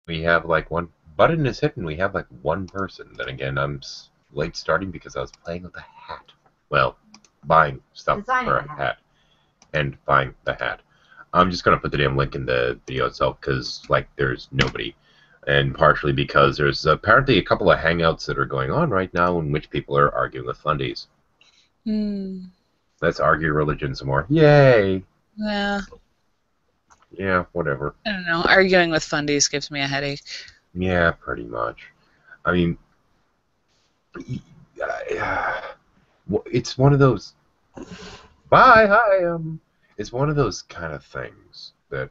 We have like one button is hidden. We have like one person. Then again, I'm late starting because I was playing with a hat. Well, buying stuff Designing for a a hat. hat and buying the hat. I'm just gonna put the damn link in the video itself because like there's nobody, and partially because there's apparently a couple of hangouts that are going on right now in which people are arguing with fundies. Hmm. Let's argue religion some more. Yay! Yeah. Yeah, whatever. I don't know. Arguing with fundies gives me a headache. Yeah, pretty much. I mean, it's one of those. Bye, hi. It's one of those kind of things that.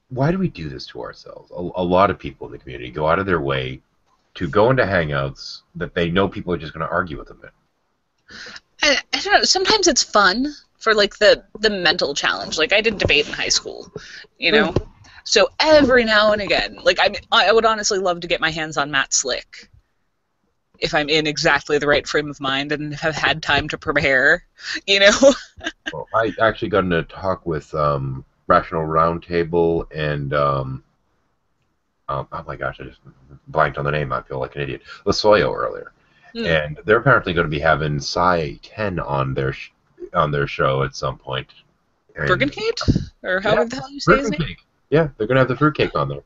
Why do we do this to ourselves? A lot of people in the community go out of their way to go into hangouts that they know people are just going to argue with them in. I don't know. Sometimes it's fun for like the mental challenge. Like I did debate in high school, you know. So every now and again, like I would honestly love to get my hands on Matt Slick if I'm in exactly the right frame of mind and have had time to prepare, you know. Well, I actually got into a talk with Rational Roundtable and oh my gosh, I just blanked on the name. I feel like an idiot. Lasoyo earlier, and they're apparently going to be having Psy 10 on their show at some point. Bergenkate? Or however the hell you say his name? Fruitcake. Yeah, they're going to have the fruitcake on there.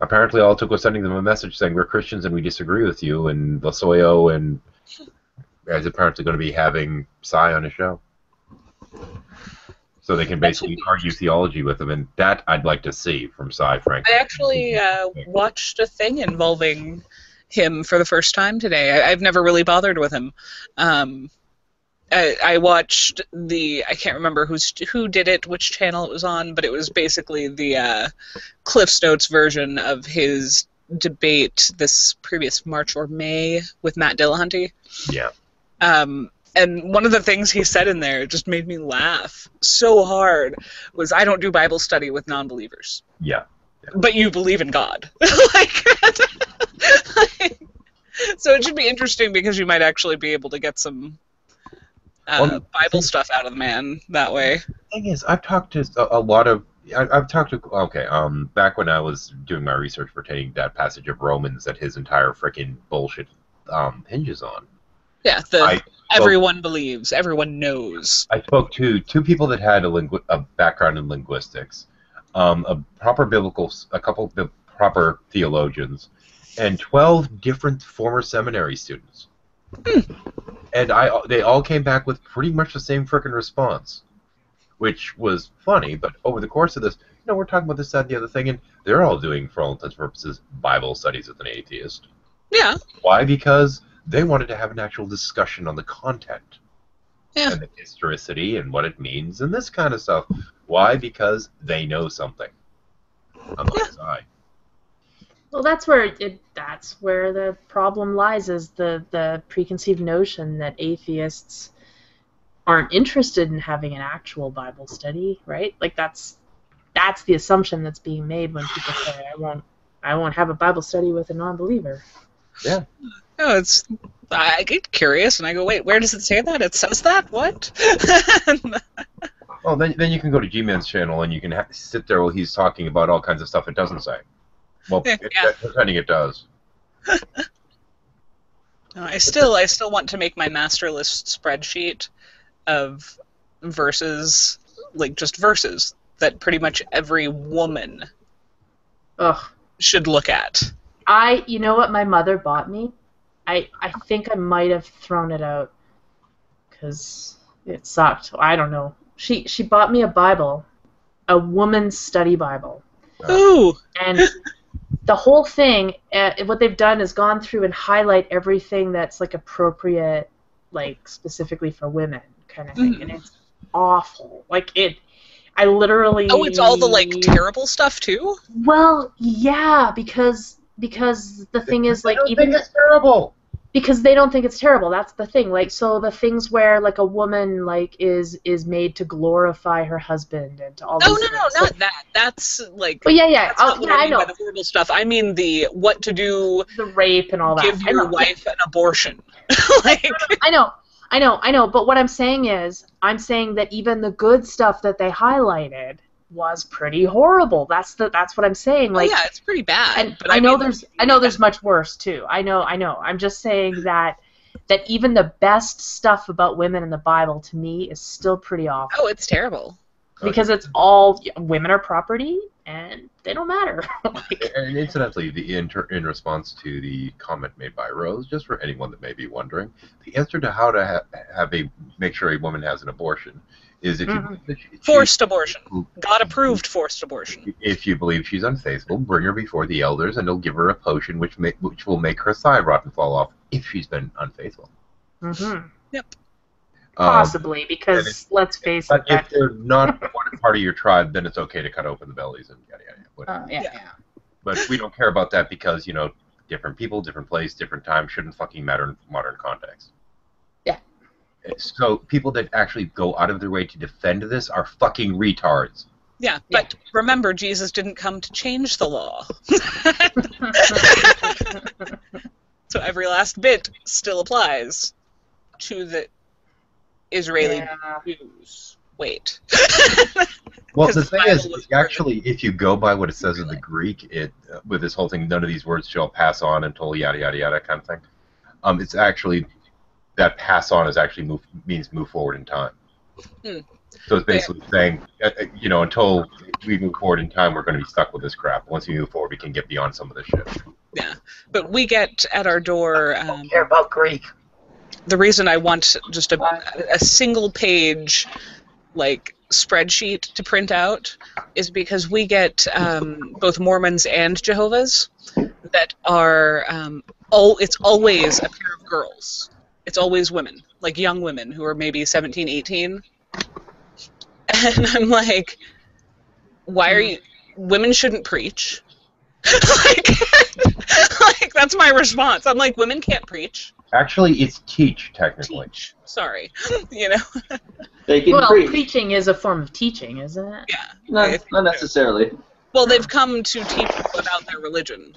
Apparently, all it took was sending them a message saying we're Christians and we disagree with you, and Lasoyo and is apparently going to be having Psy on his show. So they can basically argue theology with him, and that I'd like to see from Psy, frankly. I actually watched a thing involving him for the first time today. I've never really bothered with him. I watched I can't remember who did it, which channel it was on, but it was basically the Cliff's Notes version of his debate this previous March or May with Matt Dillahunty. Yeah. And one of the things he said in there just made me laugh so hard was, I don't do Bible study with non-believers. Yeah. But you believe in God. So it should be interesting because you might actually be able to get some Bible stuff out of the man that way. The thing is, I've talked to a lot of... I've talked to... back when I was doing my research pertaining to that passage of Romans that his entire freaking bullshit hinges on. Yeah, everyone believes, everyone knows. I spoke to two people that had a background in linguistics, a couple of proper theologians, and 12 different former seminary students. And they all came back with pretty much the same frickin' response, which was funny. But over the course of this, we're talking about this, that, and the other thing, and they're all doing, for all intents and purposes, Bible studies with an atheist. Yeah. Why? Because they wanted to have an actual discussion on the content. Yeah. And the historicity and what it means and this kind of stuff. Why? Because they know something. Unlike I. Well, that's where the problem lies, is the preconceived notion that atheists aren't interested in having an actual Bible study, right? Like that's the assumption that's being made when people say, I won't have a Bible study with a non-believer. Yeah. No, I get curious and I go, wait, where does it say that? It says that? What? Well, then you can go to G-Man's channel and you can sit there while he's talking about all kinds of stuff it doesn't say. Well, pretending it does. No, I still want to make my master list spreadsheet of verses, like just verses that pretty much every woman should look at. You know what my mother bought me? I think I might have thrown it out because it sucked. I don't know. She bought me a Bible, a woman's study Bible. Ooh! And the whole thing, what they've done is gone through and highlight everything that's like appropriate, like specifically for women, kind of thing. And it's awful. I literally. Oh, it's all the like terrible stuff too? Well, yeah, because the thing is, like, even it's terrible. Because they don't think it's terrible. That's the thing. Like, so the things where like a woman like is made to glorify her husband and to all. Oh no, not that. That's like. But yeah. I know. By the horrible stuff. I mean what to do. The rape and all that. Give your wife an abortion. Like. I know. But what I'm saying is, I'm saying that even the good stuff that they highlighted, was pretty horrible. That's what I'm saying. Like, yeah, it's pretty bad. and but I know mean, there's much worse too. I know. I'm just saying that even the best stuff about women in the Bible to me is still pretty awful. Oh, it's terrible. Because it's all women are property and they don't matter. And incidentally, in response to the comment made by Rose, just for anyone that may be wondering, the answer to how to make sure a woman has an abortion is if you believe that forced abortion, God-approved forced abortion. If you believe she's unfaithful, bring her before the elders, and they'll give her a potion which will make her thigh rot and fall off if she's been unfaithful. Yep. Possibly, because let's face it. If they're not part of your tribe, then it's okay to cut open the bellies and yada yada. Yeah. But we don't care about that because, different people, different place, different time shouldn't fucking matter in modern context. Yeah. So people that actually go out of their way to defend this are fucking retards. Yeah, but remember, Jesus didn't come to change the law. So every last bit still applies to the Israeli Jews. Wait. Well, the thing is, actually, if you go by what it says in the Greek, with this whole thing, none of these words shall pass on until yada yada yada kind of thing. It's actually that pass on is actually means move forward in time. So it's basically saying, until we move forward in time, we're going to be stuck with this crap. Once we move forward, we can get beyond some of this shit. Yeah, but we get at our door. I don't care about Greek. The reason I want just a single page, spreadsheet to print out is because we get both Mormons and Jehovah's that are it's always a pair of girls. It's always women, like young women who are maybe 17, 18. And I'm like, why are you... Women shouldn't preach. That's my response. I'm like, women can't preach. Actually, it's teach, technically. Teach. Sorry. They can preach. Preaching is a form of teaching, isn't it? Yeah. Not necessarily. Well, they've come to teach people about their religion.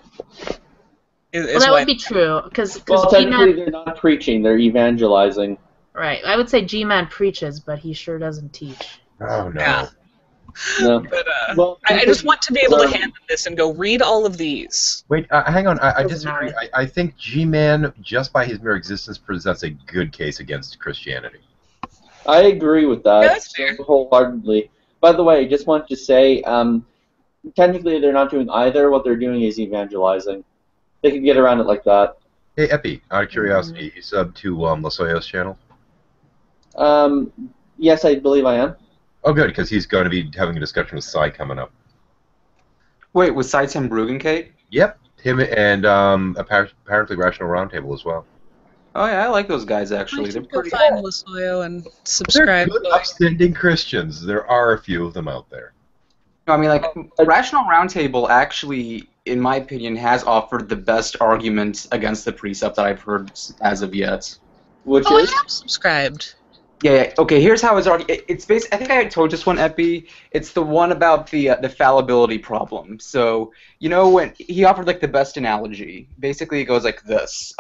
That would be true, because technically they're not preaching, they're evangelizing. Right. I would say G-Man preaches, but he sure doesn't teach. Oh, no. Yeah. No. But I just want to be able to hand them this and go, read all of these. Wait, hang on. I Doesn't disagree. matter. I think G-Man, just by his mere existence, presents a good case against Christianity. I agree with that. Yeah, that's fair. Wholeheartedly. By the way, I just want to say, technically they're not doing either. What they're doing is evangelizing. They can get around it like that. Hey, Epi, out of curiosity, you sub to Lasoyo's channel? Yes, I believe I am. Oh, good, because he's going to be having a discussion with Sai coming up. Wait, was Sai Tim Bruggencate? Yep, him and apparently Rational Roundtable as well. Oh yeah, I like those guys actually. I They're should go pretty. find Lasoyo and They're subscribe. good, upstanding Christians. There are a few of them out there. No, I mean, Rational Roundtable actually, in my opinion, has offered the best argument against the precept that I've heard as of yet. Which Oh, is? I am subscribed. Yeah. Okay. Here's how his argument. It's based. I think I told this one, Epi. It's the one about the fallibility problem. So when he offered the best analogy, basically it goes like this.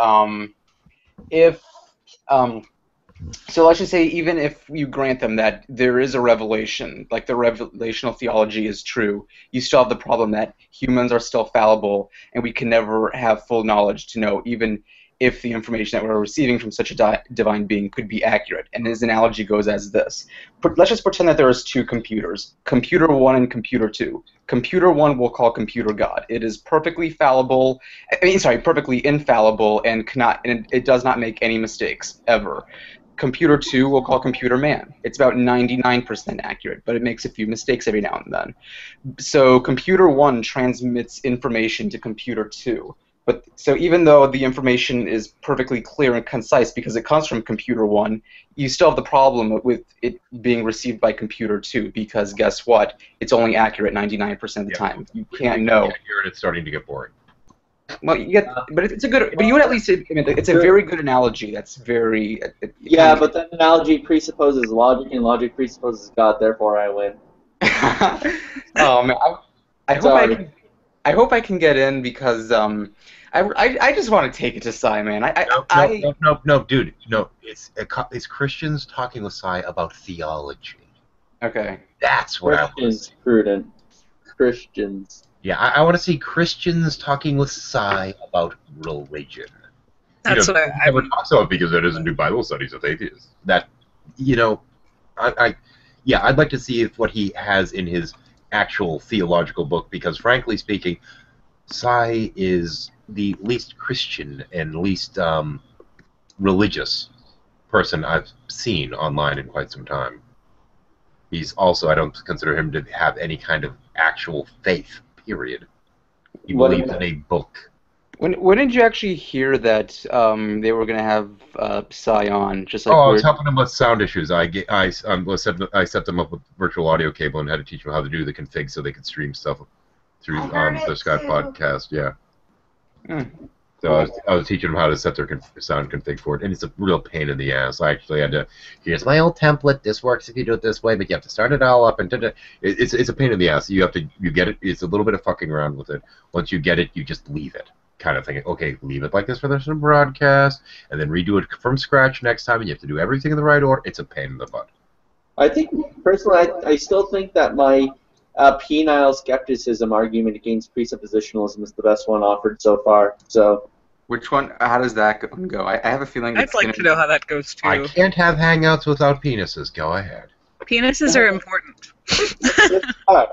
So let's just say even if you grant them that there is a revelation, like the revelational theology is true, you still have the problem that humans are still fallible and we can never have full knowledge to know even if the information that we're receiving from such a divine being could be accurate. And his analogy goes as this. Let's just pretend that there is two computers, Computer 1 and Computer 2. Computer 1 we'll call Computer God. It is perfectly fallible, perfectly infallible, and it does not make any mistakes, ever. Computer 2 we'll call Computer Man. It's about 99% accurate, but it makes a few mistakes every now and then. So Computer 1 transmits information to Computer 2. So even though the information is perfectly clear and concise because it comes from Computer 1, you still have the problem with it being received by Computer 2 because guess what? It's only accurate 99% of the time. You can't know. Here it's starting to get boring. Well, but it's a good. But you would at least. It's a very good analogy. That's very. But that analogy presupposes logic, and logic presupposes God. Therefore, I win. Oh man, I hope I can get in because I just want to take it to Sai, man. No, dude, no. It's Christians talking with Sai about theology. Okay. That's what I want to Christians, see. prudent. Christians. Yeah, I want to see Christians talking with Psy about religion. That's what I never talks about because it doesn't do Bible studies with atheists. That, I'd like to see if what he has in his actual theological book, because frankly speaking, Psy is the least Christian and least religious person I've seen online in quite some time. He's also, I don't consider him to have any kind of actual faith, period. He believes in a book. When did you actually hear that they were going to have Psy on? Just like I was helping him with sound issues. I set them up with virtual audio cable and had to teach them how to do the config so they could stream stuff through the Skype podcast. Yeah. So I was teaching them how to set their sound config for it, and it's a real pain in the ass. I actually had to. Here's my old template. This works if you do it this way, but you have to start it all up, and it's a pain in the ass. You get it. It's a little bit of fucking around with it. Once you get it, you just leave it. Kind of thing. Okay, leave it like this for the broadcast, and then redo it from scratch next time, and you have to do everything in the right order. It's a pain in the butt. I think, personally, I still think that my penile skepticism argument against presuppositionalism is the best one offered so far. So, which one? How does that go? I have a feeling. I'd like to know how that goes too. I can't have hangouts without penises. Go ahead. Penises are important. Alright.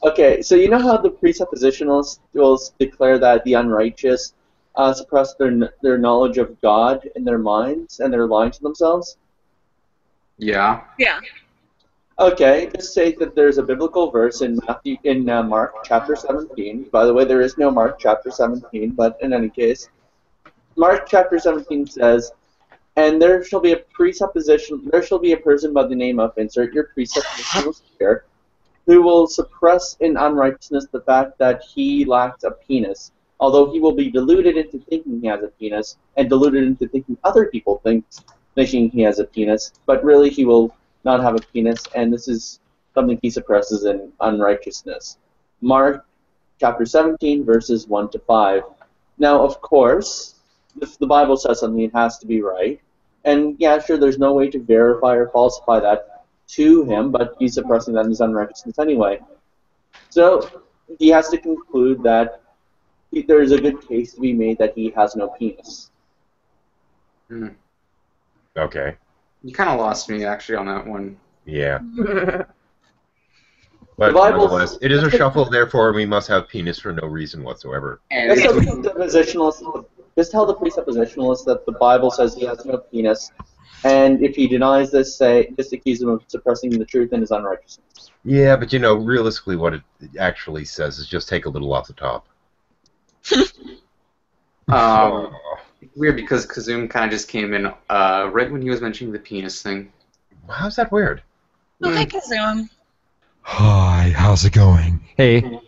Okay, so you know how the presuppositionalists will declare that the unrighteous suppress their knowledge of God in their minds and they're lying to themselves? Yeah. Yeah. Okay, just say that there's a biblical verse in Mark chapter 17. By the way, there is no Mark chapter 17, but in any case, Mark chapter 17 says, "And there shall be a person by the name of," insert your presuppositionalist here, "who will suppress in unrighteousness the fact that he lacks a penis, although he will be deluded into thinking he has a penis, and deluded into thinking other people thinking he has a penis, but really he will not have a penis, and this is something he suppresses in unrighteousness." Mark chapter 17, verses 1 to 5. Now, of course, if the Bible says something, it has to be right. And yeah, sure, there's no way to verify or falsify that to him, but he's suppressing that in his unrighteousness anyway. So he has to conclude that there is a good case to be made that he has no penis. Okay. You kind of lost me, actually, on that one. Yeah. But nonetheless, it is a shuffle, therefore we must have penis for no reason whatsoever. And Just tell the presuppositionalist that the Bible says he has no penis, and if he denies this, just accuse him of suppressing the truth in his unrighteousness. Yeah, but realistically what it actually says is just take a little off the top. Weird, because Kazum kind of just came in right when he was mentioning the penis thing. How's that weird? Oh, hi, Kazum. Hi, how's it going? Hey.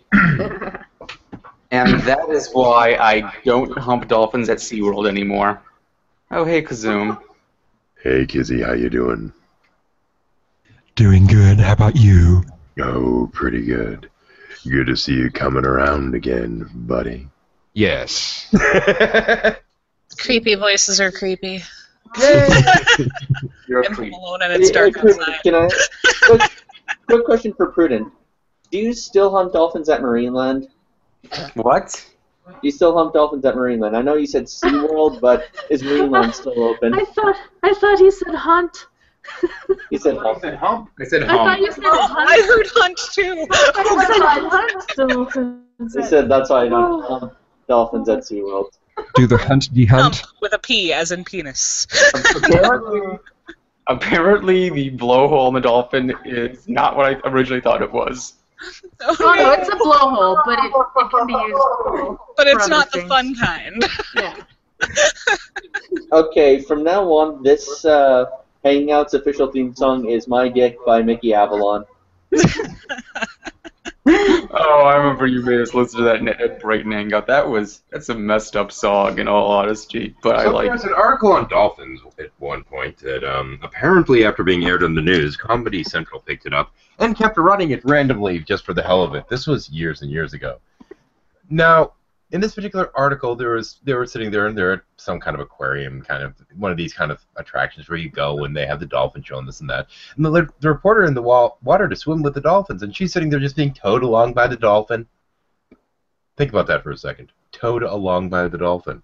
And that is why I don't hump dolphins at SeaWorld anymore. Oh, hey, Kazum. Hey, Kizzy, how you doing? Doing good. How about you? Oh, pretty good. Good to see you coming around again, buddy. Yes. Creepy voices are creepy. You're a I'm creep. alone and it's dark outside. Can I? Quick question for Prudent. Do you still hunt dolphins at Marineland? What? Do you still hunt dolphins at Marineland? I know you said SeaWorld, but is Marineland still open? I thought he said hunt. He said hunt. Hump. I said I thought hump. you said Oh, hunt. I heard hunt too. I said hunt dolphins. He said that's why I don't hunt dolphins at SeaWorld. Do the hunt de Hump hunt? with a P as in penis. Apparently, the blowhole in the dolphin is not what I originally thought it was. Oh no, it's a blowhole, but it can be used. But it's for not other the fun kind. Yeah. Okay, from now on, this Hangout's official theme song is "My Dick" by Mickey Avalon. Oh, I remember you made us listen to that at Brighton Hangout. That's a messed up song, in all honesty, but I like There's an article on dolphins at one point that apparently after being aired on the news, Comedy Central picked it up and kept running it randomly just for the hell of it. This was years and years ago. Now, in this particular article, they were sitting there, and they're at some kind of aquarium, kind of one of these kind of attractions where you go and they have the dolphin show and this and that. And the reporter in the water to swim with the dolphins, and she's sitting there just being towed along by the dolphin. Think about that for a second. Towed along by the dolphin.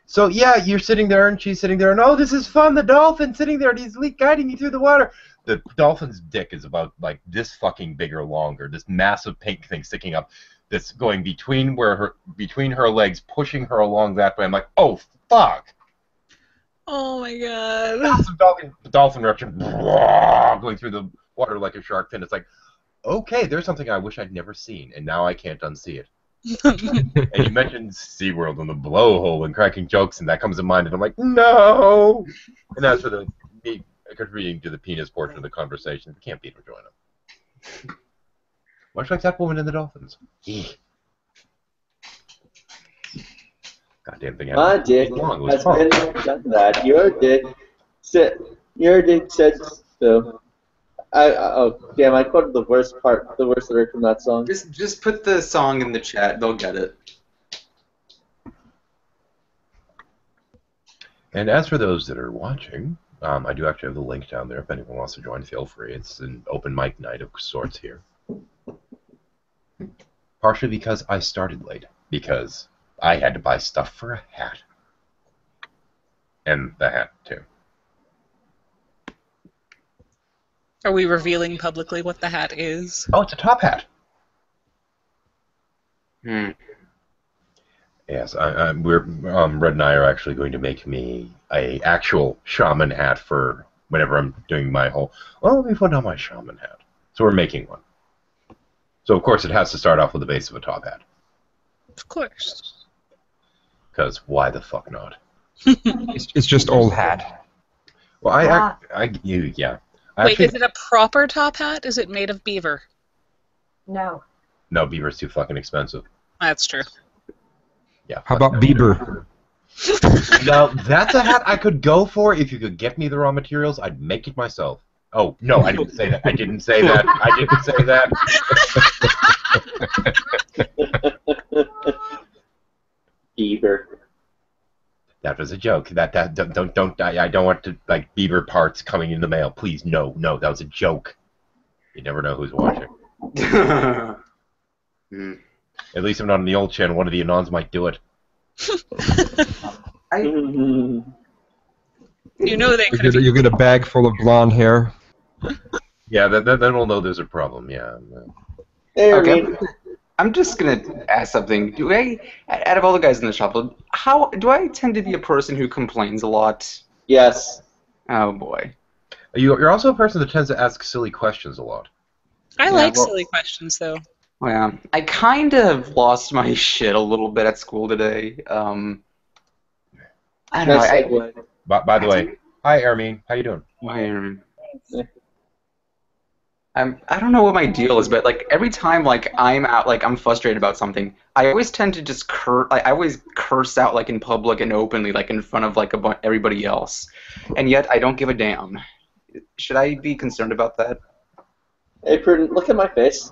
So yeah, you're sitting there, and she's sitting there, and oh, this is fun. The dolphin's sitting there, and he's guiding you through the water. The dolphin's dick is about like this fucking big or longer. This massive pink thing sticking up. That's going between her legs, pushing her along that way. I'm like, oh fuck! Oh my god! Massive dolphin eruption, going through the water like a shark fin. It's like, okay, there's something I wish I'd never seen, and now I can't unsee it. And you mentioned SeaWorld and the blowhole and cracking jokes, and that comes to mind, and I'm like, no! And as for me contributing to the penis portion of the conversation, we can't beat or join them. Much like that woman in the dolphins. Goddamn thing. My dick has been done that. Your dick said so. Oh damn! I quoted the worst lyric from that song. Just put the song in the chat. They'll get it. And as for those that are watching, I do actually have the link down there. If anyone wants to join, feel free. It's an open mic night of sorts here. Partially because I started late, because I had to buy stuff for a hat. And the hat, too. Are we revealing publicly what the hat is? Oh, it's a top hat. Hmm. Yes, Red and I are actually going to make me a actual shaman hat for whenever I'm doing my whole, well, let me put on my shaman hat. So we're making one. So, of course, it has to start off with the base of a top hat. Of course. Because why the fuck not? It's just old hat. Well, yeah. Wait, is it a proper top hat? Is it made of beaver? No. No, beaver's too fucking expensive. That's true. Yeah. How about Bieber? Now, that's a hat I could go for if you could get me the raw materials. I'd make it myself. Oh, no, I didn't say that. I didn't say that. I didn't say that. Bieber. That was a joke. Don't. I don't want to like Bieber parts coming in the mail. Please, no. That was a joke. You never know who's watching. At least if not on the old channel, one of the Anons might do it. You know they could have. You get a bag full of blonde hair. Yeah, then we'll know there's a problem. Yeah. Hey, Okay. I'm just gonna ask something. Out of all the guys in the shop, how do I tend to be a person who complains a lot? Yes. Oh boy. You're also a person that tends to ask silly questions a lot. I like silly questions, though. Well, yeah, I kind of lost my shit a little bit at school today. I don't know. By the way, hi, Ermine. How you doing? I don't know what my deal is, but like every time like I'm out, like I'm frustrated about something, I always tend to just I always curse out like in public and openly, like in front of like everybody else, and yet I don't give a damn. Should I be concerned about that? Hey, Prudent, look at my face.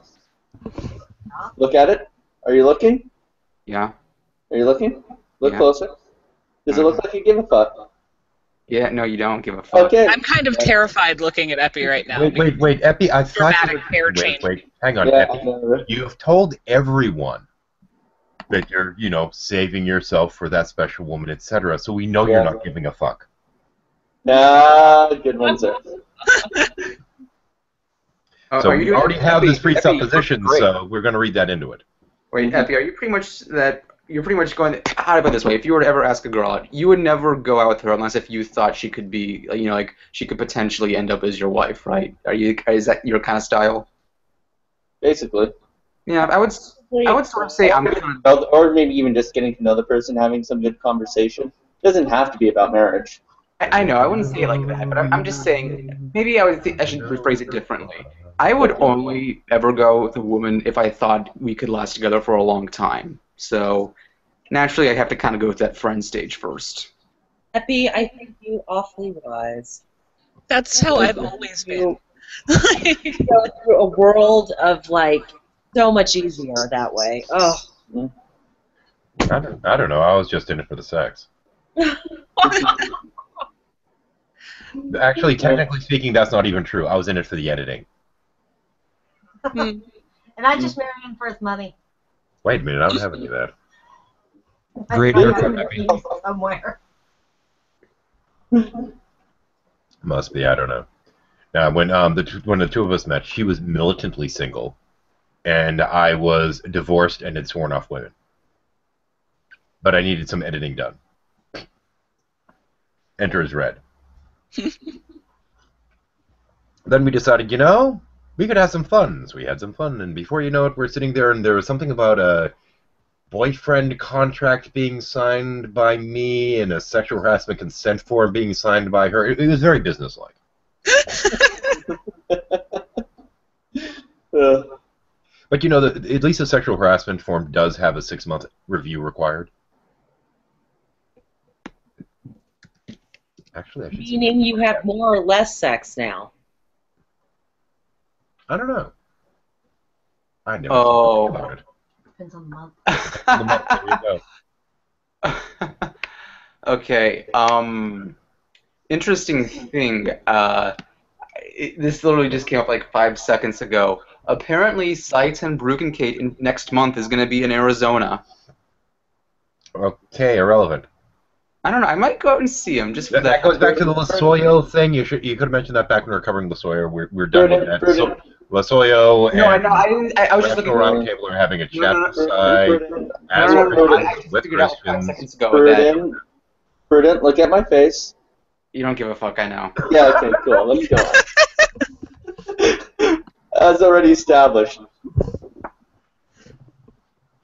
Look at it. Are you looking? Yeah. Are you looking? Look Yeah. closer. Does it look like you give a fuck? Yeah, no, you don't give a fuck. Okay. I'm kind of terrified looking at Epi right now. Wait, Epi, I thought Dramatic hair change. Wait, hang on, Yeah, Epi. You've told everyone that you're, saving yourself for that special woman, etc. So we know you're not giving a fuck. Good one, sir. So we already have this presupposition, so we're going to read that into it. Wait, Epi, are you pretty much that? You're pretty much going. How about this way? If you were to ever ask a girl out, you would never go out with her unless if you thought she could be, like she could potentially end up as your wife, right? Is that your kind of style? Basically. Yeah, I would sort of say I'm kind of, or maybe even just getting to know the person, having some good conversation. It doesn't have to be about marriage. I know, I wouldn't say it like that, but I'm just saying, maybe I should rephrase it differently. I would only ever go with a woman if I thought we could last together for a long time. So, naturally, I have to kind of go with that friend stage first. Epi, I think you awfully wise. That's how I've always been. You go through a world of, so much easier that way. Oh. I don't know. I was just in it for the sex. Actually, technically speaking, that's not even true. I was in it for the editing. And I just married him for his money. Wait a minute, I don't have any of that. Great I haircut, have Epi. it somewhere. Must be. I don't know. Now, when the two of us met, she was militantly single, and I was divorced and had sworn off women. But I needed some editing done. Enter as red. Then we decided, we could have some fun. So we had some fun, and before you know it, we're sitting there, and there was something about a boyfriend contract being signed by me and a sexual harassment consent form being signed by her. It was very businesslike. But at least the sexual harassment form does have a 6-month review required. Actually, I should say Meaning you have more or less sex now. I don't know. I never Oh. thought about it. Depends on the month. The month, there you go. Okay. Interesting thing. This literally just came up like 5 seconds ago. Apparently, Sites and Bruggencate next month is going to be in Arizona. Okay, irrelevant. I don't know. I might go out and see him just for That goes back to the Lasoyo thing. You could have mentioned that back when we were covering Lasoyo. We're done with that. So, Lasoyo and No, I know. I didn't. I was just looking National for. Roundtable are having a No, chat no, no, beside as No, I Christians just with figured out 5 Christians. seconds ago that Prudent, look at my face. you don't give a fuck. I know. Yeah, okay, cool. Let me go on. As already established.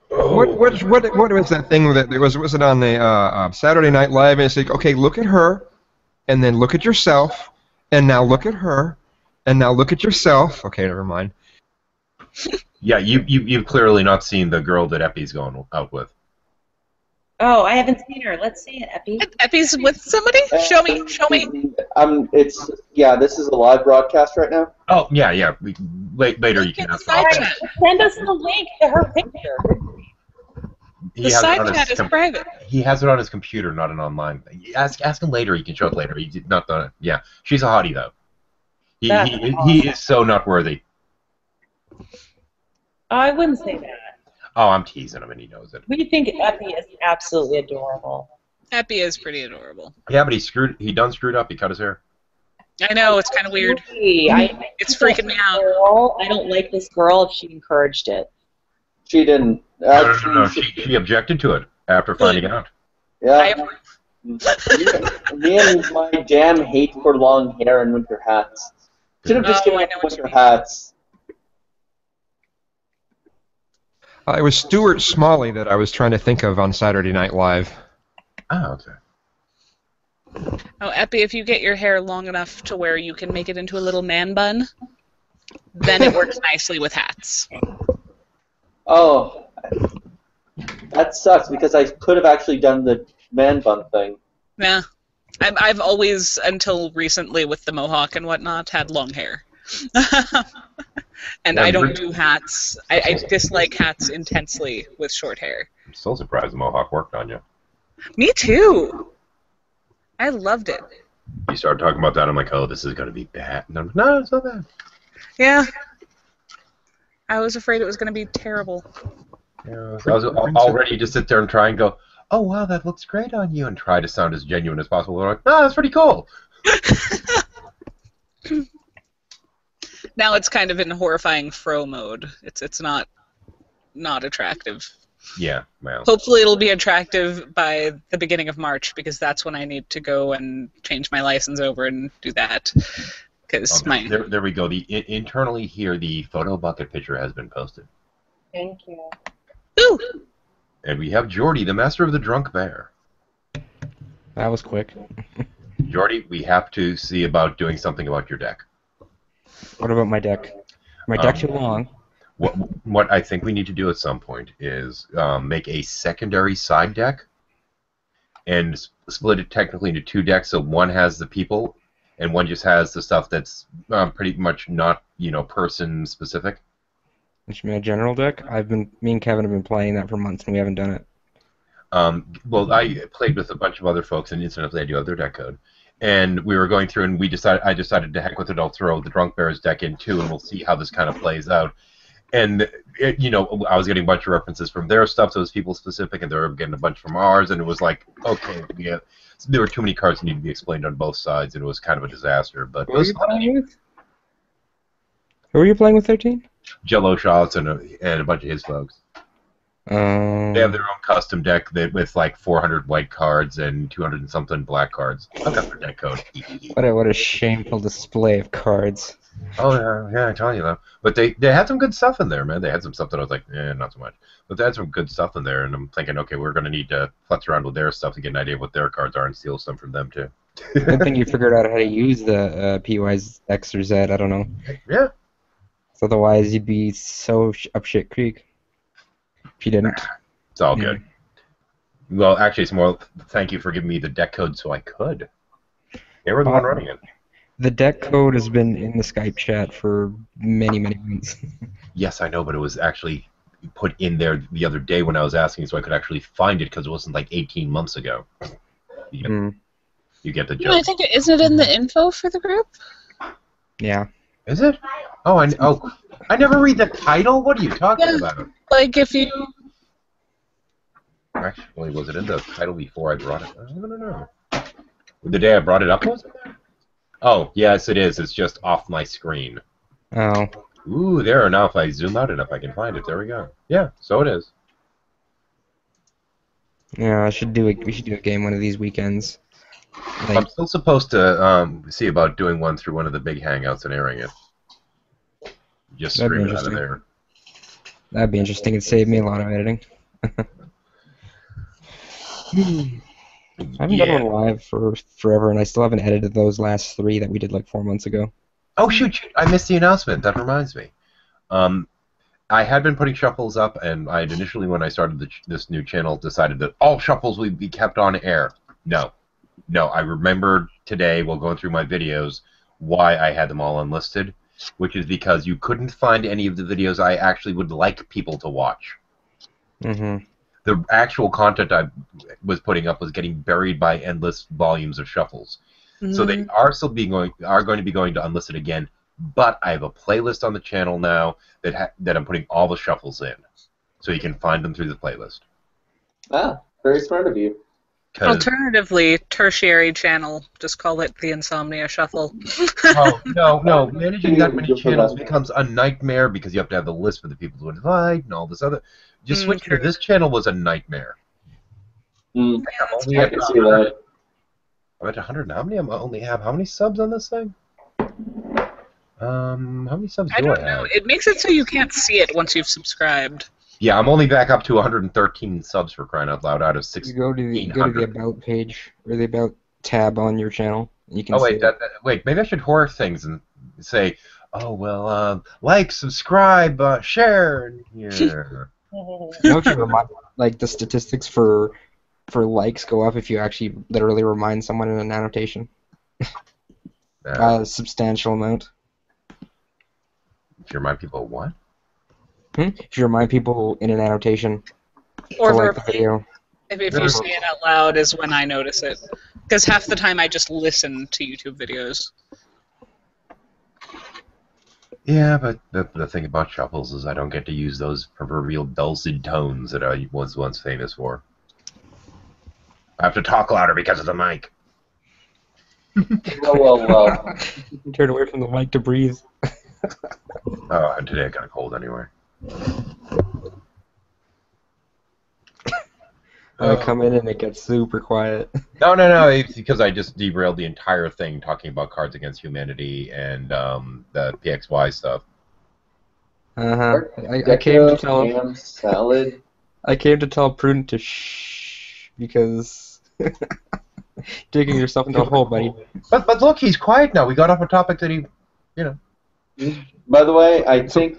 What was that thing that was it on the Saturday Night Live? And it's like, okay, look at her, and then look at yourself, and now look at her, and now look at yourself. Okay, never mind. Yeah, you've clearly not seen the girl that Epi's going out with. Oh, I haven't seen her. Let's see it, Epi. Epi's with somebody? Show me. This is a live broadcast right now. Oh yeah. Later you can The ask. side chat. Send us the link to her picture. The side chat is private. He has it on his computer, not an online thing. Ask him later. He can show it later. He did not done it. Yeah, she's a hottie though. He is so not worthy. I wouldn't say that. Oh, I'm teasing him, and he knows it. We think Epi is absolutely adorable. Epi is pretty adorable. Yeah, but he done screwed up. He cut his hair. I know, it's kind of weird. It's freaking me out. I don't like this girl if she encouraged it. She didn't. No. She objected to it after finding out. Yeah. Me and my damn hate for long hair and winter hats. Should have just given up winter hats. It was Stuart Smalley that I was trying to think of on Saturday Night Live. Oh, okay. Oh, Epi, if you get your hair long enough to where you can make it into a little man bun, then it works nicely with hats. Oh, that sucks because I could have actually done the man bun thing. Yeah. I've always, until recently with the mohawk and whatnot, had long hair. And I don't do hats. I dislike hats intensely with short hair. I'm still surprised the mohawk worked on you. Me too. I loved it. You started talking about that, I'm like, oh, this is going to be bad. No, it's not bad. Yeah. I was afraid it was going to be terrible. Yeah, I was all ready to sit there and try and go, oh, wow, that looks great on you, and try to sound as genuine as possible. They're like, no, that's pretty cool. Now it's kind of in horrifying fro mode. It's not attractive. Yeah, well. Hopefully it'll be attractive by the beginning of March, because that's when I need to go and change my license over and do that. Because there we go. Internally here, the photo bucket picture has been posted. Thank you. Ooh. And we have Jordy, the master of the drunk bear. That was quick. Jordy, we have to see about doing something about your deck. What about my deck? My deck too long. What I think we need to do at some point is make a secondary side deck and split it technically into 2 decks. So one has the people, and one just has the stuff that's pretty much not, person specific. Which mean a general deck? Me and Kevin have been playing that for months and we haven't done it. Well, I played with a bunch of other folks, and incidentally, I do have their deck code. And we were going through, and I decided to heck with it. I'll throw the Drunk Bears deck in too, and we'll see how this kind of plays out. And I was getting a bunch of references from their stuff, so it was people specific, and they were getting a bunch from ours, and it was like, okay, yeah, there were too many cards that needed to be explained on both sides, and it was kind of a disaster. But it was fun. Who were you playing with 13? Jello Shots and a bunch of his folks. They have their own custom deck with like 400 white cards and 200 and something black cards. I've got their deck code. What a shameful display of cards. Oh yeah, I tell you though. But they had some good stuff in there, man. They had some stuff that I was like, not so much. But they had some good stuff in there, and I'm thinking, okay, we're gonna need to futz around with their stuff to get an idea of what their cards are and steal some from them too. Good thing you figured out how to use the PY's X or Z. I don't know. Yeah. So otherwise, you'd be so up shit creek. If you didn't. It's all good. Well, actually, it's more thank you for giving me the deck code so I could. They were the one running it. The deck code has been in the Skype chat for many, many months. Yes, I know, but it was actually put in there the other day when I was asking so I could actually find it because it wasn't like 18 months ago. You get the joke. I think isn't it in the info for the group? Yeah. Is it? Oh, I never read the title. What are you talking about? Like if you. Actually, was it in the title before I brought it? I don't know. The day I brought it up, was it there? Oh, yes, it is. It's just off my screen. Oh. Ooh, there. Now if I zoom out enough, I can find it. There we go. Yeah, so it is. Yeah, we should do a game one of these weekends. I'm still supposed to see about doing one through one of the big hangouts and airing it. Just stream it out of there. That'd be interesting. It'd save me a lot of editing. I haven't done one live for forever, and I still haven't edited those last 3 that we did like 4 months ago. Oh, shoot. I missed the announcement. That reminds me. I had been putting shuffles up, and I had initially, when I started this new channel, decided that all shuffles would be kept on air. No, I remembered today, while going through my videos, why I had them all unlisted, which is because you couldn't find any of the videos I actually would like people to watch. Mm-hmm. The actual content I was putting up was getting buried by endless volumes of shuffles. Mm-hmm. So they are going to be going to unlisted again, but I have a playlist on the channel now that I'm putting all the shuffles in, so you can find them through the playlist. Ah, very smart of you. Alternatively, tertiary channel, just call it the Insomnia Shuffle. Oh, no. Managing that many channels becomes a nightmare because you have to have the list for the people to invite and all this other. Just switching to this channel was a nightmare. I can see that. I'm at 100 now. I only have how many subs on this thing? How many subs do I have? I don't know. It makes it so you can't see it once you've subscribed. Yeah, I'm only back up to 113 subs for crying out loud out of 16. You go to the About page, or the About tab on your channel. You can wait, maybe I should horror things and say, oh, well, like, subscribe, share. Yeah. Don't you remind, like, the statistics for likes go up if you actually literally remind someone in an annotation? A substantial amount. If you remind people of what? If you remind people in an annotation or to like the video. If you say it out loud is when I notice it. Because half the time I just listen to YouTube videos. Yeah, but the thing about shuffles is I don't get to use those proverbial dulcet tones that I was once famous for. I have to talk louder because of the mic. Well. Turn away from the mic to breathe. Oh, and today I got a cold anyway. I come in and it gets super quiet. No, it's because I just derailed the entire thing talking about Cards Against Humanity and the PXY stuff. I came to tell ham salad. I came to tell Prudent to shh because digging yourself into a hole, buddy. But look, he's quiet now. We got off a topic that he, By the way, I think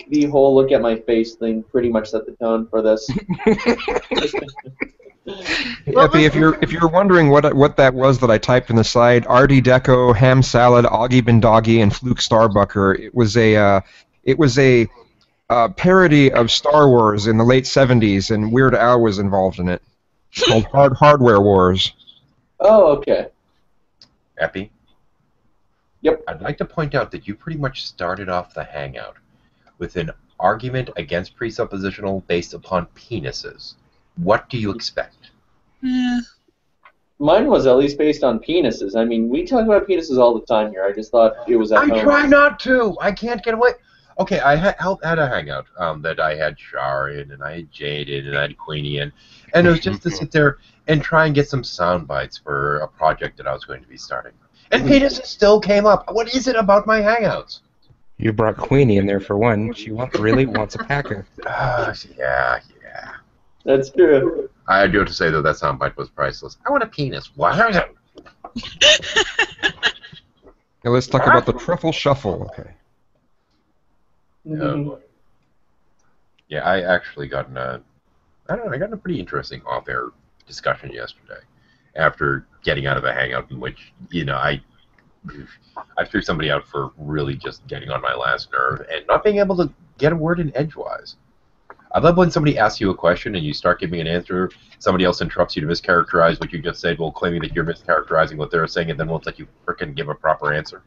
the whole look at my face thing pretty much set the tone for this. Epi, if you're wondering what that was that I typed in the side, RD Deco, Ham Salad, Augie Bindoggy, and Fluke Starbucker, it was a parody of Star Wars in the late 70s, and Weird Al was involved in it, called Hardware Wars. Oh, okay. Epi? Yep. I'd like to point out that you pretty much started off the Hangout with an argument against presuppositional based upon penises. What do you expect? Mine was at least based on penises. I mean, we talk about penises all the time here. I just thought it was at home. I try not to. I can't get away. Okay, I had a Hangout that I had Char in, and I had Jade in, and I had Queenie in, and it was just to sit there and try and get some sound bites for a project that I was going to be starting. And penises still came up. What is it about my Hangouts? You brought Queenie in there for one. She really wants a packer. Yeah. That's true. I do have to say, though, that soundbite was priceless. I want a penis. What? Now let's talk about the truffle shuffle. Okay. Yeah, I actually got in a, I got in a pretty interesting off-air discussion yesterday after getting out of a Hangout in which, I threw somebody out for really just getting on my last nerve and not being able to get a word in edgewise. I love when somebody asks you a question and you start giving an answer, somebody else interrupts you to mischaracterize what you just said while claiming that you're mischaracterizing what they're saying, and then won't let you frickin' give a proper answer.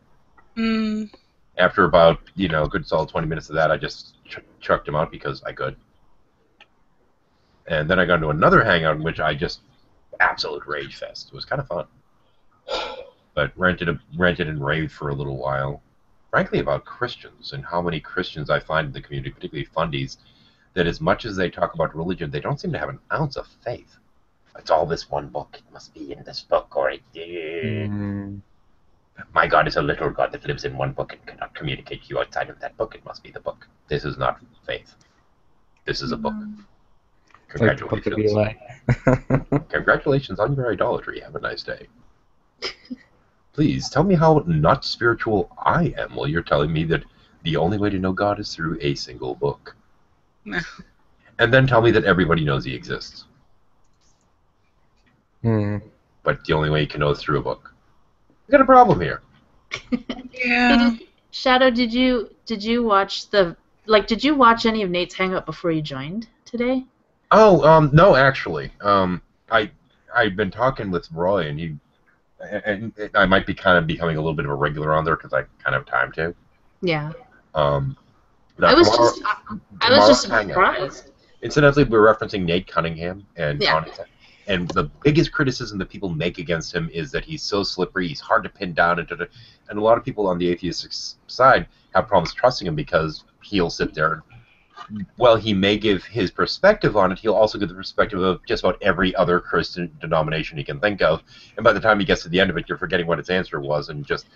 After about, a good solid 20 minutes of that, I just chucked him out because I could. And then I got into another Hangout in which I just absolute rage fest. It was kind of fun. But ranted and raved for a little while. Frankly, about Christians and how many Christians I find in the community, particularly fundies, that as much as they talk about religion, they don't seem to have an ounce of faith. It's all this one book. It must be in this book, or it did. My God is a literal God that lives in one book and cannot communicate to you outside of that book. It must be the book. This is not faith. This is a book. Congratulations. Congratulations on your idolatry. Have a nice day. Please tell me how not spiritual I am while you're telling me that the only way to know God is through a single book. And then tell me that everybody knows he exists. But the only way you can know is through a book. We got a problem here. Yeah. Shadow, did you watch did you watch any of Nate's Hangout before you joined today? Oh, no, actually. I've been talking with Roy, and I might be kind of becoming a little bit of a regular on there because I kind of have time to. Yeah. I was just surprised. Incidentally, we're referencing Nate Cunningham, and the biggest criticism that people make against him is that he's so slippery, he's hard to pin down, and a lot of people on the atheistic side have problems trusting him because he'll sit there. Well, he may give his perspective on it, he'll also give the perspective of just about every other Christian denomination he can think of, and by the time he gets to the end of it, you're forgetting what his answer was, and just,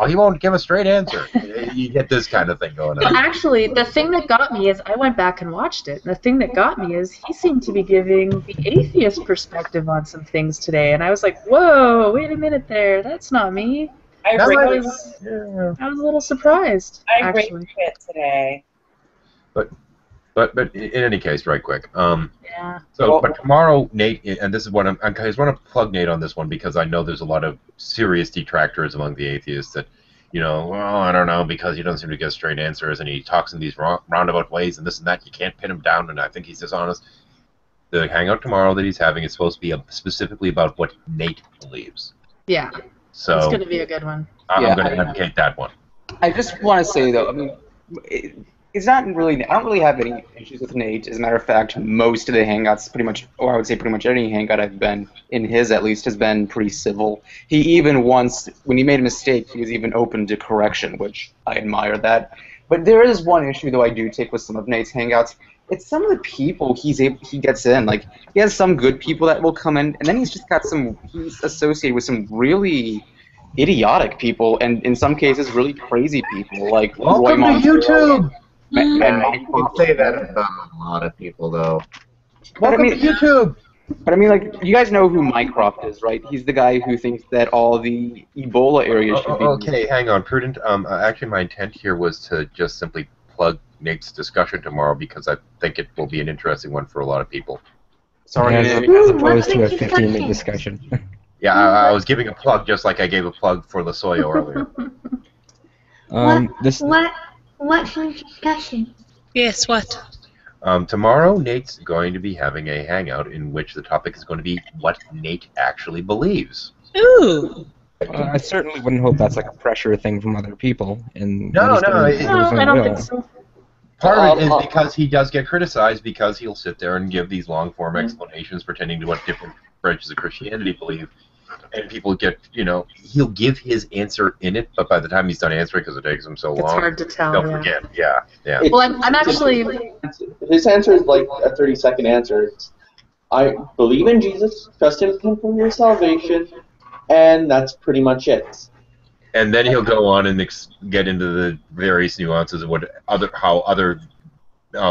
he won't give a straight answer. You get this kind of thing going on. Actually, the thing that got me is, I went back and watched it, and the thing that got me is he seemed to be giving the atheist perspective on some things today, and I was like, whoa, wait a minute there, that's not me. I was a little surprised, actually. I today. But in any case, right quick. But tomorrow, Nate, and this is what I just want to plug Nate on this one because I know there's a lot of serious detractors among the atheists that, I don't know, because he doesn't seem to get straight answers and he talks in these roundabout ways and this and that. You can't pin him down, and I think he's dishonest. The Hangout tomorrow that he's having is supposed to be specifically about what Nate believes. Yeah. So it's going to be a good one. I'm going to advocate that one. I just want to say, though, it's not really. I don't really have any issues with Nate. As a matter of fact, most of the Hangouts, pretty much, or I would say pretty much any Hangout I've been in, his at least, has been pretty civil. He even once, when he made a mistake, he was even open to correction, which I admire that. But there is one issue, though, I do take with some of Nate's Hangouts. It's some of the people he gets in. Like, he has some good people that will come in, and then he's just got he's associated with some really idiotic people, and in some cases, really crazy people, like Welcome Roy to YouTube! And I can say that about a lot of people, though. Welcome to YouTube! But I mean, like, you guys know who Mycroft is, right? He's the guy who thinks that all the Ebola areas should be... Okay, hang on, Prudent. Actually, my intent here was to just simply plug Nate's discussion tomorrow because I think it will be an interesting one for a lot of people. Sorry, as opposed to a 15-minute discussion. Yeah, I was giving a plug just like I gave a plug for Lasoyo earlier. What kind of discussion? Yes, what? Tomorrow, Nate's going to be having a hangout in which the topic is going to be what Nate actually believes. Ooh. I certainly wouldn't hope that's like a pressure thing from other people. And No, that no, he's doing No, I don't will. think so. Part of it is because he does get criticized because he'll sit there and give these long-form explanations pertaining to what different branches of Christianity believe. And people get, he'll give his answer in it, but by the time he's done answering, because it takes him so long, It's hard to tell. they'll Yeah. forget. Yeah. Well, I'm actually. His answer is like a 30-second answer. It's, I believe in Jesus, trust in Him for your salvation, and that's pretty much it. And then he'll go on and get into the various nuances of how other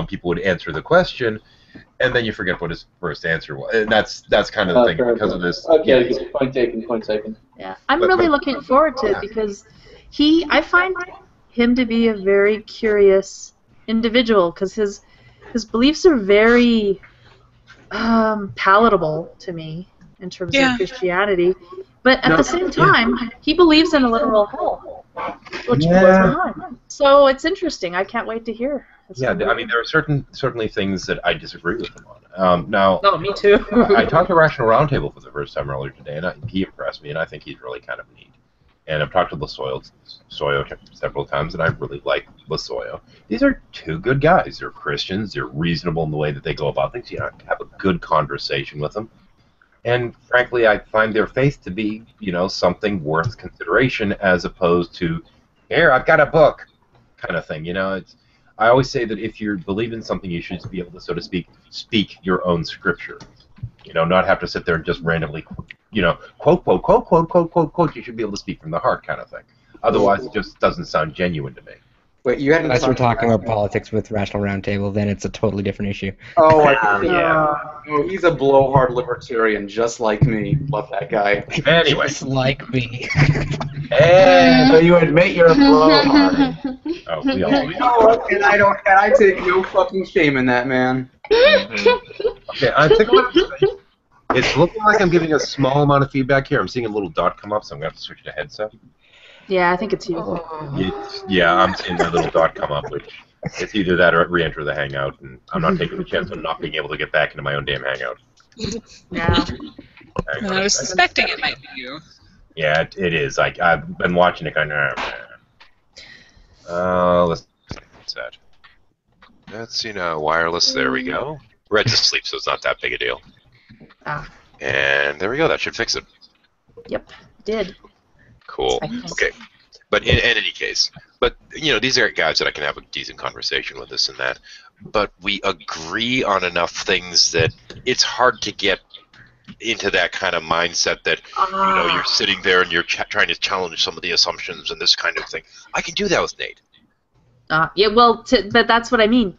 people would answer the question, and then you forget what his first answer was. And that's kind of the thing because of this. Okay, point taken. Yeah, I'm really looking forward to it because I find him to be a very curious individual because his beliefs are very palatable to me in terms of Christianity. But at the same time, he believes in a literal hell, which blows my mind. So it's interesting. I can't wait to hear. Yeah, I mean, there are certainly things that I disagree with him on. Now, no, me too. I talked to Rational Roundtable for the first time earlier today, and he impressed me, and I think he's really kind of neat. And I've talked to Losoyo several times, and I really like Losoyo. These are two good guys. They're Christians. They're reasonable in the way that they go about things. I have a good conversation with them. And frankly, I find their faith to be, something worth consideration as opposed to, here, I've got a book, kind of thing. I always say that if you believe in something, you should be able to, so to speak your own scripture. Not have to sit there and just randomly, quote, quote, quote, quote, quote, quote, quote. You should be able to speak from the heart, kind of thing. Otherwise, it just doesn't sound genuine to me. Wait, you hadn't. Unless we're talking about politics with Rational Roundtable, then it's a totally different issue. Oh, yeah. Oh, he's a blowhard libertarian, just like me. Love that guy. Anyway. Just like me. And so you admit you're a blowhard. Oh, we all. You know what? And I take no fucking shame in that, man. Okay, I think it's looking like I'm giving a small amount of feedback here. I'm seeing a little dot come up, so I'm going to have to switch to headset. Yeah, I think it's you. I'm seeing that little dot come up, which it's either that or re-enter the Hangout, and I'm not taking the chance of not being able to get back into my own damn Hangout. Yeah. I was suspecting it might be you. Yeah, it is. I've been watching it kind of. Let's set. That's wireless. There we go. Red's asleep, so it's not that big a deal. Ah. And there we go. That should fix it. Yep, did. Cool. Okay. But in any case, these are guys that I can have a decent conversation with, this and that. But we agree on enough things that it's hard to get into that kind of mindset that you're sitting there and you're trying to challenge some of the assumptions and this kind of thing. I can do that with Nate. Yeah, well, but that's what I mean.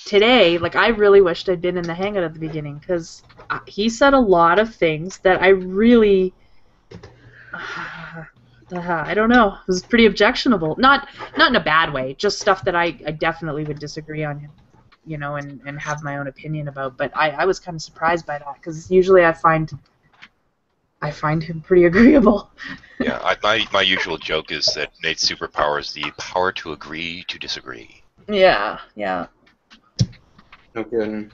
Today, I really wished I'd been in the Hangout at the beginning because he said a lot of things that I really. I don't know. It was pretty objectionable. Not in a bad way. Just stuff that I definitely would disagree on, and have my own opinion about. But I was kind of surprised by that because usually I find him pretty agreeable. Yeah, my usual joke is that Nate's superpower is the power to agree to disagree. Yeah. No kidding.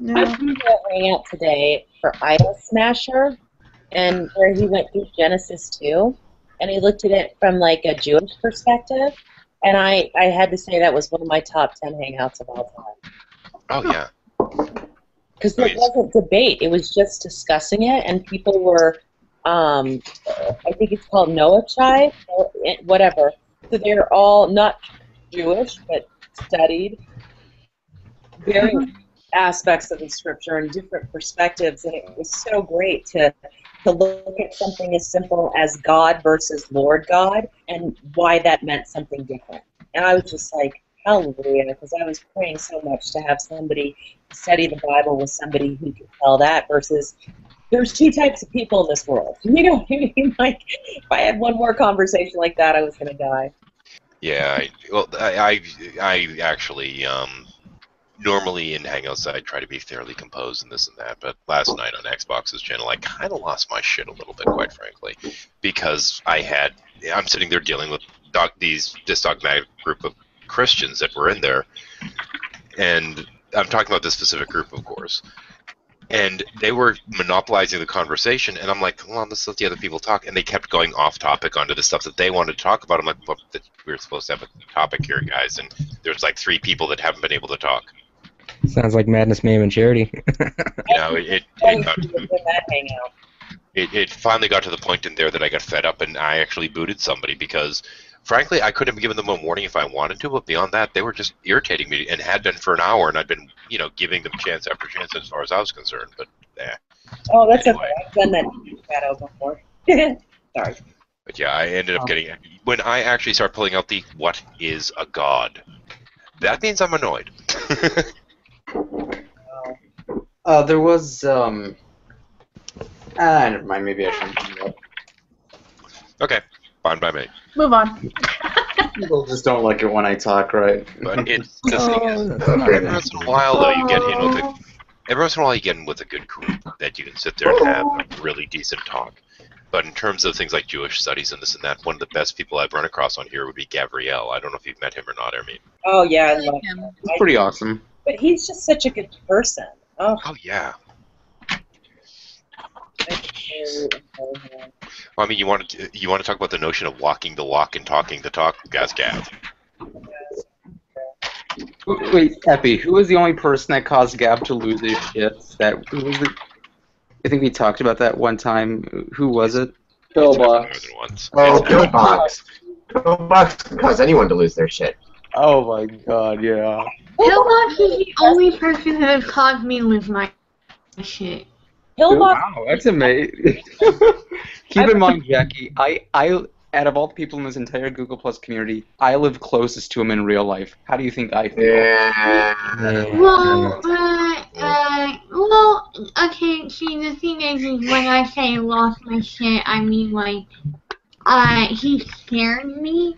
I went to a hangout today for Idol Smasher, and where he went through Genesis 2, and he looked at it from a Jewish perspective, and I had to say that was one of my top 10 hangouts of all time. Oh, yeah. Because it wasn't debate, it was just discussing it, and people were, I think it's called Noachide, or whatever. So they're all not Jewish, but studied various aspects of the scripture and different perspectives, and it was so great to look at something as simple as God versus Lord God and why that meant something different. And I was just like, hallelujah, because I was praying so much to have somebody study the Bible with somebody who could tell that versus there's two types of people in this world. You know what I mean? If I had one more conversation like that, I was going to die. Yeah, I actually normally in Hangouts I try to be fairly composed and this and that, but last night on Xbox's channel I kind of lost my shit a little bit, quite frankly, because I'm sitting there dealing with this dogmatic group of Christians that were in there, and I'm talking about this specific group, of course. And they were monopolizing the conversation, and I'm like, come on, let's let the other people talk. And they kept going off topic onto the stuff that they wanted to talk about. I'm like, well, we were supposed to have a topic here, guys, and there's like 3 people that haven't been able to talk. Sounds like Madness, Mayhem, and Charity. You know, it finally got to the point in there that I got fed up, and I actually booted somebody because, frankly, I couldn't have given them a warning if I wanted to, but beyond that, they were just irritating me, and had been for an hour, and I'd been, giving them chance after chance as far as I was concerned, but Oh, that's anyway. okay. I've done that shadow before. Sorry. But yeah, I ended up getting, when I actually start pulling out the what is a god, that means I'm annoyed. There was, never mind, maybe I shouldn't bring it up. Okay, fine by me. Move on. People just don't like it when I talk, right? But the thing is, every once in a while, though, you get in with every once in a while you get in with a good group that you can sit there and have a really decent talk. But in terms of things like Jewish studies and this and that, one of the best people I've run across on here would be Gabrielle. I don't know if you've met him or not, I mean. Oh, yeah, I love him. He's pretty awesome. But he's just such a good person. Oh, yeah. Well, I mean, you want to talk about the notion of walking the walk and talking the talk? Guys, Gav. Wait, Epi, who was the only person that caused Gav to lose his shit? Who was it? I think we talked about that one time. Who was it? Pillbox. Oh, Pillbox. Pillbox can cause anyone to lose their shit. Oh my god, yeah. Pillbox is the only person that has caused me to lose my shit. Pillbox. Wow, that's amazing. Keep in mind, Jackie, I out of all the people in this entire Google Plus community, I live closest to him in real life. How do you think I feel? Well, okay, see, the thing is when I say lost my shit, I mean, like, he scared me,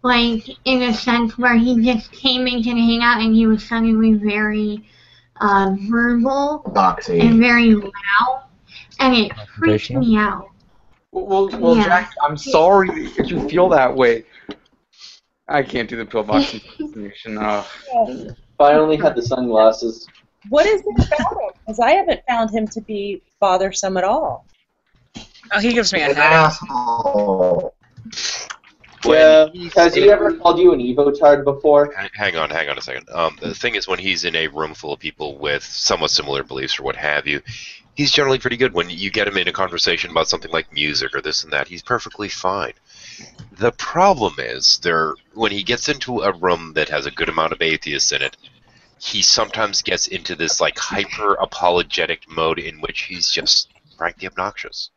like, in a sense where he just came in to hang out and he was suddenly very, verbal Boxy. and very loud, and it freaked me out. Well, Yeah. Jack, I'm sorry if you feel that way. I can't do the Pillbox impersonation. If I only had the sunglasses. What is it about him? Because I haven't found him to be bothersome at all. Oh, he gives me a headache. Asshole. Yeah. Has he ever called you an Evotard before? Hang on a second. The thing is, when he's in a room full of people with somewhat similar beliefs or what have you, he's generally pretty good. When you get him in a conversation about something like music or this and that, he's perfectly fine. The problem is, when he gets into a room that has a good amount of atheists in it, he sometimes gets into this like hyper-apologetic mode in which he's just frankly obnoxious.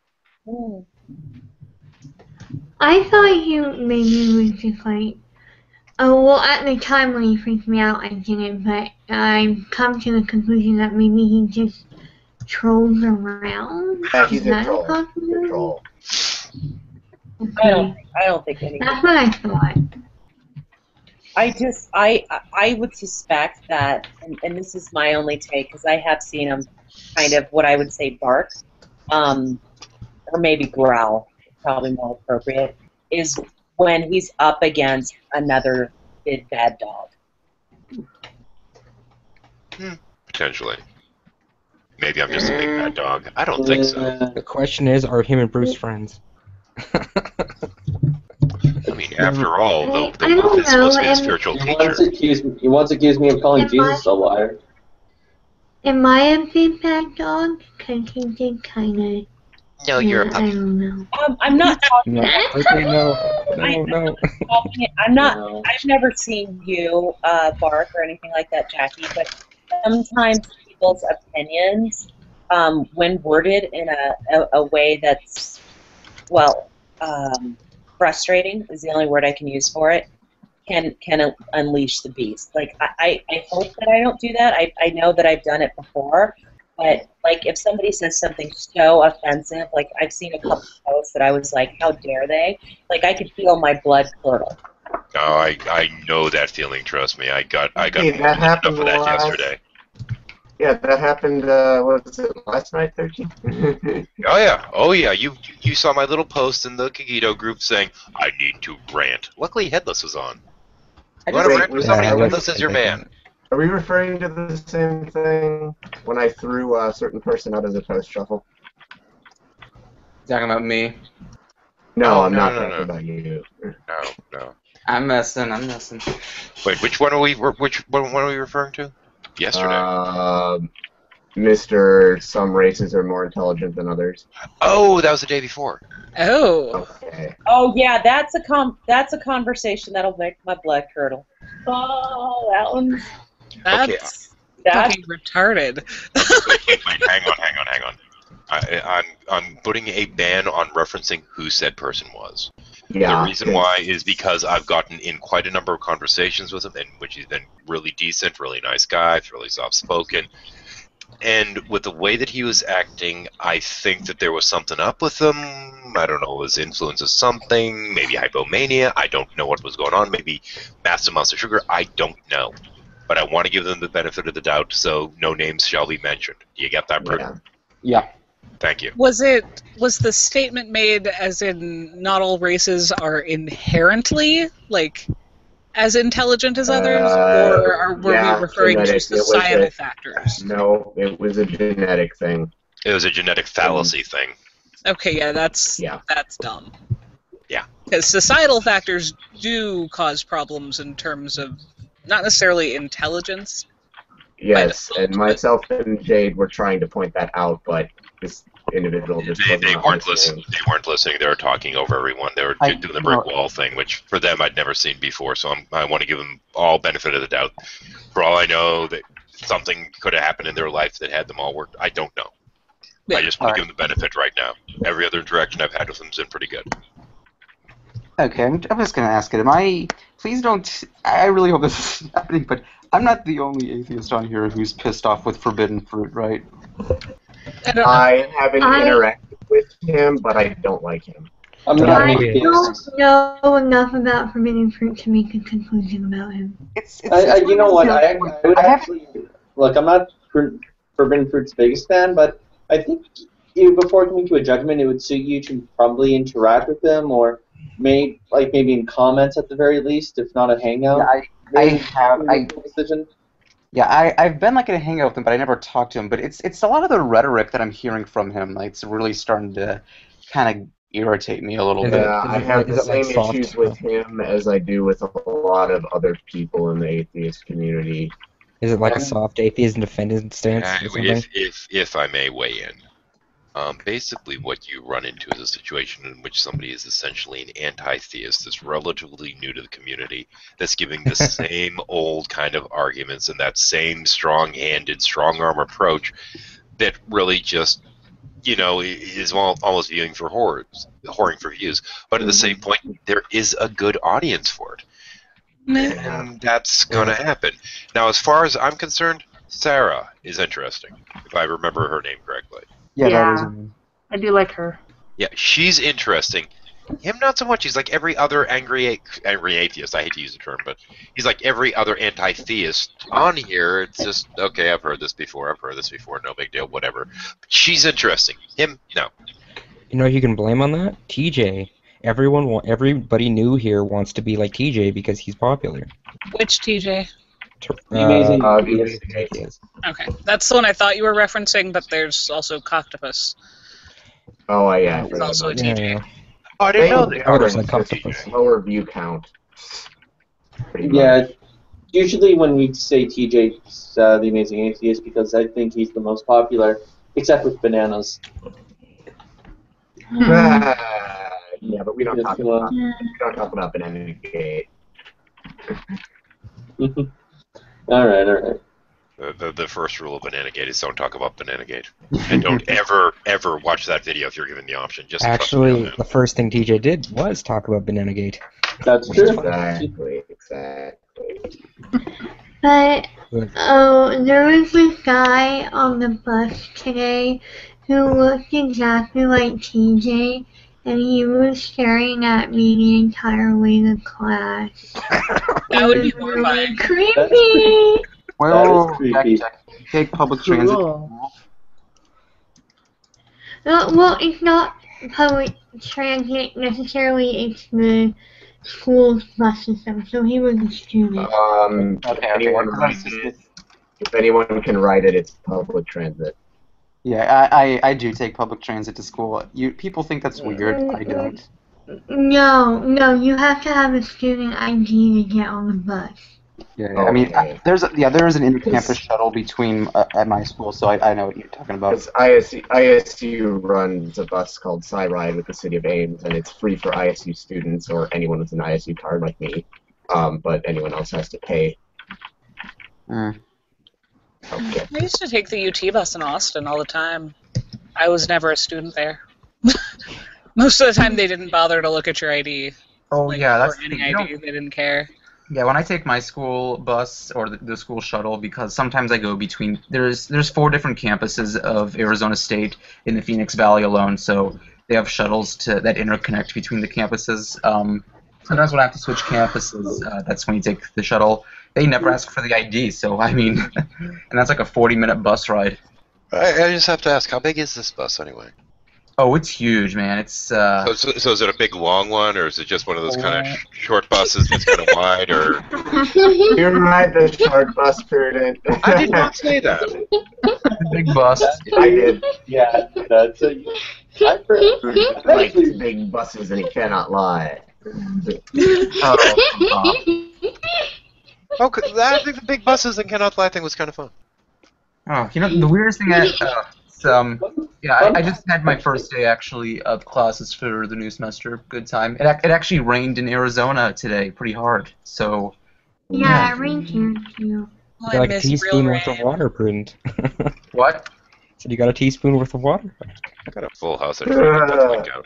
I thought he maybe was just like, oh, well, at the time when he freaked me out, I didn't, but I've come to the conclusion that maybe he just trolls around. Yeah, he's Is a that troll. possible? He's a troll. Okay. I don't think anything. That's what I thought. I would suspect that, and this is my only take, because I have seen him kind of what I would say bark, or maybe growl, probably more appropriate, is when he's up against another big bad dog. Potentially. Maybe I'm just a big bad dog. I don't think so. The question is, are him and Bruce friends? I mean, after all, the I don't wolf is supposed to be know, a spiritual He teacher. wants to accuse me of calling Am Jesus a liar. Am I a big bad dog? Because he did kind of. No, you're a I puppy. don't know. I'm not talking. No. Okay, no. I'm not. I've never seen you bark or anything like that, Jackie. But sometimes people's opinions, when worded in a way that's, well, frustrating is the only word I can use for it, can unleash the beast. Like I hope that I don't do that. I know that I've done it before. But, like, if somebody says something so offensive, like, I've seen a couple posts that I was like, how dare they? Like, I could feel my blood curdle. Oh, I know that feeling. Trust me. I got Hey, that happened enough of that last- yesterday. Yeah, that happened, what was it, last night, 13? Oh yeah. You saw my little post in the Kagito group saying I need to rant. Luckily, Headless was on. You want to Wait, rant for was somebody? that- Wendell is your man. Are we referring to the same thing when I threw a certain person out of the toast shuffle? Talking about me? No, Oh, I'm no, not no, talking no. about you. No. I'm messing. Wait, which one are we referring to? Yesterday. Mr. Some races are more intelligent than others. Oh, that was the day before. Oh. Okay. Oh yeah, that's a conversation that'll make my blood curdle. Oh, that one's That's that's fucking retarded. Wait, hang on. I'm putting a ban on referencing who said person was. Yeah. The reason why is because I've gotten in quite a number of conversations with him, in which he's been really decent, really nice guy, really soft-spoken. And with the way that he was acting, I think that there was something up with him. I don't know, his influence of something, maybe hypomania. I don't know what was going on. Maybe massive amounts of sugar. I don't know. But I want to give them the benefit of the doubt, so no names shall be mentioned. Do you get that, Prudent? Yeah. Thank you. Was the statement made as in not all races are inherently as intelligent as others, or were we referring to genetic. societal factors? No, it was a genetic thing. It was a genetic fallacy thing. Okay, yeah, that's dumb. Yeah. Because societal factors do cause problems in terms of not necessarily intelligence. Yes, and myself and Jade were trying to point that out, but this individual just They weren't listening. They weren't listening. They were talking over everyone. They were doing the brick wall thing, which for them I'd never seen before. So I want to give them all benefit of the doubt. For all I know, that something could have happened in their life that had them all worked. I don't know. Yeah. I just want to give them the benefit right now. Every other interaction I've had with them has been pretty good. Okay, I'm just gonna ask it. Please don't. I really hope this is happening, but I'm not the only atheist on here who's pissed off with forbidden fruit, right? I haven't interacted with him, but I don't like him. I'm not I don't know enough about forbidden fruit to make a conclusion about him. You know what? I would actually look. I'm not Forbidden Fruit's biggest fan, but I think before coming to a judgment, it would suit you to probably interact with them, or maybe in comments at the very least, if not a hangout. Yeah, I've been in a hangout with him, but I never talked to him. But it's a lot of the rhetoric that I'm hearing from him. It's really starting to kind of irritate me a little bit. Yeah, I have the same issues with him as I do with a lot of other people in the atheist community. Is it like a soft atheist defendant stance or something? If I may weigh in. Basically, what you run into is a situation in which somebody is essentially an anti-theist that's relatively new to the community, that's giving the same old kind of arguments and that same strong-handed, strong-arm approach that really just, is almost viewing for whoring for views. But at the same point, there is a good audience for it. And that's going to happen. Now, as far as I'm concerned, Sarah is interesting, if I remember her name correctly. Yeah, I do like her. Yeah, she's interesting. Him, not so much. He's like every other angry atheist. I hate to use the term, but he's like every other anti-theist on here. It's just, okay, I've heard this before, no big deal, whatever. But she's interesting. Him, no. You know who you can blame on that? TJ. Everybody new here wants to be like TJ because he's popular. Which TJ? Amazing. Okay, that's the one I thought you were referencing, but there's also Coctopus. Oh, yeah. He's also a TJ. Yeah. Oh, I didn't know that. Are just lower view count. Yeah, usually when we say TJ's the Amazing Atheist, because I think he's the most popular, except with bananas. Yeah, but we don't talk about Banana Gate. All right. The first rule of Banana Gate is don't talk about Banana Gate. And don't ever watch that video if you're given the option. Just actually, the first thing TJ did was talk about Banana Gate. That's true. Exactly. But, there was this guy on the bus today who looked exactly like TJ, and he was staring at me the entire way to class. That would be horrifying. Creepy! Well, take public transit. Well, it's not public transit necessarily, it's the school's bus system, so he was a student. If anyone can ride it, it's public transit. Yeah, I do take public transit to school. People think that's weird. I don't. No, you have to have a student ID to get on the bus. Yeah, I mean, there is an inter-campus shuttle between at my school, so I know what you're talking about. Because ISU runs a bus called SciRide with the City of Ames, and it's free for ISU students or anyone with an ISU card like me. But anyone else has to pay. Okay. I used to take the UT bus in Austin all the time. I was never a student there. Most of the time, they didn't bother to look at your ID. Oh yeah, that's or any ID. They didn't care. Yeah, when I take my school bus or the school shuttle, because sometimes I go between. There's 4 different campuses of Arizona State in the Phoenix Valley alone, so they have shuttles that interconnect between the campuses. Sometimes when I have to switch campuses, that's when you take the shuttle. They never ask for the ID, so I mean, and that's like a 40-minute bus ride. I just have to ask, how big is this bus anyway? Oh, it's huge, man. It's So is it a big long one, or is it just one of those kind of short buses that's kind of wide, or? You're right, the short bus, Prudent. I did not say that. Big bus. I did. Yeah, that's a. I've heard Prudent likes big buses, and he cannot lie. Oh, I think the big buses and cannot lie thing was kind of fun. Oh, you know, the weirdest thing I just had my first day actually of classes for the new semester. Good time. It actually rained in Arizona today, pretty hard. So. Yeah, it rained here too. You got like a teaspoon worth of water, Prudent. What? So you got a teaspoon worth of water? I got a full house of drinking.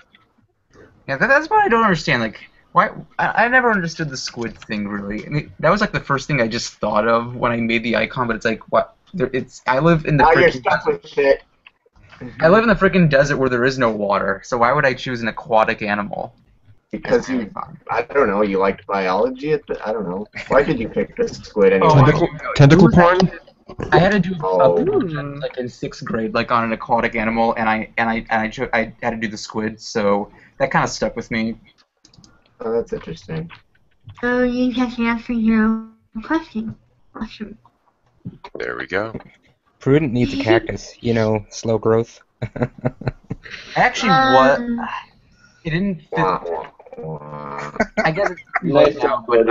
Yeah, that's what I don't understand. Like, why? I never understood the squid thing really. I mean, that was like the first thing I just thought of when I made the icon. But it's like, what? I live in the. Now you're stuck with shit. I live in the freaking desert where there is no water. So why would I choose an aquatic animal? Because I don't know, you liked biology I don't know. Why did you pick the squid anyway? Tentacle porn? I had to do a project like in 6th grade, like on an aquatic animal, and I had to do the squid, so that kind of stuck with me. Oh, that's interesting. So you just answered your own question. Awesome. There we go. Prudent needs a cactus, slow growth. Actually, what? It didn't fit. I guess it's too late now, but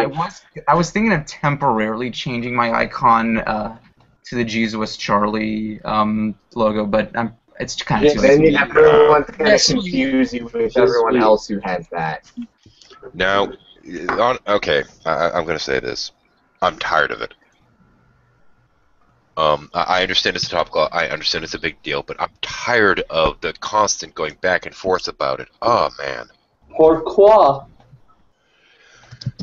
I was thinking of temporarily changing my icon to the Jesus Charlie logo, but it's kind of too late. Then everyone's going to confuse you with everyone else who has that. Now, okay, I'm going to say this. I'm tired of it. I understand it's a topical, I understand it's a big deal, but I'm tired of the constant going back and forth about it. Oh, man. Pourquoi?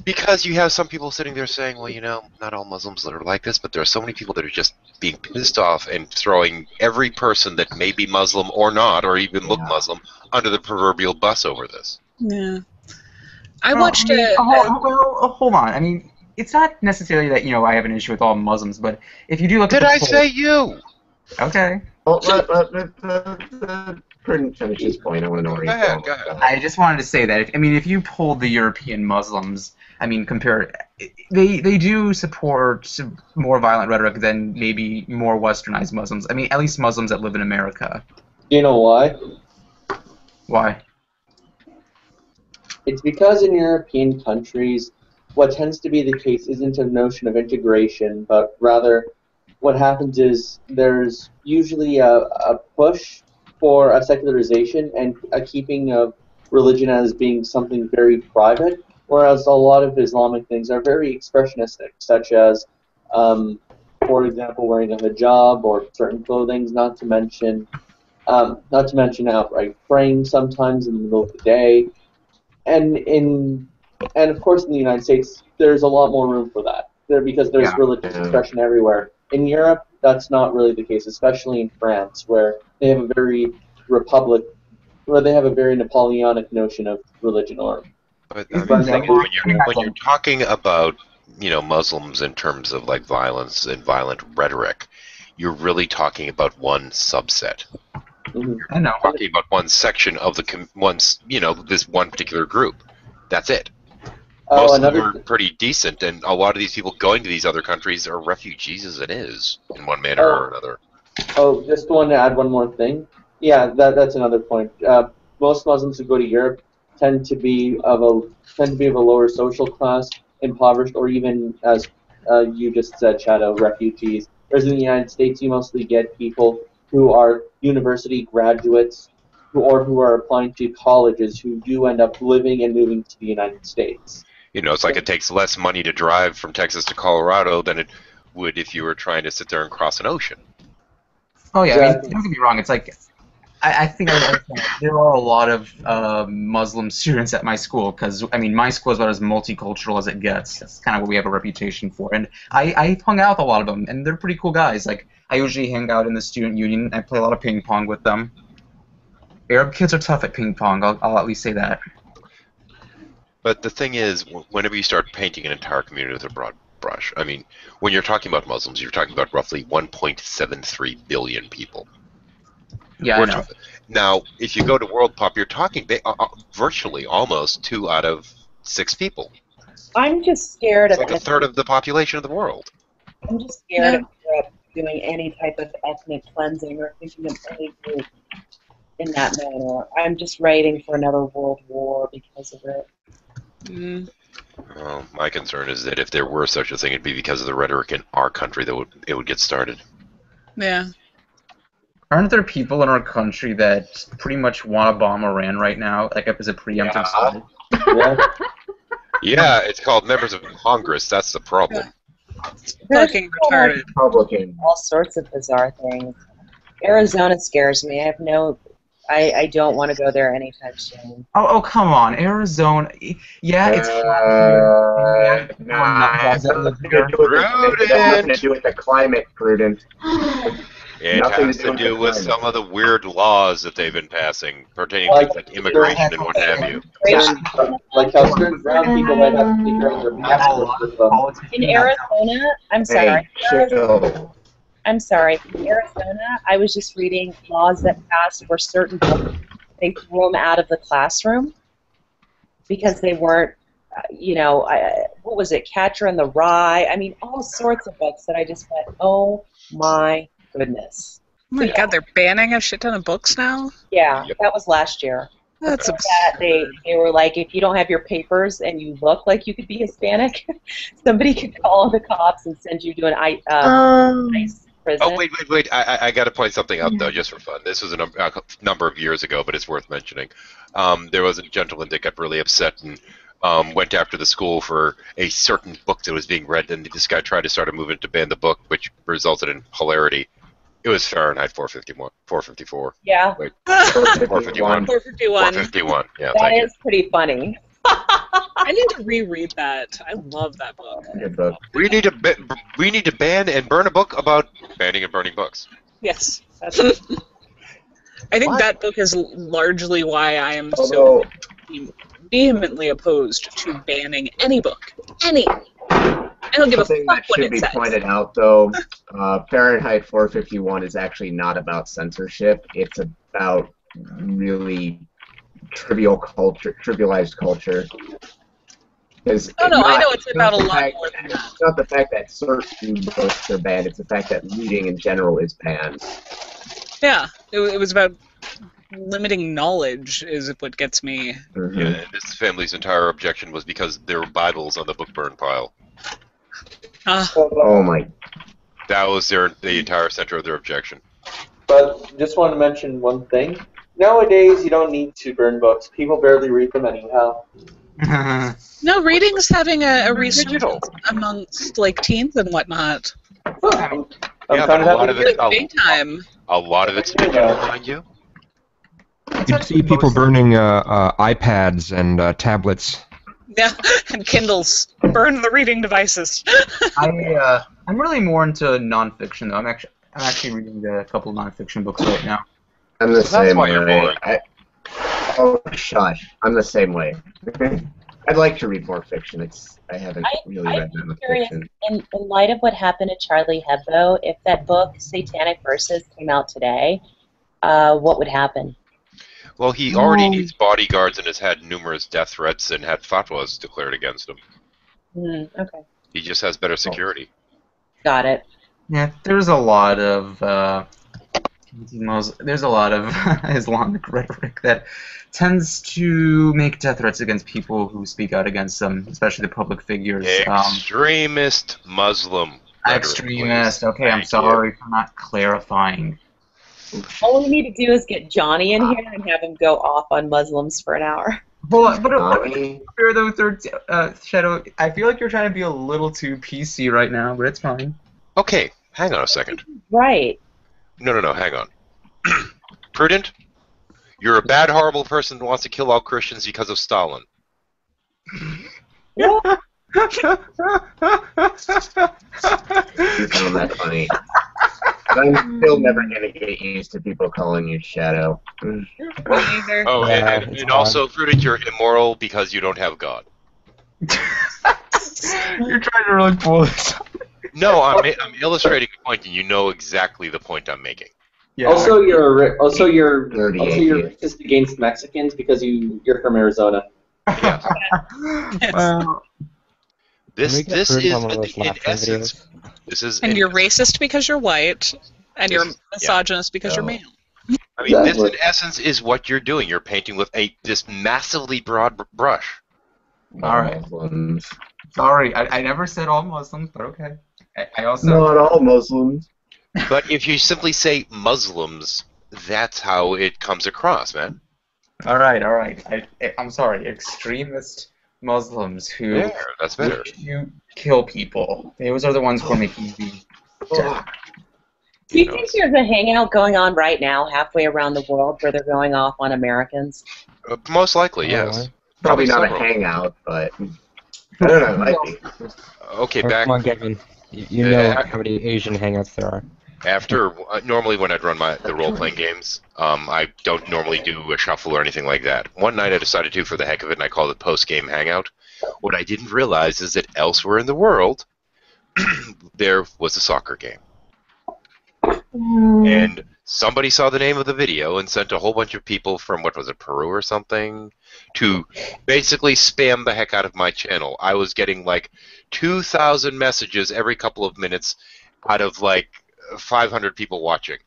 Because you have some people sitting there saying, well, not all Muslims that are like this, but there are so many people that are just being pissed off and throwing every person that may be Muslim or not, or even look Muslim, under the proverbial bus over this. Yeah. I watched hold on. I mean, it's not necessarily that, I have an issue with all Muslims, but if you do look at Did I say you? Okay. Well, Prudent finish his point. I want to know where he's going. Go ahead. I just wanted to say that, if you polled the European Muslims, I mean, they do support more violent rhetoric than maybe more westernized Muslims. I mean, at least Muslims that live in America. You know why? Why? It's because in European countries, what tends to be the case isn't a notion of integration, but rather what happens is there's usually a push for a secularization and a keeping of religion as being something very private, whereas a lot of Islamic things are very expressionistic, such as, for example, wearing a hijab or certain clothing, not to mention outright praying sometimes in the middle of the day, and of course in the United States there's a lot more room for that because there's religious expression everywhere. In Europe, that's not really the case, especially in France, where they have a very Napoleonic notion of religion. But when you're talking about Muslims in terms of like violence and violent rhetoric, you're really talking about one subset. Mm-hmm. I know. You're talking about one section of this one particular group. That's it. Most of them are pretty decent, and a lot of these people going to these other countries are refugees as it is, in one manner or another. Oh, just want to add one more thing. Yeah, that's another point. Most Muslims who go to Europe tend to be of a lower social class, impoverished, or even, as you just said, Shadow, refugees. Whereas in the United States, you mostly get people who are university graduates who are applying to colleges who do end up living and moving to the United States. You know, it's like it takes less money to drive from Texas to Colorado than it would if you were trying to sit there and cross an ocean. Oh yeah, I mean, don't get me wrong. It's like I think there are a lot of Muslim students at my school because I mean my school is about as multicultural as it gets. That's kind of what we have a reputation for. And I hung out with a lot of them, and they're pretty cool guys. Like I usually hang out in the student union. I play a lot of ping pong with them. Arab kids are tough at ping pong. I'll at least say that. But the thing is, whenever you start painting an entire community with a broad brush, I mean, when you're talking about Muslims, you're talking about roughly 1.73 billion people. Yeah, I know. Now, if you go to World Pop, you're talking virtually almost 2 out of 6 people. I'm just scared It's of like a third of the population of the world. I'm just scared of Europe doing any type of ethnic cleansing or thinking of any group in that manner. I'm just writing for another world war because of it. Well, my concern is that if there were such a thing, it'd be because of the rhetoric in our country that it would get started. Yeah. Aren't there people in our country that pretty much want to bomb Iran right now, like as a preemptive strike? Yeah, it's called members of Congress. That's the problem. It's fucking retarded. Republican. All sorts of bizarre things. Arizona scares me. I don't want to go there anytime soon. Oh, come on, Arizona. Yeah, it's nothing to do with the climate, Prudent. It has to do with some of the weird laws that they've been passing pertaining to like immigration and what have you. Like how certain brown people might have to take around their passports. In Arizona, I'm sorry. I'm sorry. In Arizona, I was just reading laws that passed where certain books, they threw them out of the classroom because they weren't, what was it, Catcher in the Rye? I mean, all sorts of books that I just went, oh my goodness. Oh my God, they're banning a shit ton of books now? Yeah, that was last year. That's absurd. They were like, if you don't have your papers and you look like you could be Hispanic, somebody could call the cops and send you to an ICE prison. Oh, wait. I got to point something out, though, just for fun. This was a number of years ago, but it's worth mentioning. There was a gentleman that got really upset and went after the school for a certain book that was being read, and this guy tried to start a movement to ban the book, which resulted in hilarity. It was Fahrenheit 454. Yeah. Wait, 451. 451. Yeah. That is pretty funny. I need to reread that. I love that book. Good book. We need to ban and burn a book about banning and burning books. Yes. I think that book is largely why I am so vehemently opposed to banning any book. Any. I don't give a fuck what it says. Something that should be pointed out, though, Fahrenheit 451 is actually not about censorship. It's about really trivialized culture. I know it's about a lot more than that. It's not the fact that certain books are banned, it's the fact that reading in general is banned. Yeah, it was about limiting knowledge is what gets me. Mm-hmm. Yeah, and this family's entire objection was because there were Bibles on the book burn pile. Oh my. That was the entire center of their objection. But just want to mention one thing. Nowadays, you don't need to burn books. People barely read them anyhow. No, reading's having a resurgence amongst like teens and whatnot. I'm Yeah, kind but of happy. Big time. A lot of it's digital, mind you. You see people burning iPads and tablets. Yeah, and Kindles. Burn the reading devices. I'm really more into nonfiction though. I'm actually reading a couple of nonfiction books right now. I'm the same way. boring. Oh, shush. I'm the same way. I'd like to read more fiction. I haven't really read that much fiction. In light of what happened to Charlie Hebdo, if that book, Satanic Verses, came out today, what would happen? Well, he already needs bodyguards and has had numerous death threats and had fatwas declared against him. Okay. He just has better security. Got it. Yeah, there's a lot of Islamic rhetoric that tends to make death threats against people who speak out against them, especially the public figures. Extremist Muslim. Extremist. Okay, I'm sorry for not clarifying. All we need to do is get Johnny in here and have him go off on Muslims for an hour. Well, but fair though, Shadow, I feel like you're trying to be a little too PC right now, but it's fine. Okay, hang on a second. Right. No, hang on. Prudent, you're a bad, horrible person who wants to kill all Christians because of Stalin. You found that funny. But I'm still never gonna get used to people calling you Shadow. Oh, and also, Prudent, you're immoral because you don't have God. You're trying to really pull this up. No, I'm illustrating a point, and you know exactly the point I'm making. Yeah. Also, you're racist against Mexicans because you're from Arizona. Yeah. This is in essence. And you're racist because you're white, and you're misogynist because you're male. I mean, this in essence is what you're doing. You're painting with this massively broad brush. All right. Sorry, I never said all Muslims, but okay. I also not all Muslims. But if you simply say Muslims, that's how it comes across, man. All right. I'm sorry. Extremist Muslims who that's better. You kill people. Those are the ones who are making the. Do you think there's a hangout going on right now, halfway around the world, where they're going off on Americans? Most likely, yes. Probably not a hangout, but I don't know. It might be. Okay, back. Come on, Kevin. You know how many Asian hangouts there are. After normally when I'd run the role-playing games, I don't normally do a shuffle or anything like that. One night I decided to for the heck of it, and I called it post-game hangout. What I didn't realize is that elsewhere in the world, there was a soccer game. And somebody saw the name of the video and sent a whole bunch of people from, what was it, Peru or something, to basically spam the heck out of my channel. I was getting like 2,000 messages every couple of minutes out of like 500 people watching.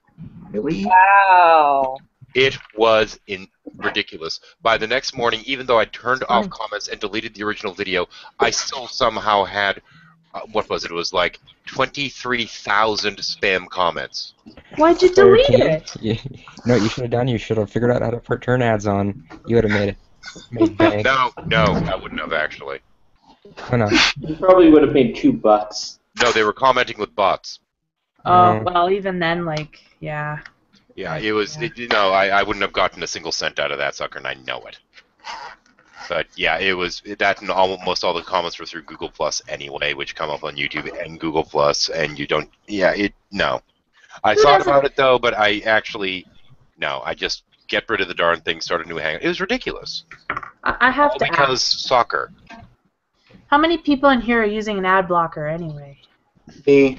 Really? Wow. It was ridiculous. By the next morning, even though I turned off comments and deleted the original video, I still somehow had, what was it? It was like 23,000 spam comments. Why'd you delete it? No, you should have done. You should have figured out how to put turn ads on. You would have made bank. No, I wouldn't have actually. Why not? You probably would have paid $2. No, they were commenting with bots. Oh, well, even then, like, yeah. Yeah, it was, I wouldn't have gotten a single cent out of that sucker, and I know it. But yeah, it was that, and almost all the comments were through Google Plus anyway, which come up on YouTube and Google Plus, and you don't. Yeah, no. I thought about it though, but I actually no. I just get rid of the darn thing, start a new hangout. It was ridiculous. I have to because ask. Soccer. How many people in here are using an ad blocker anyway? Me.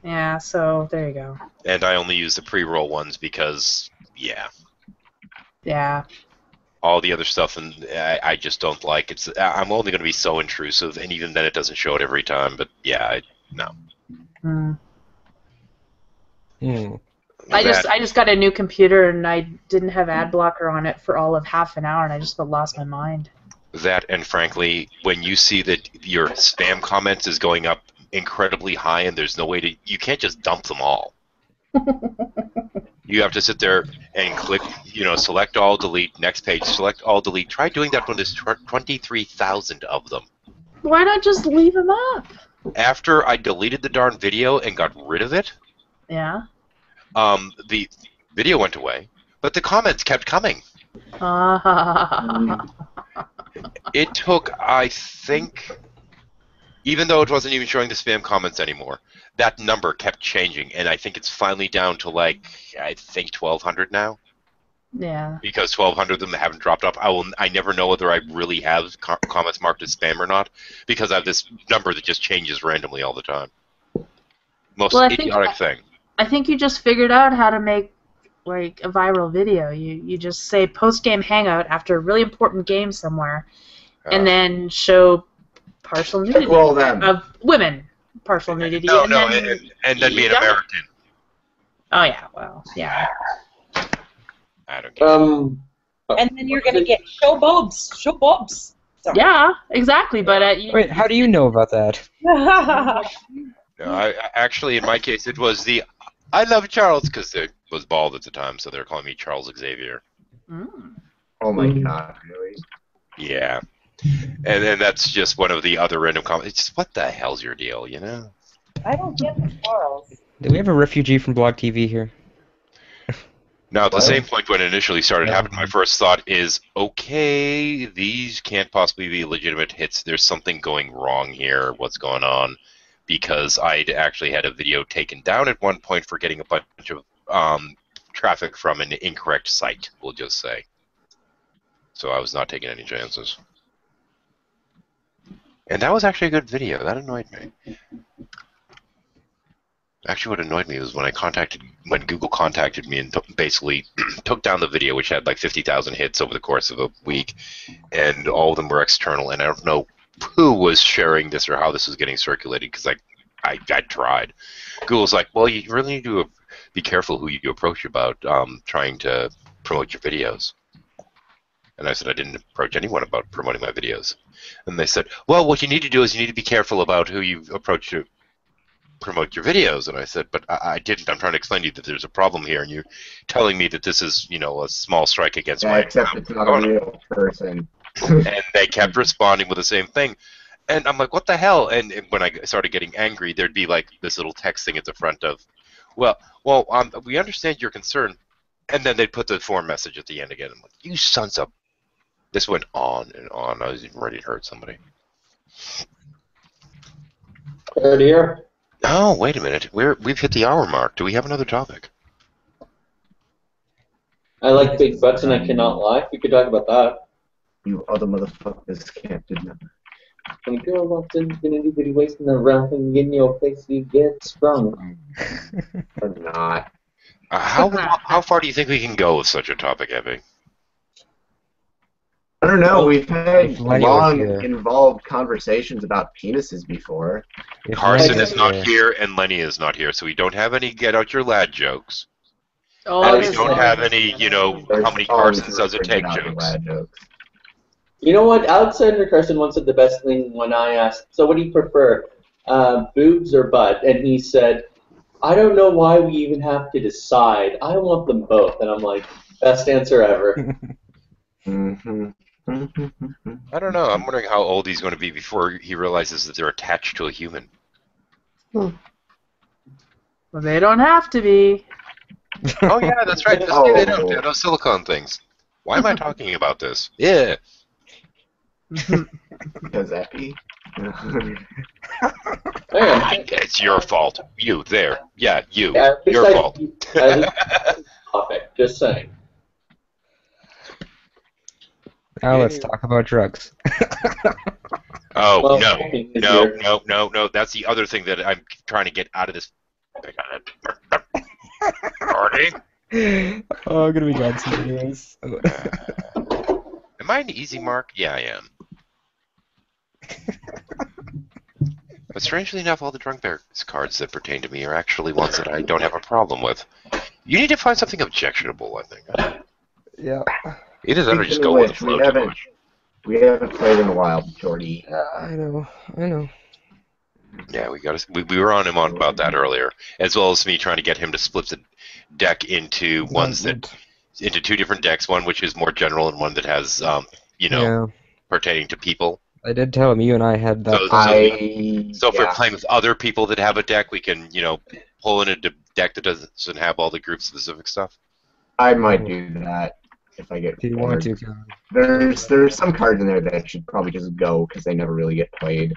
Yeah, so there you go. And I only use the pre-roll ones because, yeah. Yeah. All the other stuff, and I just don't like. I'm only going to be so intrusive, and even then, it doesn't show it every time. But yeah, no. I just got a new computer, and I didn't have ad blocker on it for all of half an hour, and I just lost my mind. That, and frankly, when you see that your spam comments is going up incredibly high, and there's no way to, you can't just dump them all. You have to sit there and click, select all, delete, next page, select all, delete. Try doing that when there's 23,000 of them. Why not just leave them up? After I deleted the darn video and got rid of it, the video went away, but the comments kept coming. It took, I think, even though it wasn't even showing the spam comments anymore, that number kept changing, and I think it's finally down to, like, I think 1,200 now. Yeah. Because 1,200 of them haven't dropped off. I never know whether I really have comments marked as spam or not, because I have this number that just changes randomly all the time. Most idiotic thing. I think you just figured out how to make like a viral video. You just say post-game hangout after a really important game somewhere, and then show partial nudity of women. Partial nudity. No, and no, then, and then be an American. Oh yeah, well, yeah. I don't care. And then you're gonna get show bobs. Sorry. Yeah, exactly. But wait, how do you know about that? No, actually, in my case, it was the I love Charles because it was bald at the time, so they're calling me Charles Xavier. Oh my god, really? Yeah. And then that's just one of the other random comments. It's just, what the hell's your deal, you know? I don't get the Charles. Do we have a refugee from Blog TV here? Now, at the same point when it initially started happening, my first thought is, okay, these can't possibly be legitimate hits. There's something going wrong here. What's going on? Because I'd actually had a video taken down at one point for getting a bunch of traffic from an incorrect site, we'll just say. So I was not taking any chances. And that was actually a good video. That annoyed me. Actually, what annoyed me was when Google contacted me and basically took down the video, which had like 50,000 hits over the course of a week, and all of them were external. And I don't know who was sharing this or how this was getting circulated because I tried. Google's like, well, you really need to be careful who you approach about trying to promote your videos. And I said I didn't approach anyone about promoting my videos. And they said, well, what you need to do is you need to be careful about who you approach to promote your videos. And I said, but I didn't. I'm trying to explain to you that there's a problem here, and you're telling me that this is, you know, a small strike against my except it's not a real person. And they kept responding with the same thing. And I'm like, what the hell? And when I started getting angry, there'd be like this little text thing at the front of, well, we understand your concern. And then they'd put the form message at the end again. I'm like, you sons of... This went on and on. I was even ready to hurt somebody. Here. Oh, wait a minute. We've hit the hour mark. Do we have another topic? I like big butts and I cannot lie. We could talk about that. You other motherfuckers can't deny. When a girl walks in, anybody wasting around and in your face, you get sprung. Or not. How far do you think we can go with such a topic, Evie? I don't know. We've had Lenny long, was here. involved conversations about penises before. If Carson Lenny is was not here- here, and Lenny is not here, so we don't have any get out your lad jokes. Oh, And we there's don't one. have any, you know, how many Carsons does it take jokes. You know what? Alexander Carson once said the best thing when I asked, so what do you prefer, boobs or butt? And he said, I don't know why we even have to decide. I want them both. And I'm like, best answer ever. Mm-hmm. I don't know. I'm wondering how old he's going to be before he realizes that they're attached to a human. Well, they don't have to be. Oh, yeah, that's right. Just say they don't. They're those silicone things. Why am I talking about this? Yeah. Because Epi. It's your fault. You, there. Yeah, you. Yeah, at least Your fault. At least topic. Just saying. Now let's talk about drugs. Oh, Well, no. That's the other thing that I'm trying to get out of this. Party. Oh, I'm gonna be glad to anyways. Am I an easy mark? Yeah, I am. But strangely enough, all the Drunk Bears cards that pertain to me are actually ones that I don't have a problem with. You need to find something objectionable, I think. Yeah. Either that or just Speaking go of with the which, flow too much. we haven't played in a while, Jordy. I know. Yeah, we were on him on about that earlier, as well as me trying to get him to split the deck into into two different decks, one which is more general and one that has pertaining to people. I did tell him you and I had that. So if we're playing with other people that have a deck, we can, pull in a deck that doesn't have all the group specific stuff. I might do that if I get. Do you want to? There's some cards in there that should probably just go because they never really get played.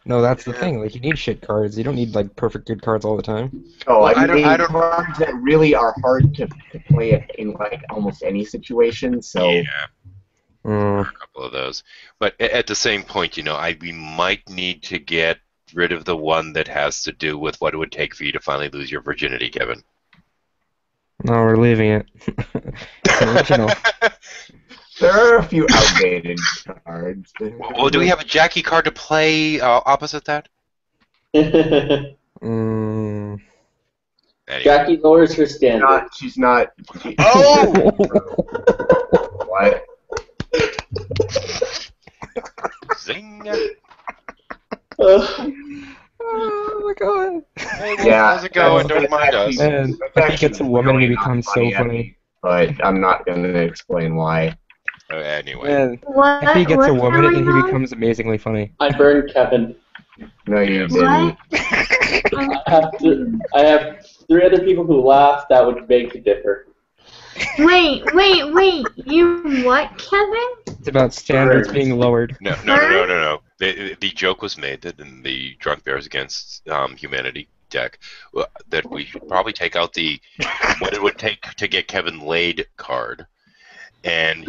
No, that's the thing. Like, you need shit cards. You don't need like perfect good cards all the time. Oh, Well, I mean cards that really are hard to play in like almost any situation. So yeah. A couple of those, but at the same point, we might need to get rid of the one that has to do with what it would take for you to finally lose your virginity, Kevin. No, we're leaving it. It's original. There are a few outdated cards. Well, do we have a Jackie card to play opposite that? Mm. Anyway. Jackie lowers her standard. She's not. Oh! What? Zing! Oh my god. Hey, well, Yeah, how's it going? Don't mind us. And if he gets a woman, he becomes so funny. But I'm not going to explain why. Anyway. And What? if he gets a what's woman, going then he on? becomes amazingly funny. I burned Kevin. No, you What? didn't. I have 3 other people who laughed that would beg to differ. Wait. You what, Kevin? It's about standards being lowered. No. The joke was made that in the Drunk Bears Against Humanity deck, that we should probably take out the what it would take to get Kevin laid card, and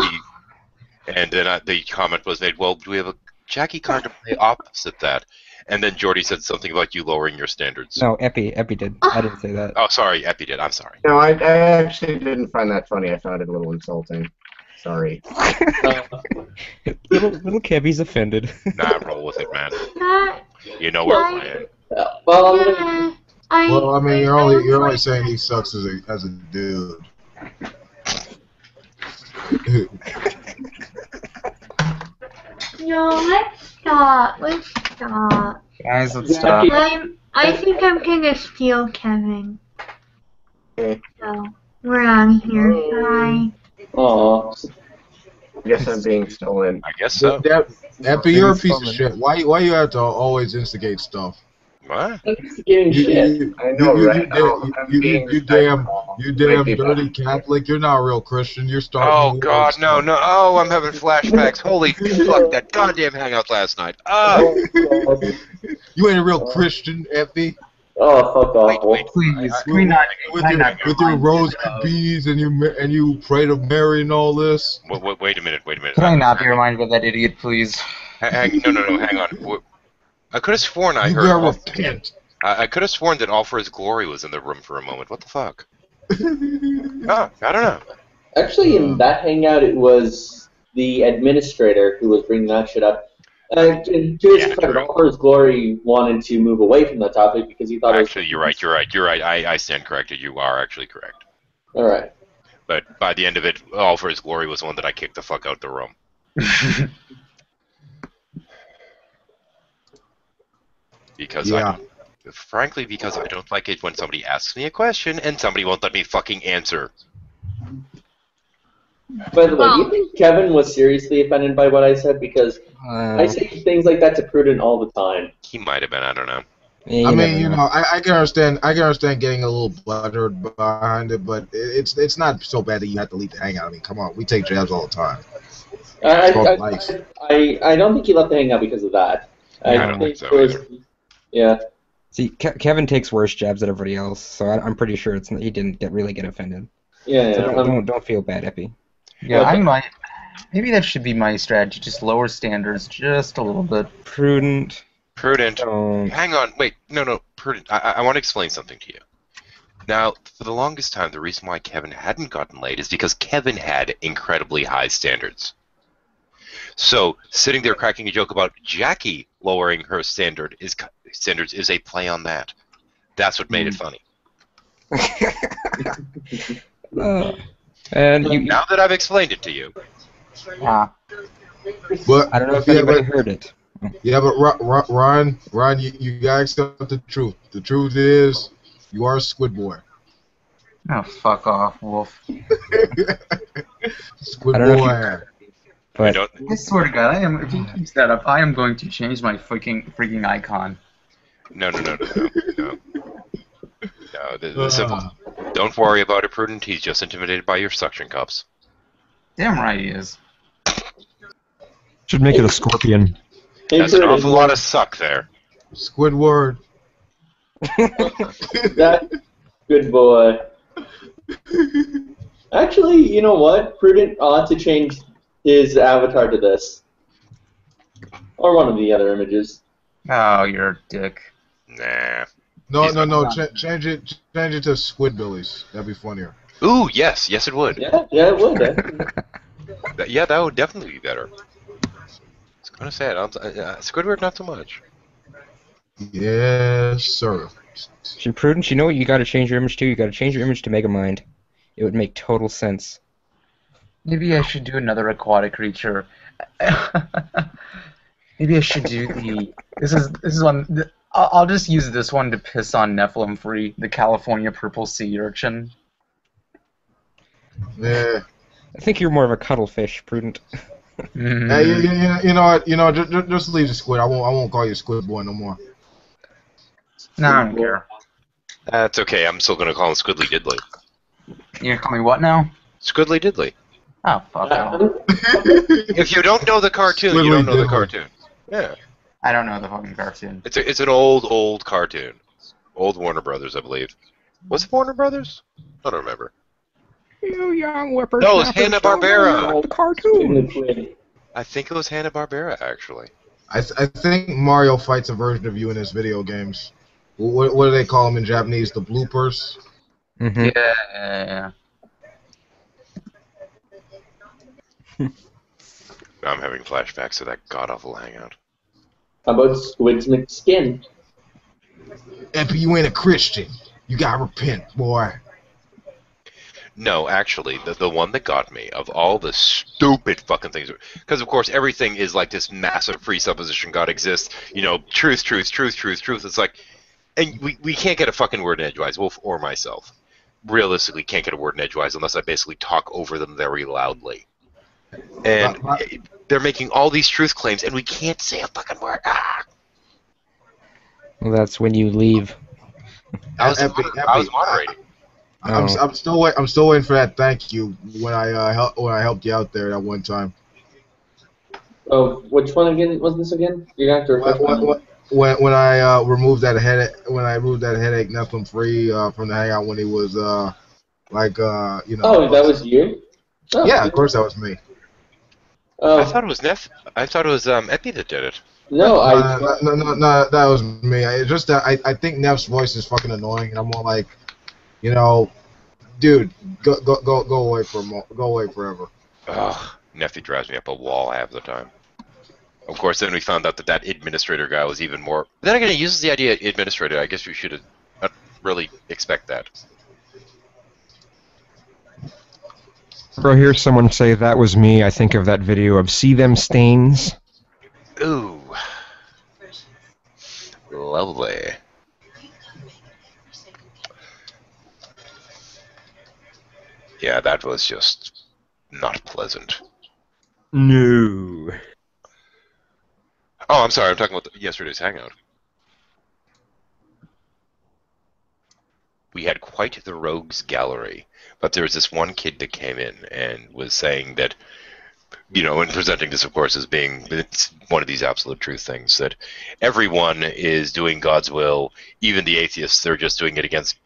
then the comment was made. Well, do we have a Jackie card to play opposite that? And then Jordy said something about you lowering your standards. No, Epi did. I didn't say that. Oh, sorry, Epi did. I'm sorry. No, I actually didn't find that funny. I found it a little insulting. Sorry. Little Kevy's offended. Nah, roll with it, man. That, You know where we're playing. Well, yeah, Well, I mean, you're only saying he sucks as a dude. No, let's stop. Guys, let's stop. I think I'm gonna steal Kevin. Okay. So, we're out of here. Bye. Aww. I guess I'm being stolen. I guess so. Epi, you're a piece of shit. Why you have to always instigate stuff? What? Instigating shit. I know, right? You damn dirty Catholic. You're not a real Christian. You're starting. Oh God, no! Oh, I'm having flashbacks. Holy fuck! That goddamn hangout last night. You ain't a real Christian, Epi. Oh, fuck off. Wait. Please, With your rose beads and you pray to Mary and all this. Wait a minute. Can I not be reminded of that idiot, please? No, hang on. I could have sworn I You heard. gotta repent. I could have sworn that All for His Glory was in the room for a moment. What the fuck? Oh, I don't know. Actually, in that hangout, it was the administrator who was bringing that shit up. To his credit, All for His Glory wanted to move away from that topic because he thought Actually, you're right. I stand corrected. You are actually correct. All right. But by the end of it, All for His Glory was the one that I kicked the fuck out the room. Because frankly, because I don't like it when somebody asks me a question and somebody won't let me fucking answer. By the way, do you think Kevin was seriously offended by what I said? Because I say things like that to Prudent all the time. He might have been. I don't know. Yeah, I mean, I can understand. I can understand getting a little buttered behind it, but it's not so bad that you have to leave the hangout. I mean, come on, we take jabs all the time. I don't think he left the hangout because of that. I don't think so either. Yeah. See, Kevin takes worse jabs than everybody else, so I'm pretty sure he didn't really get offended. Yeah. So don't feel bad, Epi. Yeah, I might. Maybe that should be my strategy. Just lower standards just a little bit. Prudent. Hang on. Wait. No. Prudent. I want to explain something to you. Now, for the longest time, the reason why Kevin hadn't gotten laid is because Kevin had incredibly high standards. So, sitting there cracking a joke about Jackie lowering her standards is a play on that. That's what made it funny. Now that I've explained it to you. But I don't know if anybody heard it. Yeah, but Ron, you gotta accept the truth. The truth is, you are a squid boy. Oh, fuck off, Wolf. Squid boy. But I swear to God, if he keeps that up, I am going to change my freaking icon. No. The simple. Don't worry about it, Prudent. He's just intimidated by your suction cups. Damn right he is. Should make it a scorpion. That's an awful lot of suck there. Squidward. That good boy. Actually, you know what? Prudent ought to change his avatar to this. Or one of the other images. Oh, you're a dick. Nah. No. Change it to Squidbillies. That'd be funnier. Ooh, yes, yes, it would. Yeah, it would. Yeah, that would definitely be better. I was gonna say it. Squidward, not so much. Yes, sir. Prudence, you know what you got to change your image to? You got to change your image to Megamind. It would make total sense. Maybe I should do another aquatic creature. Maybe I should do the. This is one. I'll just use this one to piss on Nephilim Free, the California purple sea urchin. Yeah. I think you're more of a cuttlefish, Prudent. Hey, you know what? Just leave the squid. I won't call you Squid Boy no more. No, I don't care. That's okay. I'm still gonna call him Squidly Diddly. You're gonna call me what now? Squidly Diddly. Oh, fuck. If you don't know the cartoon, you don't know the cartoon. Yeah. I don't know the fucking cartoon. It's an old cartoon. Old Warner Brothers, I believe. Was it Warner Brothers? I don't remember. You young whipper. No, it was Hanna-Barbera. The cartoon. I think it was Hanna-Barbera, actually. I think Mario fights a version of you in his video games. What do they call them in Japanese? The bloopers? Mm-hmm. Yeah. I'm having flashbacks to that god-awful hangout. How about Squid's McSkin? Epi, you ain't a Christian. You gotta repent, boy. No, actually, the one that got me, of all the stupid fucking things, because of course everything is like this massive presupposition God exists, you know, truth. It's like, and we can't get a fucking word in edgewise, Wolf or myself. Realistically, can't get a word in edgewise unless I basically talk over them very loudly. And they're making all these truth claims, and we can't say a fucking word. Ah! Well, that's when you leave. I was moderating. I'm still waiting for that thank you when I helped you out there that one time. Oh, which one again was this again? You're gonna have to refresh when I removed that headache Nephilim Free from the hangout when he was you know. Oh, that was you? Oh. Yeah, of course that was me. I thought it was I thought it was Epi that did it. No, no, that was me. It's just that I think Neff's voice is fucking annoying, and I'm more like, you know, dude, go away for a moment, go away forever. Ugh, Neffy drives me up a wall half the time. Of course, then we found out that administrator guy was even more. Then again, he uses the idea administrator. I guess we should have really expect that. Bro, hear someone say that was me. I think of that video of See Them Stains. Ooh. Lovely. Yeah, that was just not pleasant. No. Oh, I'm sorry. I'm talking about yesterday's hangout. We had quite the rogues gallery, but there was this one kid that came in and was saying that, you know, and presenting this, of course, as being it's one of these absolute truth things, that everyone is doing God's will, even the atheists. They're just doing it against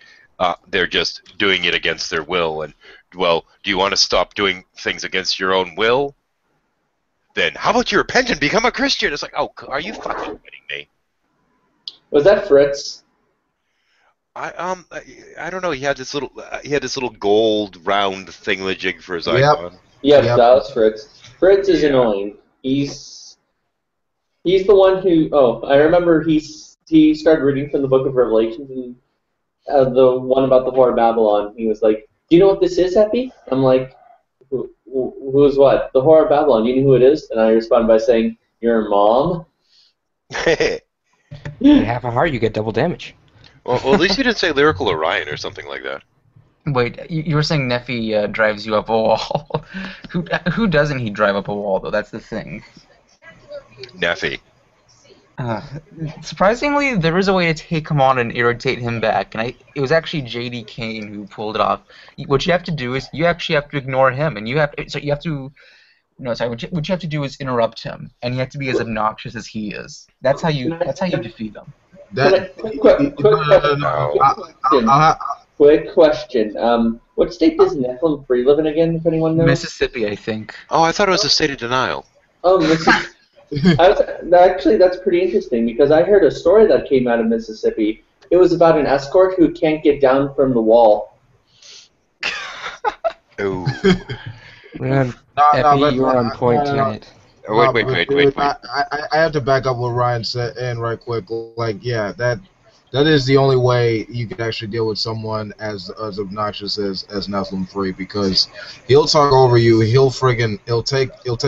their will. And, well, do you want to stop doing things against your own will? Then how about you repent and become a Christian? It's like, oh, are you fucking kidding me? Was that Fritz? I don't know. He had this little gold round thingamajig for his icon. Yep, that was Fritz. Fritz is annoying. He's the one who. Oh, I remember he started reading from the Book of Revelations, and the one about the Whore of Babylon. He was like, "Do you know what this is, Epi?" I'm like, "Who's what? The Whore of Babylon. Do you know who it is?" And I responded by saying, "Your mom." You have a heart, you get double damage. Well, at least you didn't say Lyrical Orion or something like that. Wait, you were saying Neffy drives you up a wall. Who doesn't he drive up a wall, though? That's the thing. Neffy. Surprisingly, there is a way to take him on and irritate him back, and it was actually J.D. Kane who pulled it off. What you have to do is you actually have to ignore him, and what you have to do is interrupt him, and you have to be as obnoxious as he is. That's how you defeat him. Quick question. What state does Nephilim Free live in again, if anyone knows? Mississippi, I think. Oh, I thought it was a state of denial. Oh, Mississippi. Actually, that's pretty interesting, because I heard a story that came out of Mississippi. It was about an escort who can't get down from the wall. Ooh. Man, No, Epi, you're on point tonight. Wait. I have to back up what Ryan said in right quick. Like, yeah, that is the only way you can actually deal with someone as obnoxious as Nephilim Free, because he'll talk over you. He'll take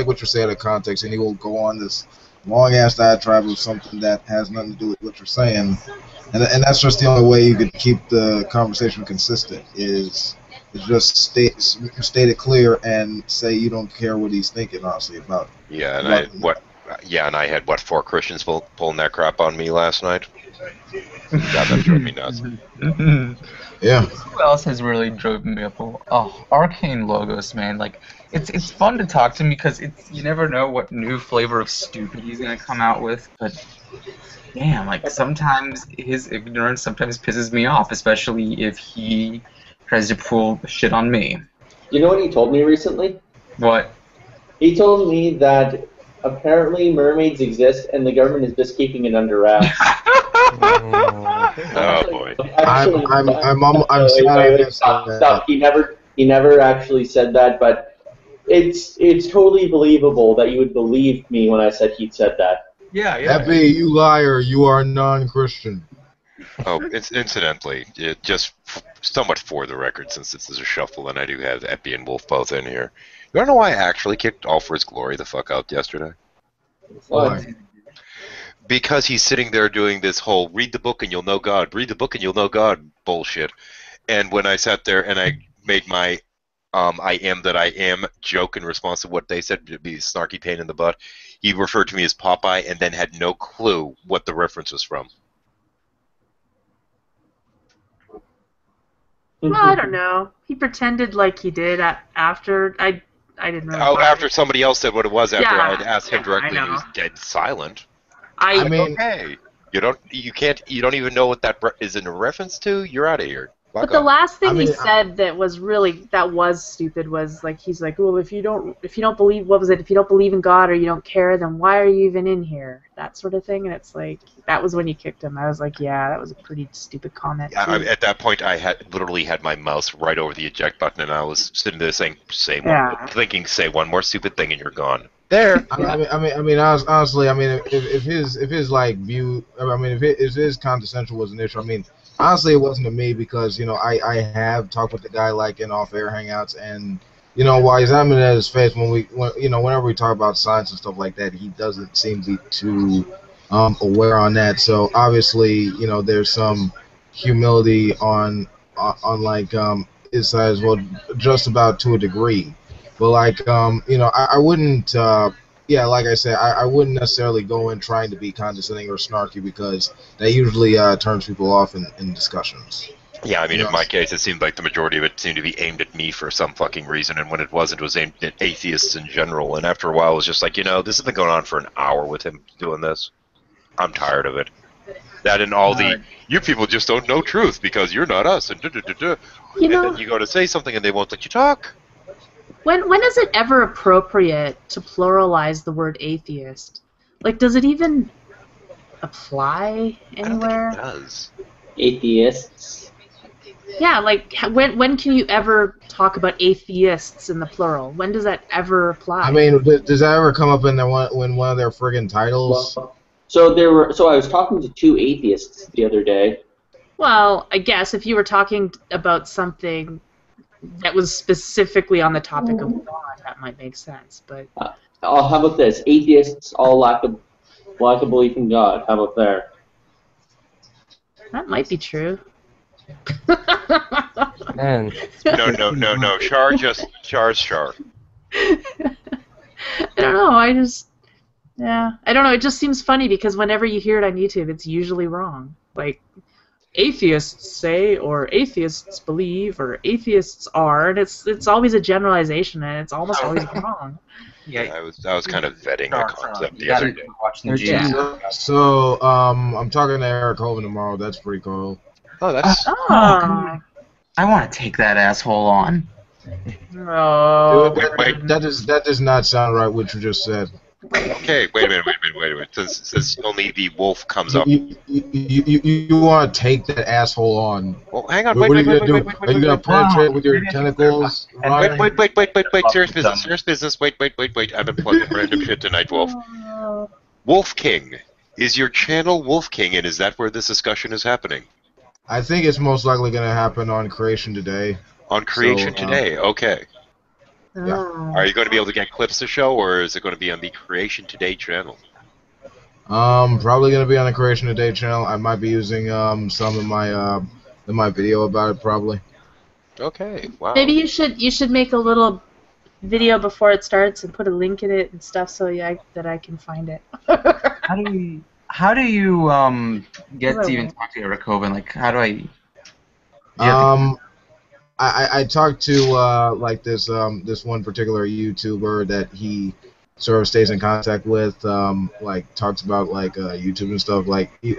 what you say out of context, and he will go on this long ass diatribe of something that has nothing to do with what you're saying, and that's just the only way you can keep the conversation consistent. Is just state it clear and say you don't care what he's thinking, honestly, about. Yeah, and I had 4 Christians pulling that crap on me last night. God, that drove me nuts. Yeah. Who else has really driven me up? Oh, Arcane Logos, man. Like, it's fun to talk to him because you never know what new flavor of stupid he's gonna come out with. But damn, like sometimes his ignorance sometimes pisses me off, especially if he tries to pull shit on me. You know what he told me recently? What? He told me that apparently mermaids exist and the government is just keeping it under wraps. Oh boy. Actually, I'm sorry. Stop. He never actually said that, but it's totally believable that you would believe me when I said he'd said that. Yeah. Epi, you liar! You are non-Christian. Oh, incidentally, just somewhat for the record, since this is a shuffle and I do have Epi and Wolf both in here. You wanna know why I actually kicked All for His Glory the fuck out yesterday? Why? Because he's sitting there doing this whole read the book and you'll know God, read the book and you'll know God bullshit. And when I sat there and I made my I am that I am joke in response to what they said to be a snarky pain in the butt, he referred to me as Popeye and then had no clue what the reference was from. Well, I don't know. He pretended like he did after I didn't really. Oh, after somebody else said what it was after Yeah, I had asked him directly, I and he was dead silent. I mean, okay, you don't even know what that is in a reference to. You're out of here. But the last thing he said that was stupid was like he's like, well, if you don't believe, what was it? If you don't believe in God or you don't care, then why are you even in here? That sort of thing. And it's like that was when you kicked him. I was like, yeah, that was a pretty stupid comment. At that point, I had literally had my mouse right over the eject button, and I was sitting there saying, say one more stupid thing, and you're gone. There. I mean, honestly, I mean, if his like view, I mean, if his condescension was an issue, I mean. Honestly, it wasn't to me because, you know, I have talked with the guy like in off-air hangouts, and, you know, while he's having it at his face, whenever we talk about science and stuff like that, he doesn't seem to be too aware on that. So obviously, you know, there's some humility on like his side as well, just about to a degree. But like, you know, I wouldn't. Yeah, like I said, I wouldn't necessarily go in trying to be condescending or snarky because that usually turns people off in discussions. Yeah, I mean, in my case, it seemed like the majority of it seemed to be aimed at me for some fucking reason, and when it wasn't, it was aimed at atheists in general. And after a while, it was just like, you know, this has been going on for an hour with him doing this. I'm tired of it. That and all you people just don't know truth because you're not us, and then you go to say something and they won't let you talk. When is it ever appropriate to pluralize the word atheist? Like, does it even apply anywhere? I don't think it does. Atheists. Yeah, like when can you ever talk about atheists in the plural? When does that ever apply? I mean, does that ever come up in one of their friggin' titles? So I was talking to 2 atheists the other day. Well, I guess if you were talking about something that was specifically on the topic of God, that might make sense. But how about this? Atheists all lack a belief in God. How about there? That might be true. Man. No. Char's Char. I don't know. I don't know. It just seems funny because whenever you hear it on YouTube, it's usually wrong. Like, atheists say, or atheists believe, or atheists are, and it's always a generalization, and it's almost always wrong. Yeah, I was kind of vetting the concept the other day. So, I'm talking to Eric Hovind tomorrow. That's pretty cool. Oh, that's. I want to take that asshole on. No. Dude, that does not sound right. What you just said. Okay, wait a minute. Since only the wolf comes up. You want to take that asshole on? Well, hang on. What are you gonna do? Are you gonna penetrate with your tentacles? Ryan? Wait. Serious business. Wait. I've been plugging random shit tonight, Wolf. Wolf King. Is your channel Wolf King, and is that where this discussion is happening? I think it's most likely gonna happen on Creation Today. On Creation Today, okay. Yeah. Are you going to be able to get clips to show, or is it going to be on the Creation Today channel? Probably gonna be on the Creation Today channel. I might be using some in my video about it, probably. Okay. Wow. Maybe you should make a little video before it starts and put a link in it and stuff so that I can find it. How do you get to even talk to Eric Hovind? Like, how do I? I talked to like this one particular YouTuber that he sort of stays in contact with, like talks about like YouTube and stuff. Like he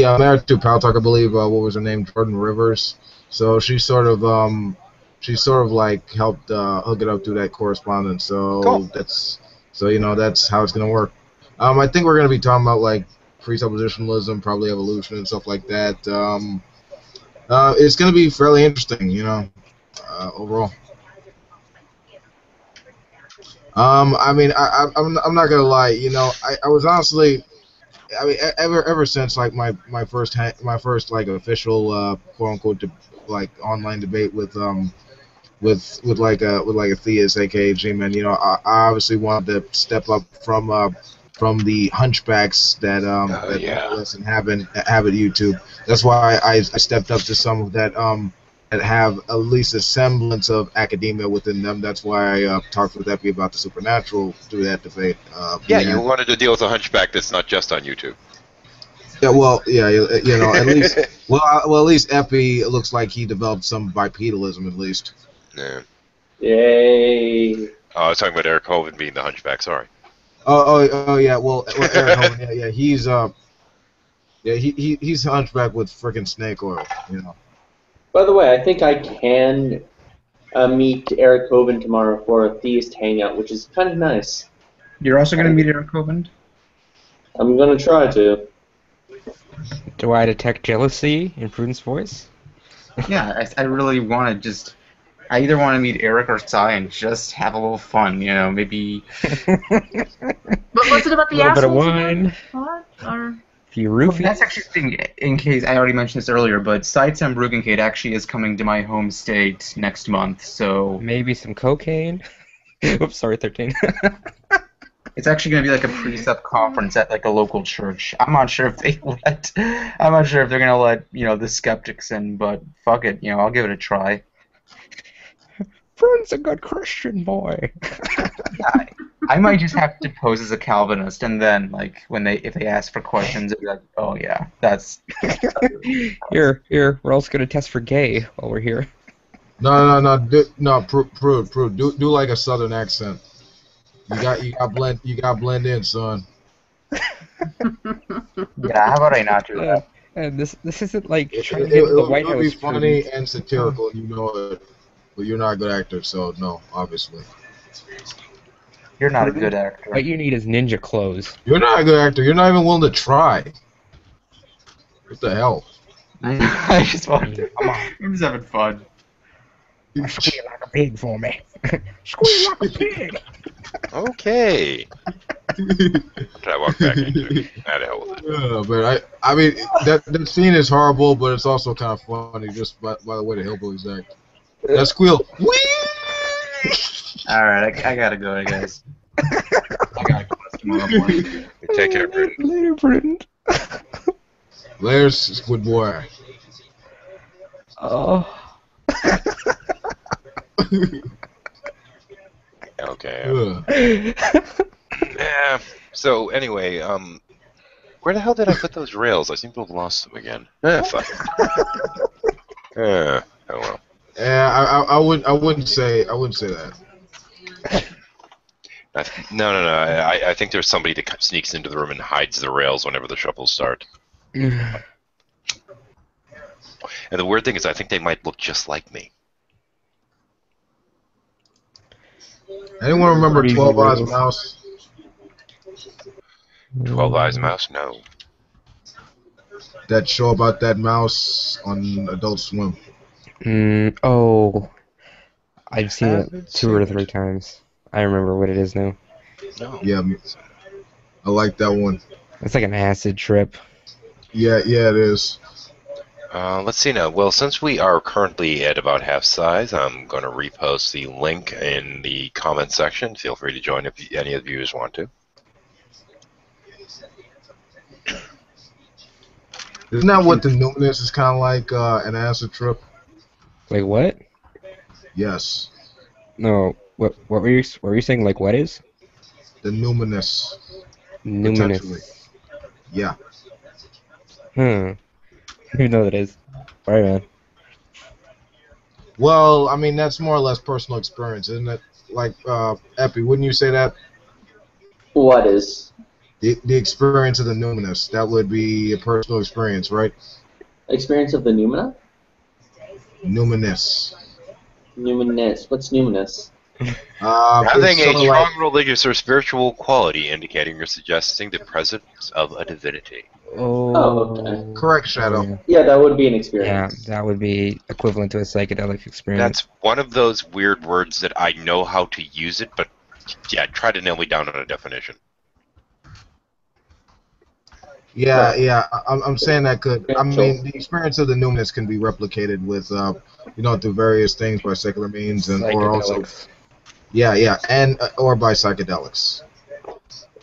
married to Pal Talk, I believe. What was her name? Jordan Rivers. So she sort of like helped hook it up through that correspondence. So cool. that's how it's gonna work. I think we're gonna be talking about like presuppositionalism, probably evolution and stuff like that. It's gonna be fairly interesting, overall. I mean, I'm not gonna lie, I was honestly, I mean, ever since like my first like official quote unquote like online debate with like a theist, aka G-Man, I obviously wanted to step up from the hunchbacks that listen have at YouTube. That's why I stepped up to some of that that have at least a semblance of academia within them. That's why I talked with Epi about the supernatural through that debate. You wanted to deal with a hunchback that's not just on YouTube. Yeah, well, at least at least Epi looks like he developed some bipedalism at least. Yeah. Yay. Oh, I was talking about Eric Hovind being the hunchback. Sorry. Oh yeah. Well, Eric Hovind, yeah, he's he's hunchback with frickin' snake oil, By the way, I think I can meet Eric Hovind tomorrow for a theist hangout, which is kind of nice. You're also going to meet Eric Hovind? I'm going to try to. Do I detect jealousy in Prudence' voice? Yeah, I really want to just... I either want to meet Eric or Sai and just have a little fun, maybe... But was it about the assholes? A little bit of wine. What? Or... Few roofies. That's actually the thing, in case I already mentioned this earlier, but Saitsam Bruggencade actually is coming to my home state next month, so... Maybe some cocaine? Oops, sorry, 13. It's actually going to be like a precept conference at like a local church. I'm not sure if they're going to let, the skeptics in, but fuck it, I'll give it a try. Friend's a good Christian boy. I might just have to pose as a Calvinist, and then, like, if they ask for questions, it'll be like, oh yeah, that's... Here, we're also going to test for gay while we're here. No, Prude, do like a southern accent. You got blend in, son. Yeah, how about I not do that? And this isn't like trying to get the White House. It'll be funny and satirical, it. But you're not a good actor, so no, obviously. You're not a good actor. What you need is ninja clothes. You're not a good actor. You're not even willing to try. What the hell? I just wanted to. Come on. I'm just having fun. Squeal like a pig for me. Squeal like a pig. Okay. Try to walk back into it. How the hell with it? Yeah, but I mean, that scene is horrible, but it's also kind of funny just by the way the hillbillies act. That squeal. Whee! Alright, I gotta go, guys. I gotta go tomorrow morning. Take care, Britain. Later, Britain. Later, Squid Boy. Oh. Okay. Yeah. So anyway, where the hell did I put those rails? I seem to have lost them again. Fuck. Oh well. Yeah, I wouldn't say that. No. I think there's somebody that sneaks into the room and hides the rails whenever the shuffles start. And the weird thing is, I think they might look just like me. Anyone remember 12 Oz Mouse? 12 Eyes Mouse? No. That show about that mouse on Adult Swim. Oh, I've seen it Haven't 2 or seen 3 times. I remember what it is now. No. Yeah, I like that one. It's like an acid trip. Yeah, it is. Let's see now. Well, since we are currently at about half size, I'm going to repost the link in the comment section. Feel free to join if any of the viewers want to. Isn't that what the Numinous is kind of like an acid trip? Like what? Yes. No. What were you saying? Like what is? The Numinous. Numinous. Yeah. I don't know what that is. Alright, man. Well, I mean, that's more or less personal experience, isn't it? Like, Epi, wouldn't you say that? What is? The experience of the Numinous. That would be a personal experience, right? Experience of the Numina? Numinous. Numinous. What's Numinous? Having it's a sort of strong religious or spiritual quality, indicating or suggesting the presence of a divinity. Oh, okay. Correct, Shadow. Yeah, that would be an experience. Yeah, that would be equivalent to a psychedelic experience. That's one of those weird words that I know how to use it, but yeah, try to nail me down on a definition. Yeah. I'm saying that could. I mean, the experience of the Numinous can be replicated with, through various things by secular means and or also. Yeah, and or by psychedelics.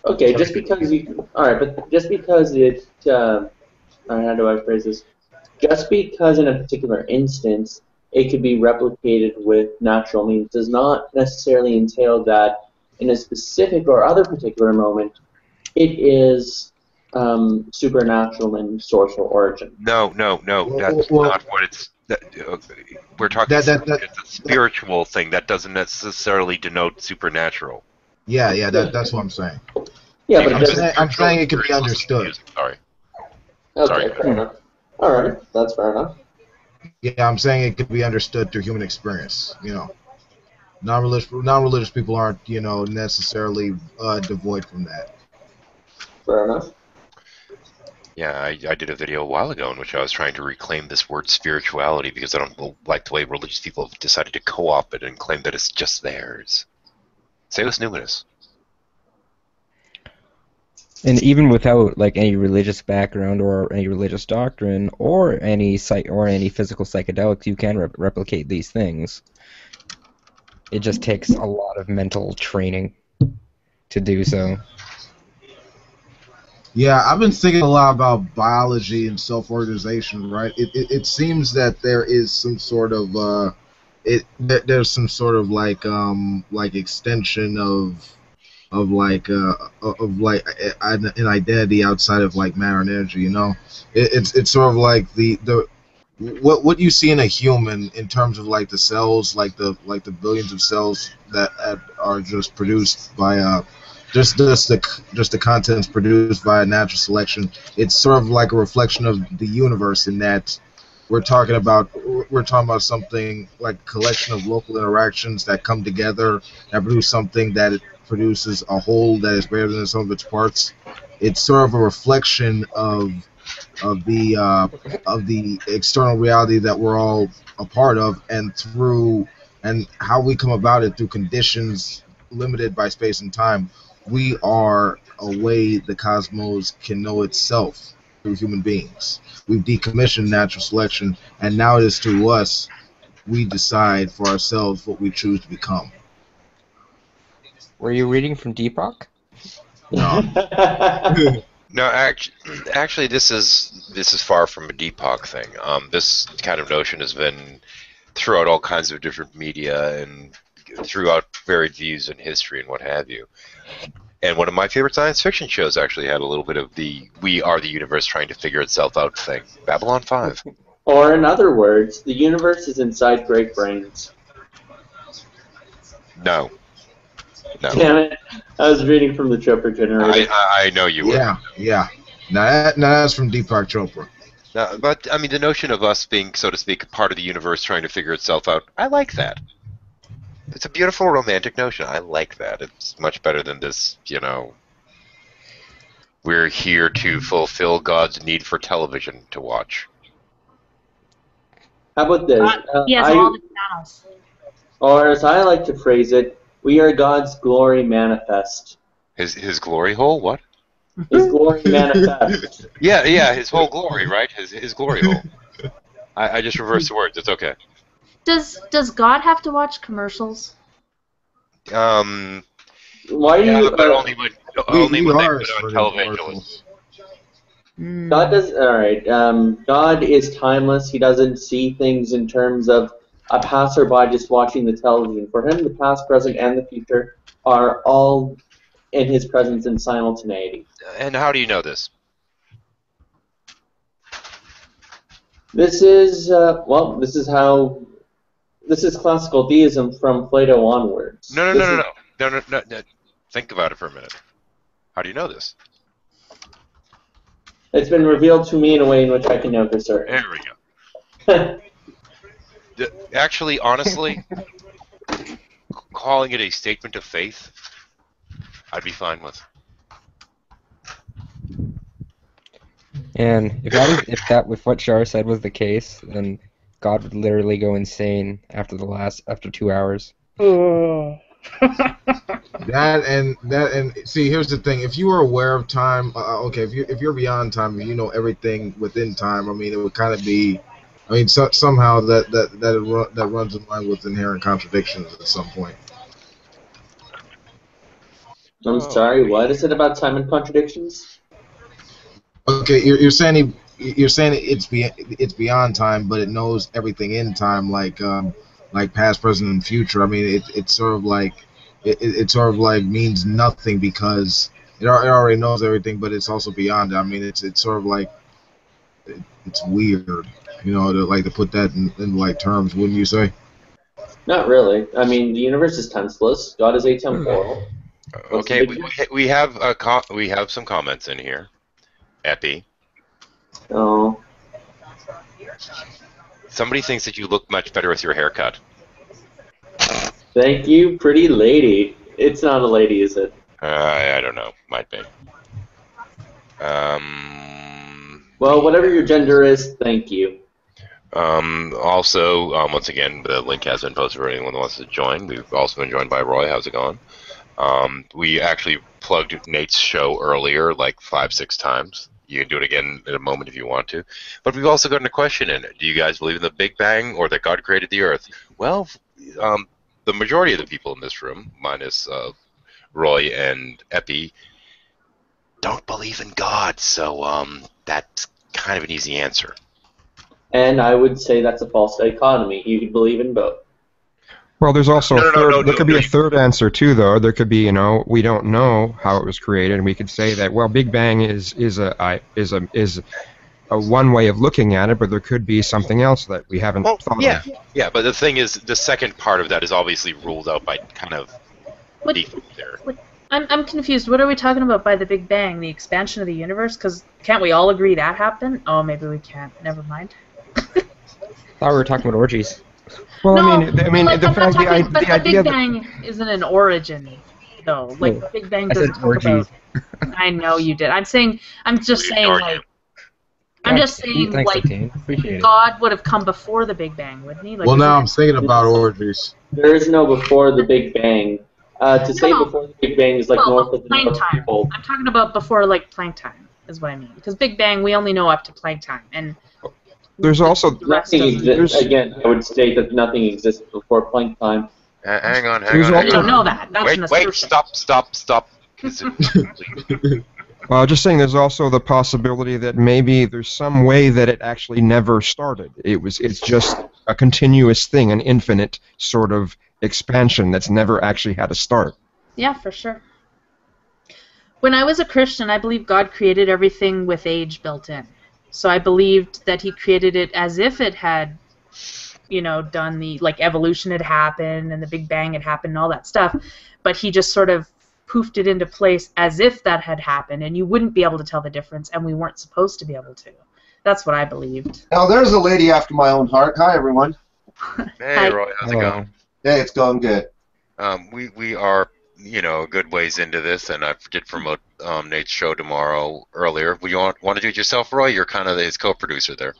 Okay, just because you. Alright, but just because it. How do I phrase this? Just because in a particular instance it could be replicated with natural means does not necessarily entail that in a specific or other particular moment it is supernatural in source or origin. No, that's not what it's. We're talking it's a spiritual thing. That doesn't necessarily denote supernatural. Yeah, that's what I'm saying. Yeah, but I'm saying it can be understood. Sorry. Okay, fair enough. Alright, that's fair enough. Yeah, I'm saying it could be understood through human experience. Non-religious people aren't, necessarily devoid from that. Fair enough. Yeah, I did a video a while ago in which I was trying to reclaim this word spirituality because I don't like the way religious people have decided to co-opt it and claim that it's just theirs. Say with Numinous. And even without like any religious background or any religious doctrine or any physical psychedelics, you can replicate these things. It just takes a lot of mental training to do so. Yeah, I've been thinking a lot about biology and self-organization. Right? It seems that there is some sort of there's some sort of like extension of an identity outside of like matter and energy. It's sort of like what you see in a human in terms of like the cells, like the billions of cells that are just produced by just the contents produced by natural selection. It's sort of like a reflection of the universe in that we're talking about something like a collection of local interactions that come together that produce something that it produces a whole that is greater than the sum of its parts. It's sort of a reflection of the external reality that we're all a part of, and how we come about it through conditions limited by space and time. We are a way the cosmos can know itself through human beings. We've decommissioned natural selection, and now it is through us we decide for ourselves what we choose to become. Were you reading from Deepak? No. No, actually, this is far from a Deepak thing. This kind of notion has been throughout all kinds of different media and throughout varied views in history and what have you. And one of my favorite science fiction shows actually had a little bit of the "we are the universe trying to figure itself out" thing. Babylon 5. Or in other words, the universe is inside great brains. No. Damn it! I was reading from the Chopra Generator. I know you were. Yeah. Now that's from Deepak Chopra. No, but I mean, the notion of us being, so to speak, part of the universe trying to figure itself out, I like that. It's a beautiful romantic notion. I like that. It's much better than this, We're here to fulfill God's need for television to watch. How about this? He has all the channels. Or as I like to phrase it, we are God's glory manifest. His glory hole? What? His glory manifest. Yeah, his whole glory, right? His glory hole. I just reversed the words. It's okay. Does God have to watch commercials? Why do you? But only when they put on television. God does. All right. God is timeless. He doesn't see things in terms of a passerby just watching the television. For him, the past, present, and the future are all in his presence in simultaneity. And how do you know this? This is this is classical deism from Plato onwards. No. Think about it for a minute. How do you know this? It's been revealed to me in a way in which I can know for certain. There we go. Actually, honestly, calling it a statement of faith, I'd be fine with. And if what Shar said was the case, then God would literally go insane after 2 hours. That and see, here's the thing: if you were aware of time, okay, if you're beyond time and you know everything within time, I mean, it would kind of be, I mean, somehow that runs in line with inherent contradictions at some point. I'm sorry. What is it about time and contradictions? Okay, you're saying it's beyond time, but it knows everything in time, like past, present, and future. I mean, it's sort of like it sort of like means nothing because it already knows everything, but it's also beyond it. I mean, it's sort of like it's weird, you know, to put that in like terms, wouldn't you say? Not really. I mean, the universe is tenseless. God is atemporal. Okay, we have some comments in here. Epi. Oh. Somebody thinks that you look much better with your haircut. Thank you, pretty lady. It's not a lady, is it? I don't know. Might be. Well, whatever your gender is, thank you. Also, once again, the link has been posted for anyone that wants to join. We've also been joined by Roy. How's it going? We actually plugged Nate's show earlier, like 5-6 times. You can do it again in a moment if you want to. But we've also gotten a question in it. Do you guys believe in the Big Bang or that God created the Earth? Well, the majority of the people in this room, minus Roy and Epi, don't believe in God. So that's kind of an easy answer. And I would say that's a false dichotomy. You could believe in both. Well, there's also there could be a third answer too, though. There could be, you know, we don't know how it was created, and we could say that, well, Big Bang is a one way of looking at it, but there could be something else that we haven't thought of. Yeah, but the thing is, the second part of that is obviously ruled out by kind of default there. I'm confused. What are we talking about by the Big Bang? The expansion of the universe? Because can't we all agree that happened? Oh, maybe we can't. Never mind. Thought we were talking about orgies. Well, no, I mean, like, the fact, the Big Bang isn't an origin, though. Like the Big Bang doesn't talk about. I know you did. I'm just saying, like, God would have come before the Big Bang, wouldn't he? Like, well, now I'm thinking about orgies. There is no before the Big Bang. Say before the Big Bang is like north of the North Pole. I'm talking about before like Planck time, is what I mean. Because Big Bang, we only know up to Planck time, and there's also nothing exists. Again, I would state that nothing existed before Planck time. Hang on. I don't know that. That's an assertion. Stop. Well, just saying, there's also the possibility that maybe there's some way that it actually never started. It's just a continuous thing, an infinite sort of expansion that's never actually had a start. Yeah, for sure. When I was a Christian, I believed God created everything with age built in. So I believed that he created it as if it had, you know, done the, like, evolution had happened and the Big Bang had happened and all that stuff. But he just sort of poofed it into place as if that had happened, and you wouldn't be able to tell the difference, and we weren't supposed to be able to. That's what I believed. Now, there's a lady after my own heart. Hi, everyone. Hey, Roy, how's it going? Hey, it's going good. We are a good ways into this, and I did promote Nate's show tomorrow earlier. Would you want to do it yourself, Roy? You're kind of his co-producer there.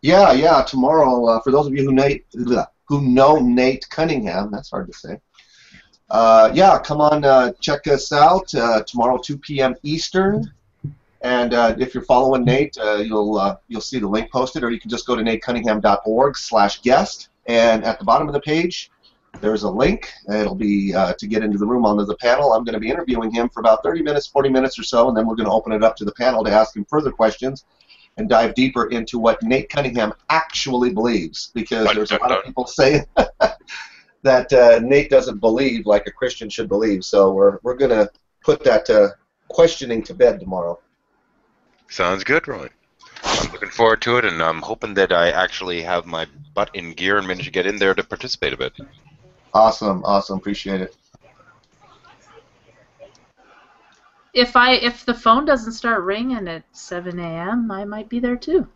Yeah. Tomorrow, for those of you who know Nate Cunningham, that's hard to say. Come on, check us out tomorrow, 2 p.m. Eastern. And if you're following Nate, you'll see the link posted, or you can just go to natecunningham.org/guest, and at the bottom of the page, there's a link. It'll be to get into the room onto the panel. I'm going to be interviewing him for about 30 minutes, 40 minutes or so, and then we're going to open it up to the panel to ask him further questions and dive deeper into what Nate Cunningham actually believes, because there's a lot of people saying that Nate doesn't believe like a Christian should believe. So we're going to put that questioning to bed tomorrow. Sounds good, Roy. I'm looking forward to it, and I'm hoping that I actually have my butt in gear and manage to get in there to participate a bit. Awesome. Appreciate it. If the phone doesn't start ringing at 7 a.m., I might be there too.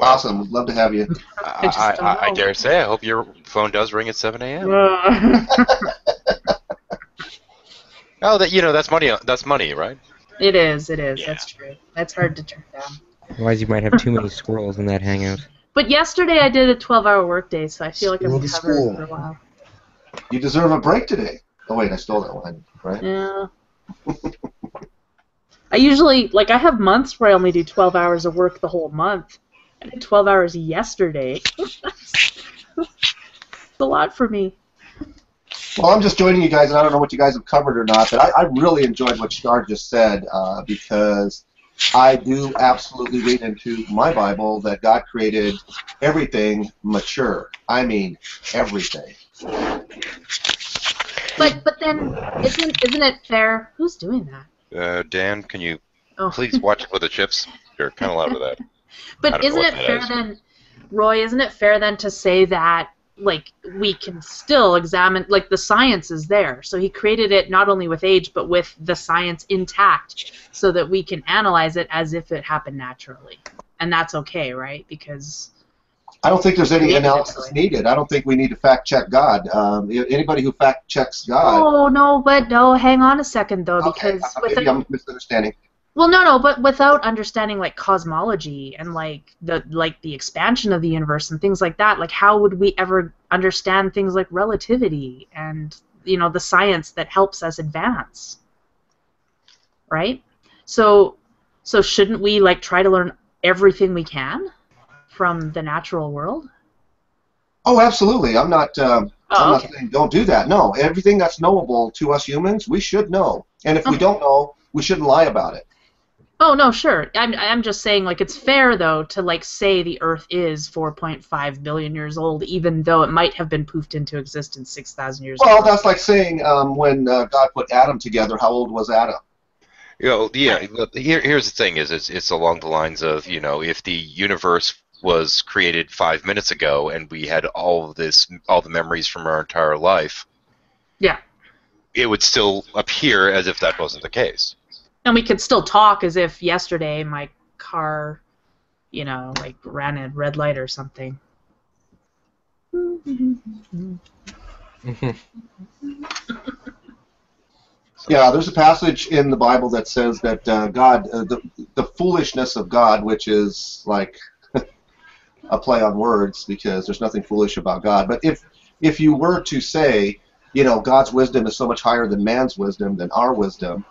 Awesome. We'd love to have you. I dare say, I hope your phone does ring at 7 a.m. Oh, that's money. That's money, right? It is. Yeah. That's true. That's hard to turn down. Otherwise, you might have too many squirrels in that hangout. But yesterday I did a 12-hour workday, so I feel like I'm covered school. for a while. You deserve a break today. Oh wait, I stole that one, right? Yeah. I usually, I have months where I only do 12 hours of work the whole month. I did 12 hours yesterday. That's a lot for me. Well, I'm just joining you guys, and I don't know what you guys have covered or not, but I really enjoyed what Star just said, because I do absolutely read into my Bible that God created everything mature. I mean, everything. But then, isn't it fair? Who's doing that? Dan, can you please watch it with the chips? You're kind of loud with that. But isn't it fair then, Roy? Isn't it fair then to say that we can still examine, the science is there. So he created it not only with age, but with the science intact, so that we can analyze it as if it happened naturally. And that's okay, right? Because I don't think there's any analysis needed. I don't think we need to fact-check God. Anybody who fact-checks God... Oh, no, hang on a second, though, because... Maybe I'm misunderstanding. Well, no, but without understanding cosmology and the expansion of the universe and things like that, how would we ever understand things like relativity and the science that helps us advance, right? So shouldn't we try to learn everything we can from the natural world? Oh, absolutely. I'm not saying don't do that. No, everything that's knowable to us humans, we should know, and if we don't know, we shouldn't lie about it. Oh, no, sure. I'm just saying, it's fair, though, to, say the Earth is 4.5 billion years old, even though it might have been poofed into existence 6,000 years ago. Well, that's like saying when God put Adam together, how old was Adam? Here's the thing: it's along the lines of if the universe was created 5 minutes ago and we had all the memories from our entire life, yeah, it would still appear as if that wasn't the case. And we could still talk as if yesterday my car, ran a red light or something. Yeah, there's a passage in the Bible that says that God, the foolishness of God, which is like a play on words because there's nothing foolish about God. But if you were to say, God's wisdom is so much higher than man's wisdom, than our wisdom,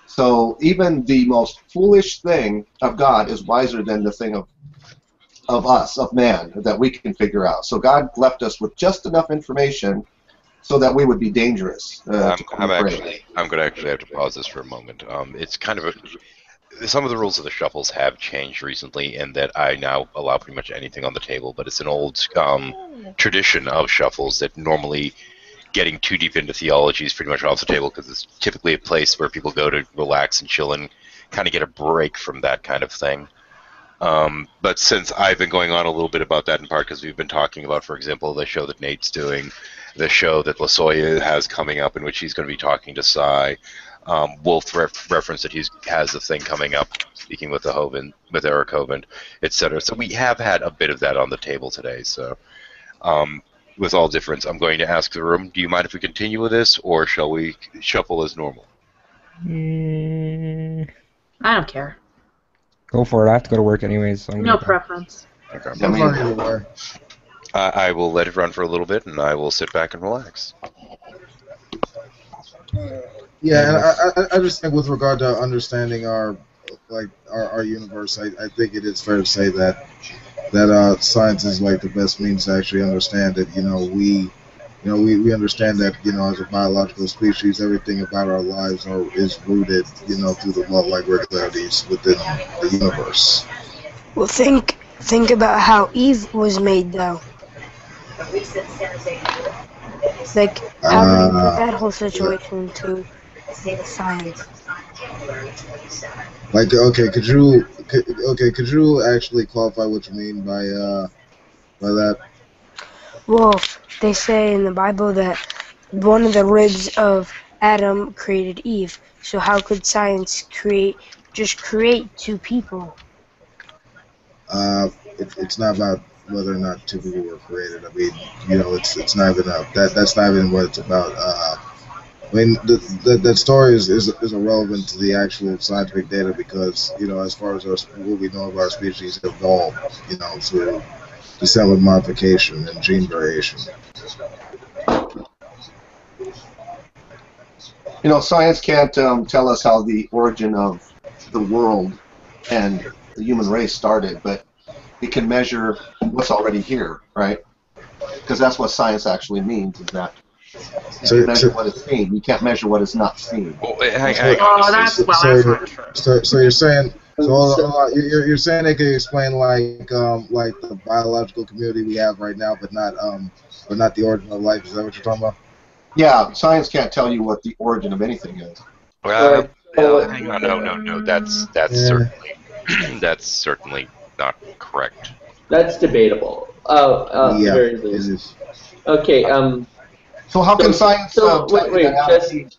so even the most foolish thing of God is wiser than the thing of us, of man, that we can figure out. So God left us with just enough information so that we would be dangerous. I'm going to actually have to pause this for a moment. It's kind of some of the rules of the shuffles have changed recently, in that I now allow pretty much anything on the table. But it's an old tradition of shuffles that normally getting too deep into theology is pretty much off the table, because it's typically a place where people go to relax and chill and kind of get a break from that kind of thing. But since I've been going on a little bit about that, in part because we've been talking about, for example, the show that Nate's doing, the show that Lasoya has coming up, in which he's going to be talking to Cy. Wolf referenced that he has a thing coming up, speaking with with Eric Hovind, etc. So we have had a bit of that on the table today. So with all difference, I'm going to ask the room, do you mind if we continue with this, or shall we shuffle as normal? I don't care. Go for it. I have to go to work anyways. So I'm No gonna go. preference. Okay. I'm fine either way. I will let it run for a little bit, and I will sit back and relax. Yeah, and I just think with regard to understanding our universe, I think it is fair to say that science is like the best means to actually understand it. We understand that as a biological species, everything about our lives is rooted through the law-like regularities within the universe. Well, think about how Eve was made, though. Like, how do we put that whole situation into science? Like, could you actually qualify what you mean by that? Well, they say in the Bible that one of the ribs of Adam created Eve. So how could science create two people? It's not about whether or not two people were created. I mean, it's not even that's not even what it's about. I mean, that story is irrelevant to the actual scientific data because as far as what we know of our species evolved, through descent modification and gene variation. Science can't tell us how the origin of the world and the human race started, but it can measure what's already here, right? Because that's what science actually means, is that you can measure what is seen. You can't measure what is not seen. Well, that's not true. So you're saying... So you're saying they could explain like the biological community we have right now, but not the origin of life. Is that what you're talking about? Yeah, science can't tell you what the origin of anything is. Well, hang on, no. That's certainly not correct. That's debatable. Yeah, very it least. is. Okay. So how can science tell wait, you that Adam and Eve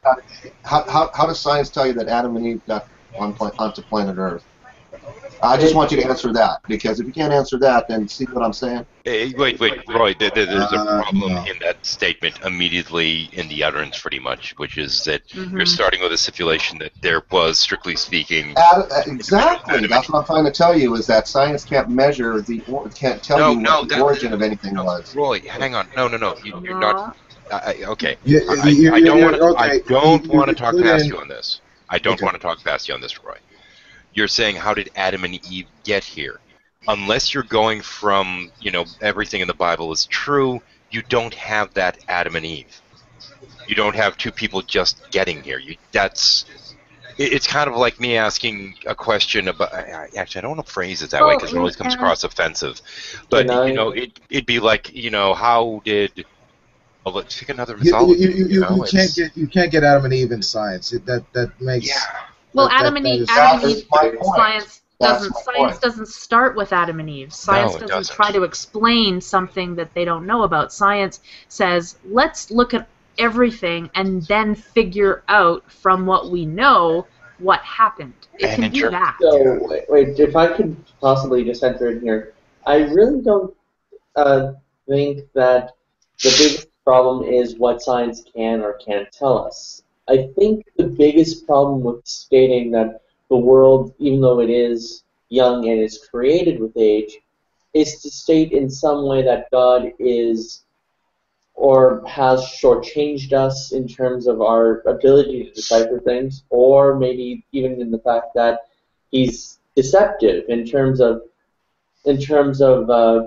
how does science tell you that Adam and Eve got onto planet Earth? I just want you to answer that, because if you can't answer that, then see what I'm saying? Hey, wait, Roy, there's a problem in that statement immediately in the utterance, pretty much, which is that you're starting with a stipulation that there was, strictly speaking... Exactly, that's what I'm trying to tell you, is that science can't measure can't tell you what the origin of anything was. Roy, hang on, no, you're not... okay, I don't want to talk past you on this. I don't want to talk past you on this, Roy. You're saying, how did Adam and Eve get here? Unless you're going from, everything in the Bible is true, you don't have that Adam and Eve. You don't have two people just getting here. It's kind of like me asking a question about... Actually, I don't want to phrase it that way because it always comes across offensive. But, it'd be like, how did... Well, let's pick another mythology. You can't get Adam and Eve in science. That makes... Yeah. Well, Adam and Eve, science doesn't start with Adam and Eve. Science doesn't try to explain something that they don't know about. Science says, let's look at everything and then figure out from what we know what happened. It can do that. So, wait, if I could possibly just enter in here, I really don't think that the biggest problem is what science can or can't tell us. I think the biggest problem with stating that the world, even though it is young and is created with age, is to state in some way that God is or has shortchanged us in terms of our ability to decipher things, or maybe even in the fact that he's deceptive in terms of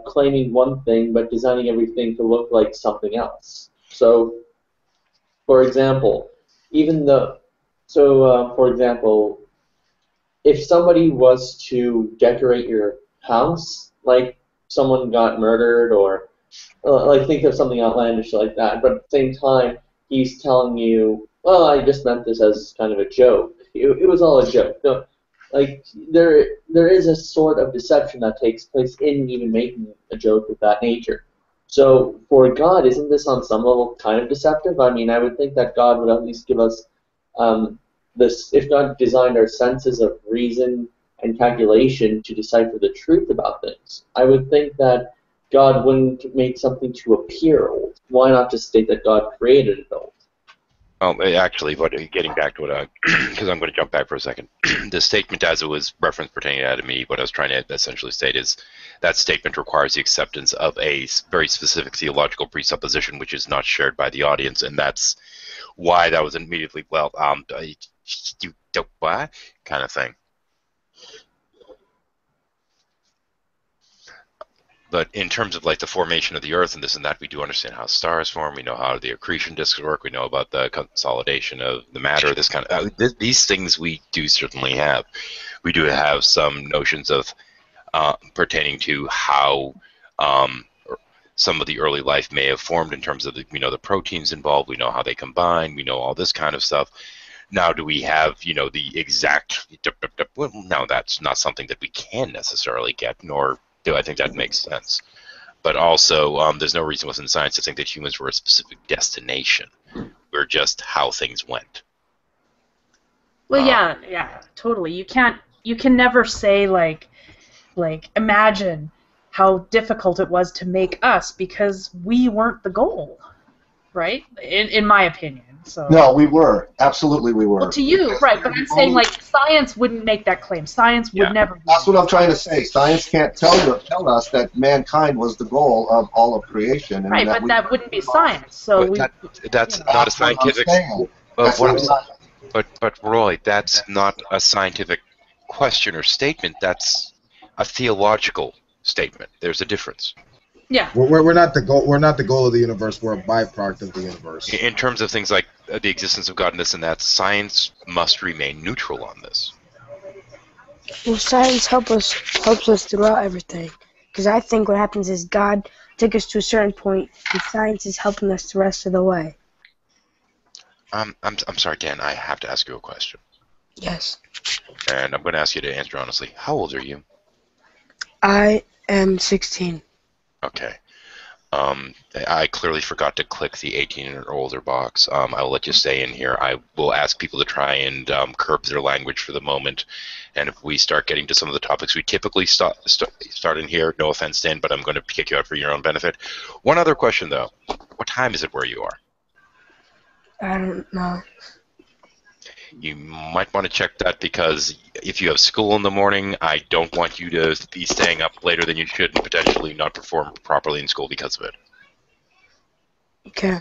claiming one thing but designing everything to look like something else. So, for example, if somebody was to decorate your house, like someone got murdered, or think of something outlandish like that, but at the same time he's telling you, well, I just meant this as kind of a joke. It was all a joke. No, there is a sort of deception that takes place in even making a joke of that nature. So for God, isn't this on some level kind of deceptive? I mean, I would think that God would at least give us this, if God designed our senses of reason and calculation to decipher the truth about things. I would think that God wouldn't make something to appear old? Why not just state that God created it old? Actually, getting back to what because I'm going to jump back for a second. The statement as it was referenced pertaining to Adam and Eve, what I was trying to essentially state is that statement requires the acceptance of a very specific theological presupposition which is not shared by the audience, and that's why that was immediately, you don't what? Kind of thing. But in terms of like the formation of the Earth and this and that, we do understand how stars form. We know how the accretion disks work. We know about the consolidation of the matter. This kind of these things we do certainly have. We do have some notions of pertaining to how some of the early life may have formed in terms of the proteins involved. We know how they combine. We know all this kind of stuff. Now, do we have the exact? Well, no, that's not something that we can necessarily get, nor do I think that makes sense. But also, there's no reason within science to think that humans were a specific destination. We're just how things went. Well, yeah, totally. You can never say like imagine how difficult it was to make us because we weren't the goal, right? In my opinion. So. No, we were. Absolutely, we were. Well, to you, right, but I'm saying, like, science wouldn't make that claim. Science would never. That's what I'm trying to say. Science can't tell us that mankind was the goal of all of creation. And right, but that wouldn't be science. So that's not a scientific. But Roy, that's not a scientific question or statement. That's a theological statement. There's a difference. Yeah. We're not the goal. We're not the goal of the universe. We're a byproduct of the universe. In terms of things like the existence of God and this and that, science must remain neutral on this. Well, science helps us throughout everything. Because I think what happens is God took us to a certain point, and science is helping us the rest of the way. I'm sorry, Dan. I have to ask you a question. Yes. And I'm going to ask you to answer honestly. How old are you? I am 16. Okay. I clearly forgot to click the 18 or older box. I will let you stay in here. I will ask people to try and curb their language for the moment. And if we start getting to some of the topics we typically start in here, no offense, Dan, but I'm going to kick you out for your own benefit. One other question, though. What time is it where you are? I don't know. You might want to check that because if you have school in the morning, I don't want you to be staying up later than you should and potentially not perform properly in school because of it. Okay.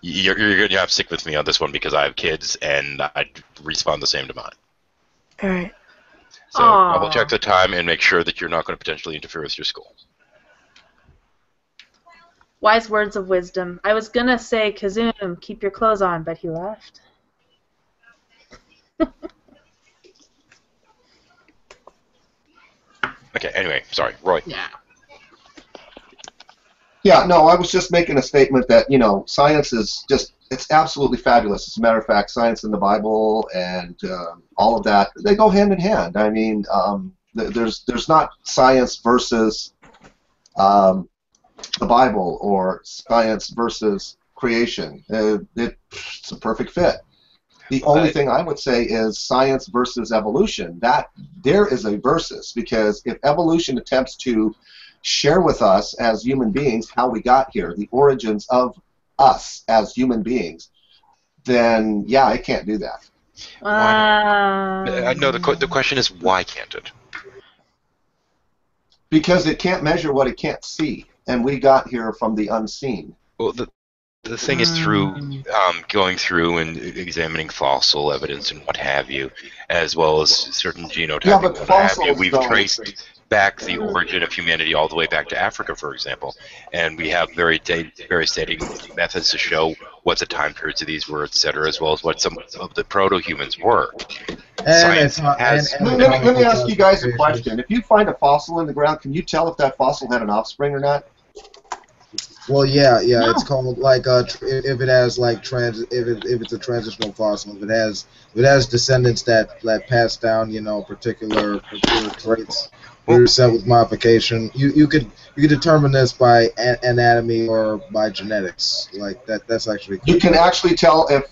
You're going to have to stick with me on this one because I have kids and I'd respond the same to mine. All right. So double check the time and make sure that you're not going to potentially interfere with your school. Wise words of wisdom. I was going to say, Kazoom, keep your clothes on, but he left. Okay, anyway, sorry, Roy. Yeah. Yeah, no, I was just making a statement that, science is just, it's absolutely fabulous. As a matter of fact, science in the Bible and all of that, they go hand in hand. I mean, there's not science versus the Bible or science versus creation. It's a perfect fit. The only thing I would say is science versus evolution. That there is a versus, because if evolution attempts to share with us as human beings how we got here, the origins of us as human beings, then yeah, it can't do that. No, the question is why can't it? Because it can't measure what it can't see, and we got here from the unseen. Well, the thing is, through going through and examining fossil evidence and what have you, as well as certain genotyping and what have you, we've traced back the origin of humanity all the way back to Africa, for example. And we have various dating methods to show what the time periods of these were, etc., as well as what some of the proto-humans were. Let me ask you guys a question. If you find a fossil in the ground, can you tell if that fossil had an offspring or not? Well, yeah, no. It's called like if it has like if it's a transitional fossil, if it has descendants that pass down, particular traits set with modification. You could determine this by anatomy or by genetics. Like that's actually cool. You can actually tell if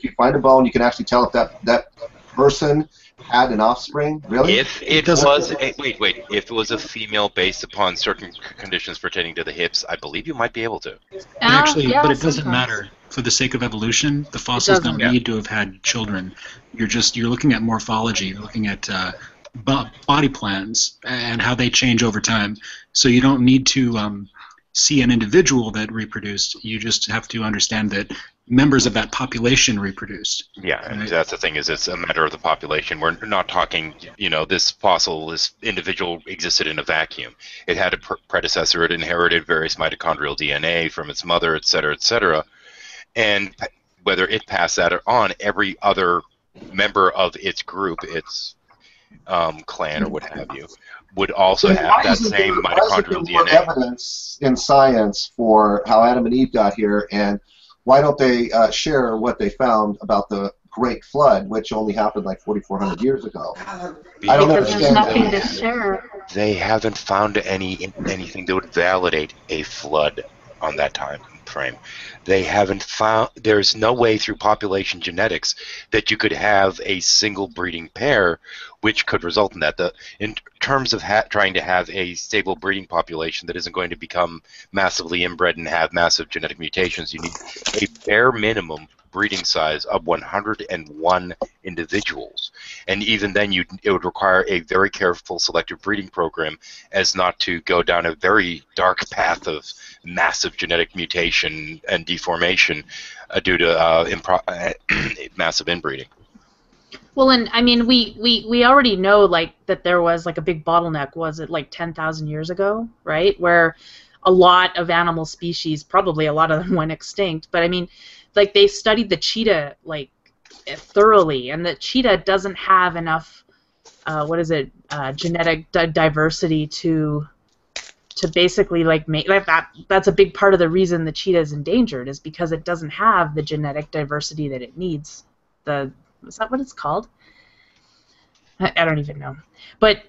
you find a bone, you can actually tell if that person had an offspring? Really? If it was if it was a female based upon certain conditions pertaining to the hips, I believe you might be able to. Actually, yeah, but it doesn't sometimes. matter. For the sake of evolution, the fossils don't need to have had children. You're looking at morphology. You're looking at body plans and how they change over time. So you don't need to see an individual that reproduced. You just have to understand that members of that population reproduced. Yeah, and that's the thing, is it's a matter of the population. We're not talking, this fossil, this individual existed in a vacuum. It had a predecessor. It inherited various mitochondrial DNA from its mother, et cetera, and whether it passed that on, every other member of its group, its clan or what have you, would also have that same mitochondrial DNA. Evidence in science for how Adam and Eve got here, and why don't they share what they found about the Great Flood, which only happened like 4,400 years ago? I don't understand. There's nothing to share. They haven't found anything that would validate a flood on that time frame. They haven't found. There's no way through population genetics that you could have a single breeding pair, which could result in that. In terms of trying to have a stable breeding population that isn't going to become massively inbred and have massive genetic mutations, you need a bare minimum breeding size of 101 individuals, and even then it would require a very careful selective breeding program as not to go down a very dark path of massive genetic mutation and deformation due to massive inbreeding. Well, and I mean, we already know that there was a big bottleneck. Was it 10,000 years ago, right? Where a lot of animal species, probably a lot of them, went extinct. But I mean, they studied the cheetah thoroughly, and the cheetah doesn't have enough genetic diversity to basically make that. That's a big part of the reason the cheetah is endangered, is because it doesn't have the genetic diversity that it needs. Is that what it's called? I don't even know. But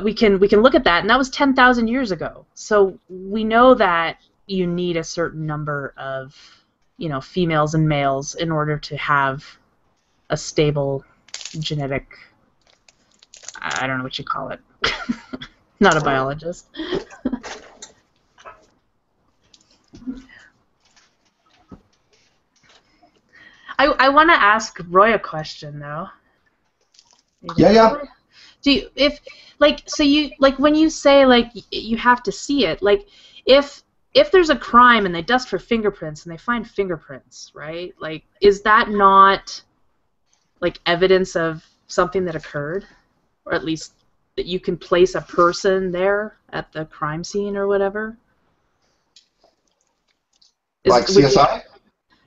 we can look at that, and that was 10,000 years ago. So we know that you need a certain number of females and males in order to have a stable genetic. I don't know what you call it. Not a biologist. I want to ask Roy a question though. Yeah. Do you, when you say you have to see it, if there's a crime and they dust for fingerprints and they find fingerprints, right? Is that not evidence of something that occurred, or at least that you can place a person there at the crime scene or whatever? CSI?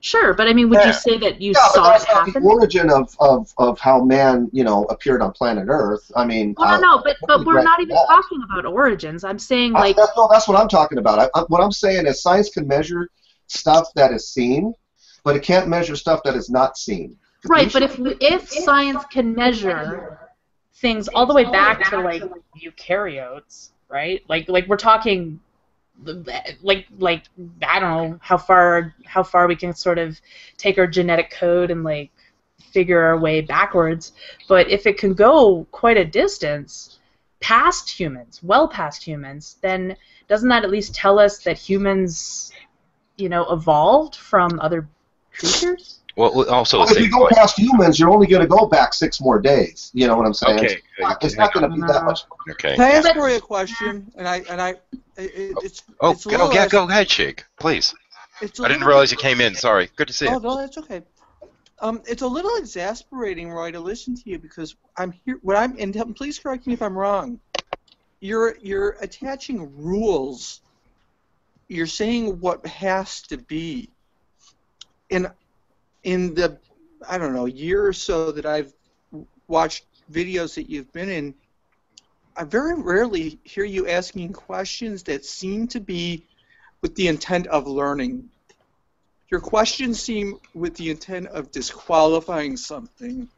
Sure, but I mean, would you say that you saw it happen? The origin of how man, appeared on planet Earth. I mean. No, but we're not even talking about origins. I'm saying that's what I'm talking about. What I'm saying is science can measure stuff that is seen, but it can't measure stuff that is not seen. Right, but if science can measure things all the way back to eukaryotes, right? We're talking. I don't know how far we can sort of take our genetic code and figure our way backwards, but if it can go quite a distance past humans, well past humans, then doesn't that at least tell us that humans, evolved from other creatures? Well, also if you go past humans, you're only going to go back 6 more days. You know what I'm saying? Okay. It's not going to be that much. Okay. Can I ask Roy a question? Go ahead, Shake, please. I didn't realize you came in. Sorry. Good to see you. Oh, no, that's okay. It's a little exasperating, Roy, to listen to you, because I'm here. And please correct me if I'm wrong. You're attaching rules. You're saying what has to be. In the, I don't know, year or so that I've watched videos that you've been in, I very rarely hear you asking questions that seem to be with the intent of learning. Your questions seem with the intent of disqualifying something.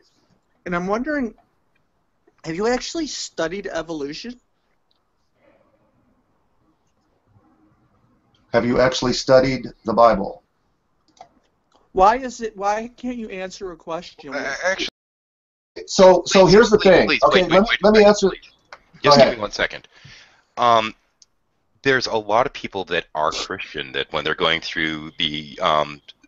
And I'm wondering, have you actually studied evolution? Have you actually studied the Bible? Why can't you answer a question? Actually, so here's the thing. Please, okay, wait, let me answer. Just give me 1 second. There's a lot of people that are Christian that when they're going through the,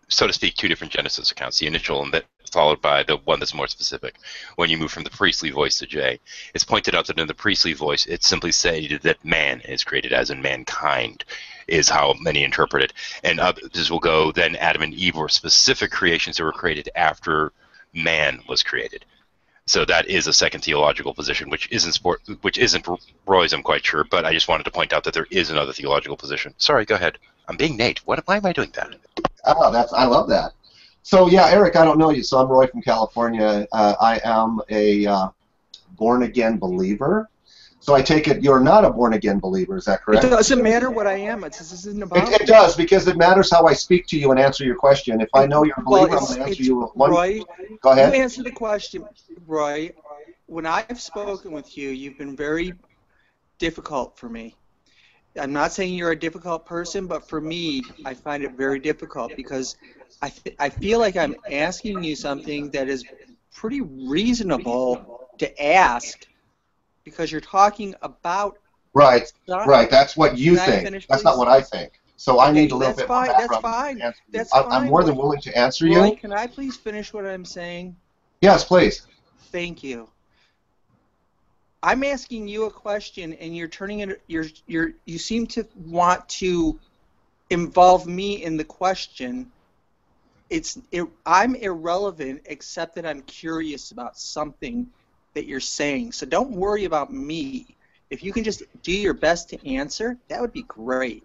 so to speak, 2 different Genesis accounts, the initial and that followed by the one that's more specific, when you move from the priestly voice to J, it's pointed out that in the priestly voice, it's simply stated that man is created, as in mankind, is how many interpret it. And others will go, then Adam and Eve were specific creations that were created after man was created. So that is a second theological position, which isn't Roy's, I'm quite sure, but I just wanted to point out that there is another theological position. Sorry, go ahead. I'm being Nate. Why am I doing that? Oh, I love that. So yeah, Eric, I don't know you. So I'm Roy from California. I am a born-again believer. So I take it you're not a born-again believer. Is that correct? It doesn't matter what I am. This isn't about it does, because it matters how I speak to you and answer your question. If I know you're a believer, I'm going to answer you one. Roy, go ahead. You answer the question, Roy. When I've spoken with you, you've been very difficult for me. I'm not saying you're a difficult person, but for me, I find it very difficult because I feel like I'm asking you something that is pretty reasonable to ask because you're talking about right. science. Right. That's what you Can I think. finish, That's please? not what I think. So I need a little That's bit fine. more background. That's fine. I'm more than willing to answer Roy, you. can I please finish what I'm saying? Yes, please. Thank you. I'm asking you a question, and you're turning it. You seem to want to involve me in the question. I'm irrelevant, except that I'm curious about something that you're saying. So don't worry about me. If you can just do your best to answer, that would be great.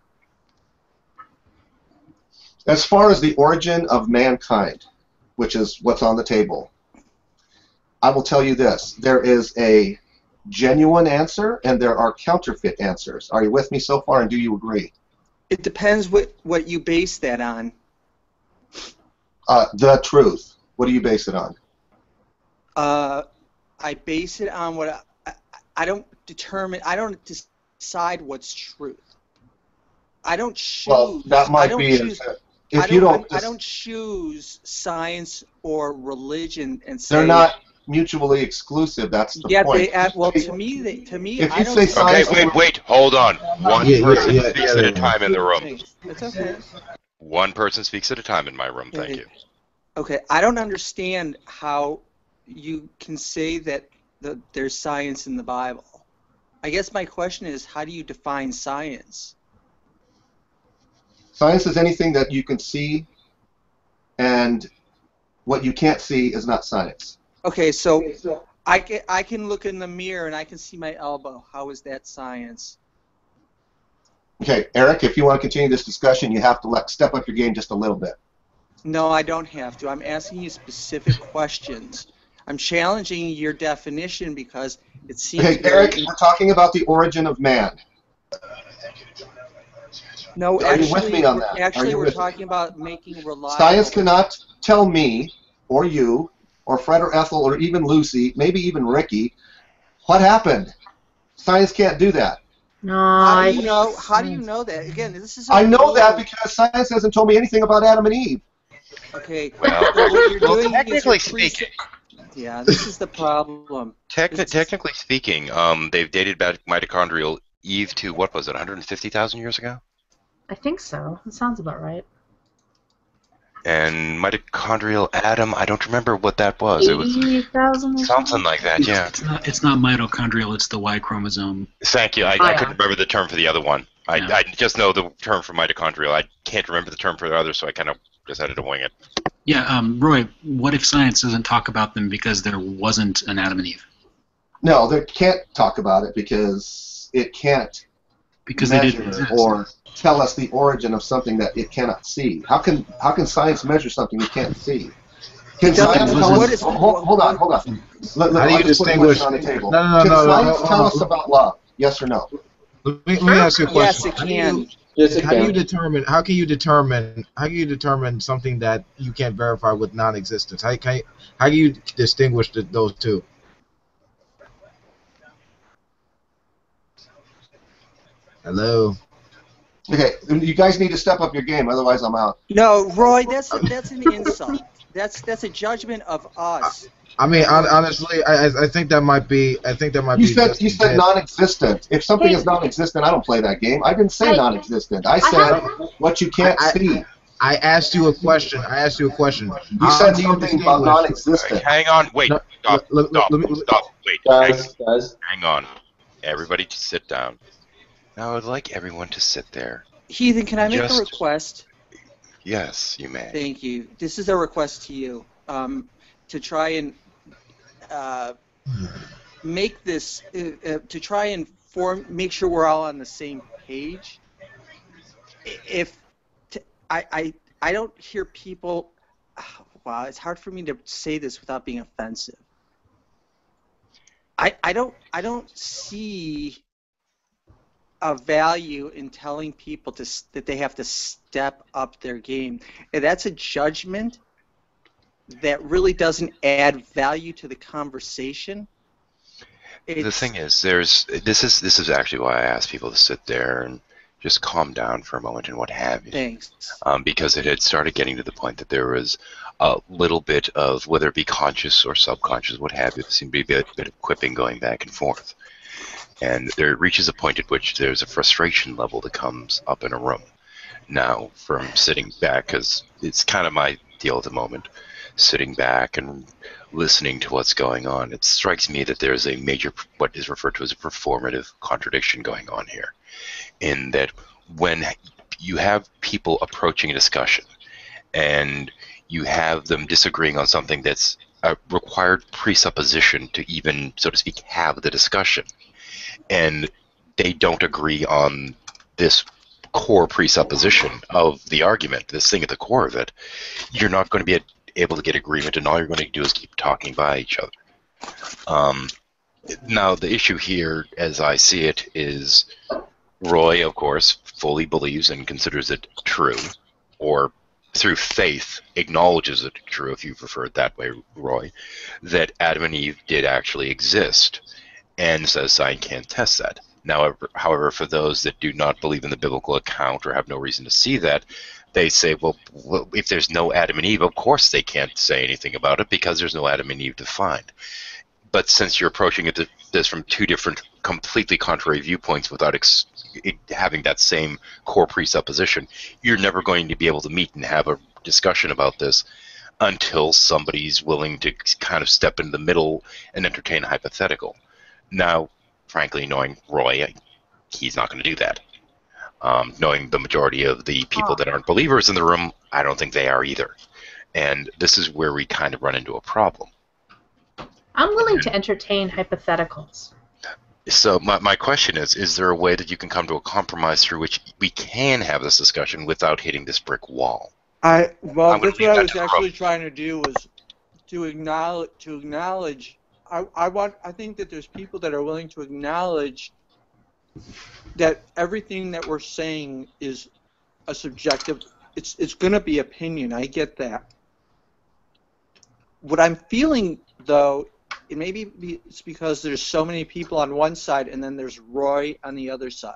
As far as the origin of mankind, which is what's on the table, I will tell you this. There is a genuine answer, and there are counterfeit answers. Are you with me so far, and do you agree? It depends what you base that on. The truth. What do you base it on? I base it on what I don't determine. I don't decide what's truth. I don't choose. Well, that might be. If you don't, I don't choose science or religion and say they're not mutually exclusive. That's the point. Well, to me, if I you don't say see- science, Wait, hold on. One person speaks at a time in the room. It's okay. One person speaks at a time in my room. Thank you. Okay, I don't understand how you can say that there's science in the Bible. I guess my question is, how do you define science? Science is anything that you can see, and what you can't see is not science. Okay, so I can look in the mirror and I can see my elbow. How is that science? Okay, Eric, if you want to continue this discussion, you have to step up your game just a little bit. No, I don't have to. I'm asking you specific questions. I'm challenging your definition because it seems. Okay, Eric, we're talking about the origin of man. No, Are you with me on that? Actually, we're talking about making reliable. Science cannot tell me, or you, or Fred or Ethel, or even Lucy, maybe even Ricky, what happened. Science can't do that. No. How do you know? How do you know that? Again, this is. I know that because science hasn't told me anything about Adam and Eve. Okay. Well, technically speaking. Yeah, this is the problem. Technically speaking, they've dated back mitochondrial Eve to, what was it, 150,000 years ago? I think so. That sounds about right. And mitochondrial Adam, I don't remember what that was. It was 80,000 something like that, yeah. It's not mitochondrial, it's the Y chromosome. Thank you. I couldn't remember the term for the other one. I just know the term for mitochondrial. I can't remember the term for the other, so I kind of decided to wing it. Yeah, Roy, what if science doesn't talk about them because there wasn't an Adam and Eve? No, they can't talk about it because it can't measure or tell us the origin of something that it cannot see. How can science measure something it can't see? Can science tell us? Hold on. How do you distinguish? On the table. No. Can science tell us about love? Yes or no? Let me ask you a question. Yes, it can. How can you determine something that you can't verify with non-existence? How do you distinguish those two? Hello. Okay, you guys need to step up your game, otherwise I'm out. No, Roy, that's an insult. That's a judgment of us. I mean, honestly, I think that might be. You said non-existent. If something is non-existent, I don't play that game. I didn't say non-existent. I said what you can't see. I asked you a question. You said something about non-existent. Hang on, wait. No, Stop. Wait. Guys. Hang on. Everybody just sit down. Now, I'd like everyone to sit there. Heathen, can I make a request? Yes, you may. Thank you. This is a request to you, to try and make this, to try and make sure we're all on the same page. I don't hear people. Wow, it's hard for me to say this without being offensive. I don't see a value in telling people that they have to step up their game. And that's a judgment that really doesn't add value to the conversation. The thing is, this is actually why I asked people to sit there and just calm down for a moment and what have you. Thanks. Because it had started getting to the point that there was a little bit of, whether it be conscious or subconscious, what have you, there seemed to be a bit of quipping going back and forth. And there reaches a point at which there's a frustration level that comes up in a room. Now, from sitting back, because it's kind of my deal at the moment, sitting back and listening to what's going on, it strikes me that there's a major, what is referred to as a performative contradiction going on here. In that when you have people approaching a discussion and you have them disagreeing on something that's a required presupposition to even, so to speak, have the discussion, and they don't agree on this core presupposition of the argument, this thing at the core of it, you're not going to be able to get agreement, and all you're going to do is keep talking by each other. Now, the issue here, as I see it, is Roy, of course, fully believes and considers it true, or through faith acknowledges it true, if you prefer it that way, Roy, that Adam and Eve did actually exist, and says science can't test that. Now, however, for those that do not believe in the biblical account or have no reason to see that, they say, well, if there's no Adam and Eve, of course they can't say anything about it because there's no Adam and Eve to find. But since you're approaching this from two different, completely contrary viewpoints without having that same core presupposition, you're never going to be able to meet and have a discussion about this until somebody's willing to kind of step in the middle and entertain a hypothetical. Now, frankly, knowing Roy, he's not going to do that. Knowing the majority of the people that aren't believers in the room, I don't think they are either. And this is where we kind of run into a problem. I'm willing to entertain hypotheticals. So my question is there a way that you can come to a compromise through which we can have this discussion without hitting this brick wall? Well, that's what I was actually trying to do, was to acknowledge. I think that there's people that are willing to acknowledge that everything that we're saying is a subjective. It's going to be opinion. I get that. What I'm feeling, though, it maybe it's because there's so many people on one side and then there's Roy on the other side,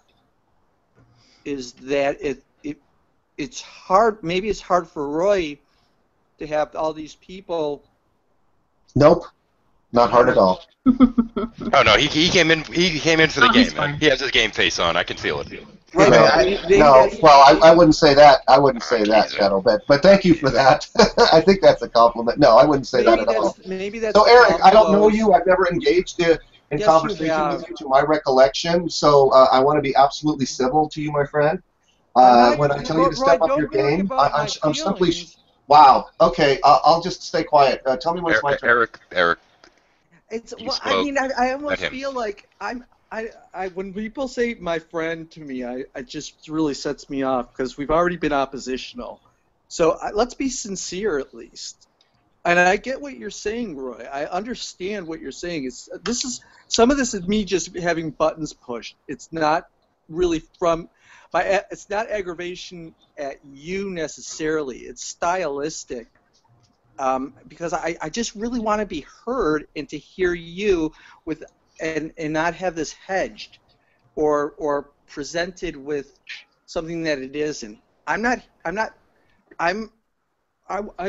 is that it's hard. Maybe it's hard for Roy to have all these people. Nope. Not hard at all. Oh no, he came in. He came in for the game. He has his game face on. I can feel it. I wouldn't say that. I wouldn't say that, Shadow. But thank you for that. I think that's a compliment. No, I wouldn't say that at all. Maybe that's. So Eric, I don't know you. I've never engaged in conversation with you, to my recollection. So I want to be absolutely civil to you, my friend. When I tell you to step up your game, I'm simply. Wow. Okay. I'll just stay quiet. Tell me when it's my turn. Eric. I mean, I almost feel like when people say "my friend" to me, it just really sets me off because we've already been oppositional. So let's be sincere at least. And I get what you're saying, Roy. I understand what you're saying. Some of this is me just having buttons pushed. It's not really it's not aggravation at you necessarily. It's stylistic. Because I just really want to be heard and to hear you and not have this hedged or presented with something that it isn't. I'd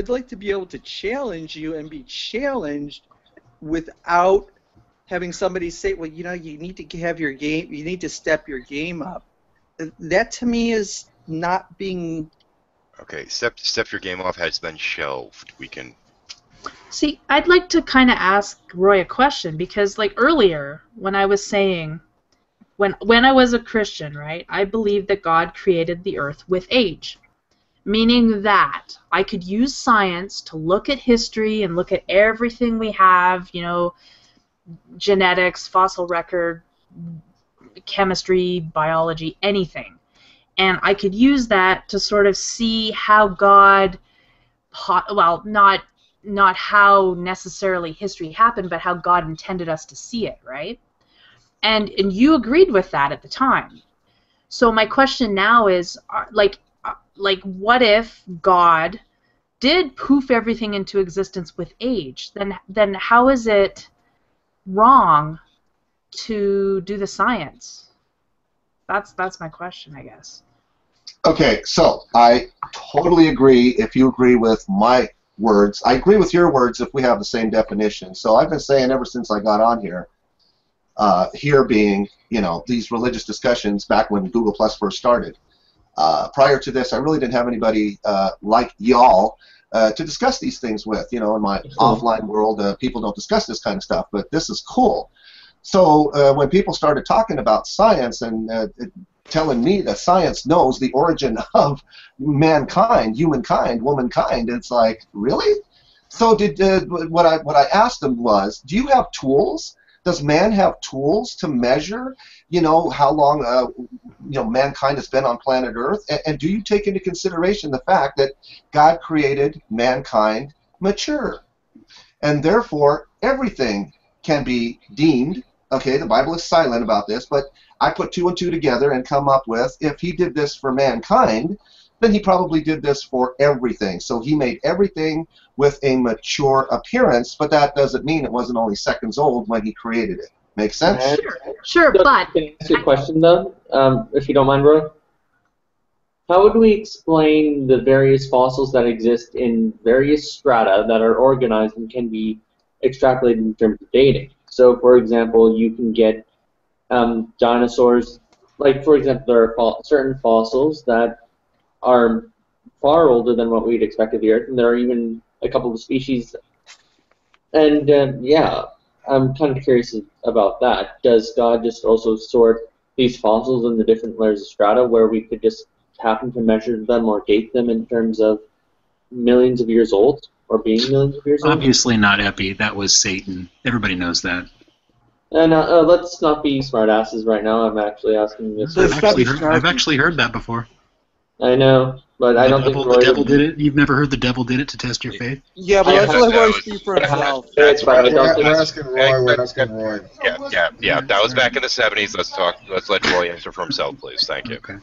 like to be able to challenge you and be challenged without having somebody say, well, you need to have your game, you need to step your game up. That to me is not being... Okay, step your game off has been shelved. We can... See, I'd like to kind of ask Roy a question, because like earlier when I was saying, when I was a Christian, right, I believed that God created the earth with age, meaning that I could use science to look at history and look at everything we have, genetics, fossil record, chemistry, biology, anything. And I could use that to sort of see how God, well, not how necessarily history happened, but how God intended us to see it, right? And you agreed with that at the time. So my question now is, like what if God did poof everything into existence with age? Then how is it wrong to do the science? That's my question, I guess. Okay, so I totally agree if you agree with my words. I agree with your words if we have the same definition. So I've been saying ever since I got on here, here being, these religious discussions back when Google Plus first started. Prior to this, I really didn't have anybody like y'all to discuss these things with. In my offline world, people don't discuss this kind of stuff, but this is cool. So when people started talking about science and telling me that science knows the origin of mankind, humankind, womankind, it's like, really? So what I asked them was, do you have tools? Does man have tools to measure, how long, mankind has been on planet Earth? And do you take into consideration the fact that God created mankind mature? And therefore, everything can be deemed, okay, the Bible is silent about this, but I put 2 and 2 together and come up with, if he did this for mankind, then he probably did this for everything. So he made everything with a mature appearance, but that doesn't mean it wasn't only seconds old when he created it. Make sense? Sure, So, but... Can I ask you a question, though, if you don't mind, Roy? How would we explain the various fossils that exist in various strata that are organized and can be extrapolated in terms of dating? So, for example, you can get dinosaurs, like, for example, there are certain fossils that are far older than what we'd expect of the Earth, and there are even a couple of species. And, yeah, I'm kind of curious about that. Does God just also sort these fossils in the different layers of strata where we could just happen to measure them or date them in terms of millions of years old, or being millions of years old? Obviously not Epi. That was Satan. Everybody knows that. And let's not be smartasses right now. I'm actually asking this. I've actually heard that before. I know, but I don't think Roy the devil did it. You've never heard the devil did it to test your faith? Yeah, but let's let Roy speak for himself. That's right. We're asking Roy. Yeah. That was back in the 70s. Let's let Roy answer for himself, please. Thank you. Okay.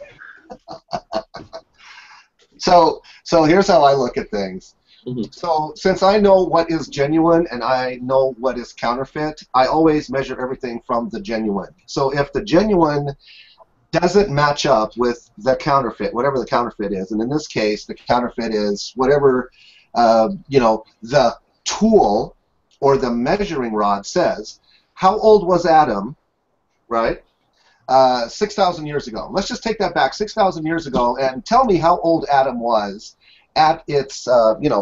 So here's how I look at things. So since I know what is genuine and I know what is counterfeit, I always measure everything from the genuine. So if the genuine doesn't match up with the counterfeit, whatever the counterfeit is, and in this case, the counterfeit is whatever the tool or the measuring rod says. How old was Adam, right? 6,000 years ago. Let's just take that back 6,000 years ago and tell me how old Adam was at its,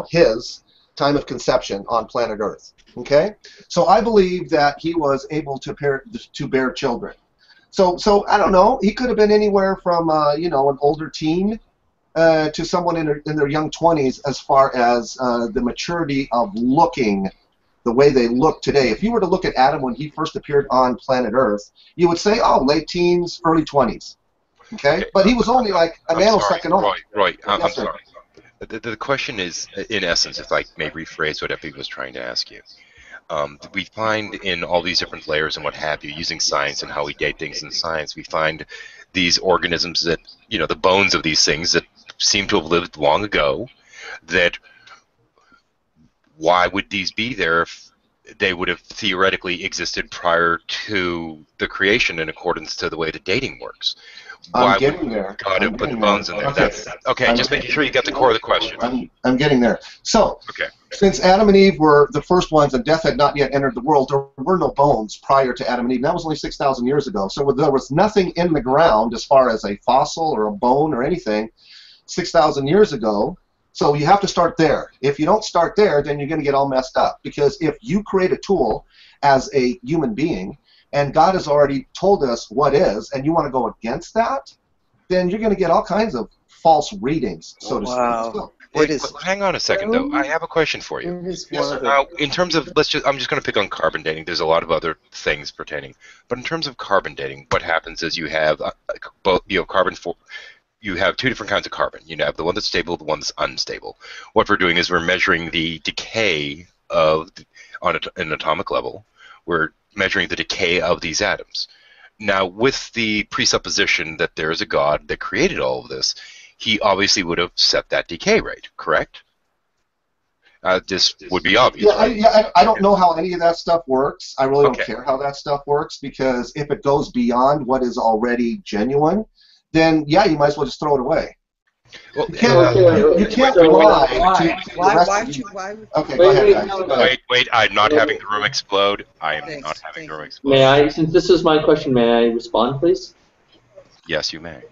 his time of conception on planet Earth. Okay, so I believe that he was able to bear children. So I don't know. He could have been anywhere from an older teen to someone in their young 20s as far as the maturity of looking the way they look today. If you were to look at Adam when he first appeared on planet Earth, you would say, oh, late teens, early 20s. Okay? But he was only like a nanosecond old. Roy, I'm sorry. The question is, in essence, if I may rephrase what Epi was trying to ask you. We find in all these different layers and what have you, using science and how we date things in science, we find these organisms that, the bones of these things that seem to have lived long ago, that why would these be there if they would have theoretically existed prior to the creation in accordance to the way the dating works? why I'm getting would there. God I'm have put the getting bones there. in there? Okay. That's okay. I'm Just making getting- sure you get the core of the question. I'm getting there. So, Okay. since Adam and Eve were the first ones and death had not yet entered the world, there were no bones prior to Adam and Eve. And that was only 6,000 years ago. So there was nothing in the ground as far as a fossil or a bone or anything 6,000 years ago. So you have to start there. If you don't start there, then you're going to get all messed up. Because if you create a tool as a human being, and God has already told us what is, and you want to go against that, then you're going to get all kinds of false readings, so to speak. So, Hang on a second, though. I have a question for you. Yes, sir. Now, in terms of, I'm just going to pick on carbon dating. There's a lot of other things pertaining, but in terms of carbon dating, what happens is you have both. You have two different kinds of carbon. You have the one that's stable, the one that's unstable. What we're doing is we're measuring the decay on an atomic level. We're measuring the decay of these atoms. Now, with the presupposition that there is a God that created all of this, he obviously would have set that decay rate, correct? This would be obvious. Yeah, I don't know how any of that stuff works. I really don't Okay. care how that stuff works, because if it goes beyond what is already genuine, then yeah, you might as well just throw it away. Well, you can't lie to the rest of you. Okay, go ahead, guys. Go ahead. Wait, I'm not having the room explode. I am not having the room explode. May I, since this is my question, may I respond, please? Yes, you may.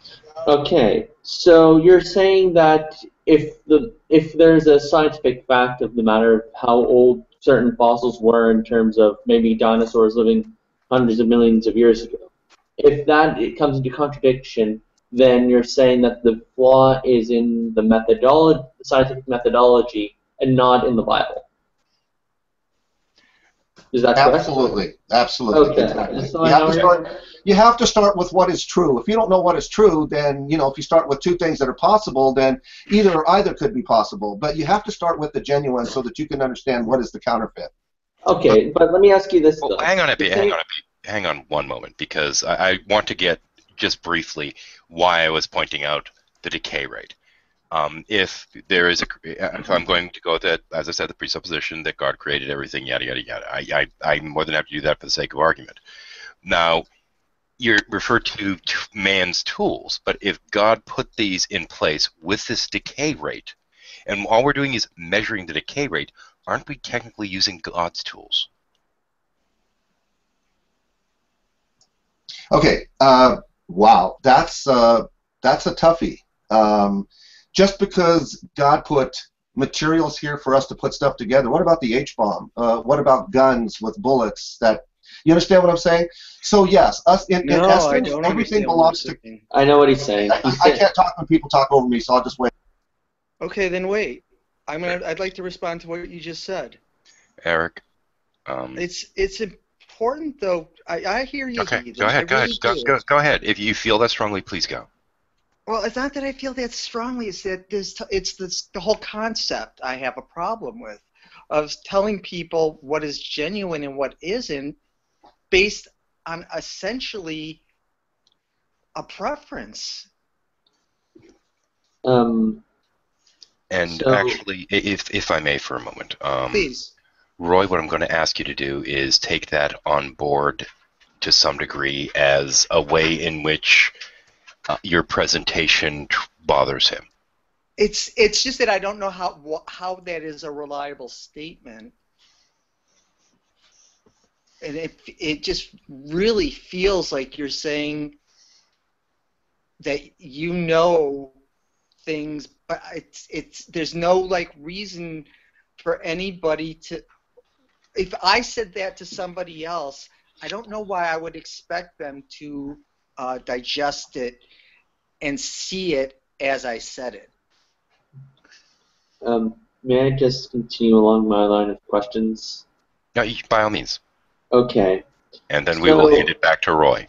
Okay, so you're saying that if there's a scientific fact of the matter of how old certain fossils were in terms of maybe dinosaurs living hundreds of millions of years ago, if it comes into contradiction, then you're saying that the flaw is in the scientific methodology and not in the Bible. Is that correct? Absolutely, absolutely. Okay. Exactly. So You have to start with what is true. If you don't know what is true, then if you start with two things that are possible, then either could be possible. But you have to start with the genuine so that you can understand what is the counterfeit. Okay, but let me ask you this. Well, hang on one moment, because I want to get just briefly why I was pointing out the decay rate. If there is I'm going to go with that, as I said, the presupposition that God created everything, yada yada yada. I'm more than happy to do that for the sake of argument. Now, you refer to man's tools, but if God put these in place with this decay rate, and all we're doing is measuring the decay rate, aren't we technically using God's tools? Okay. Wow, that's a toughie. Just because God put materials here for us to put stuff together, what about the H-bomb? What about guns with bullets? You understand what I'm saying? So yes, in essence, everything belongs to. I know what he's saying. I can't talk when people talk over me, so I'll just wait. Okay, then wait. I'd like to respond to what you just said. Eric. It's important though. I hear you. Okay, Heathens. go ahead. I really Go ahead. If you feel that strongly, please go. Well, it's not that I feel that strongly. It's that the whole concept I have a problem with, of telling people what is genuine and what isn't, based on essentially a preference. Actually, if I may for a moment, please. Roy, what I'm going to ask you to do is take that on board to some degree as a way in which your presentation bothers him. It's just that I don't know how that is a reliable statement, and it just really feels like you're saying that you know things, but there's no reason for anybody to. If I said that to somebody else, I don't know why I would expect them to digest it and see it as I said it. May I just continue along my line of questions? No, by all means. Okay. And then we will hand it back to Roy.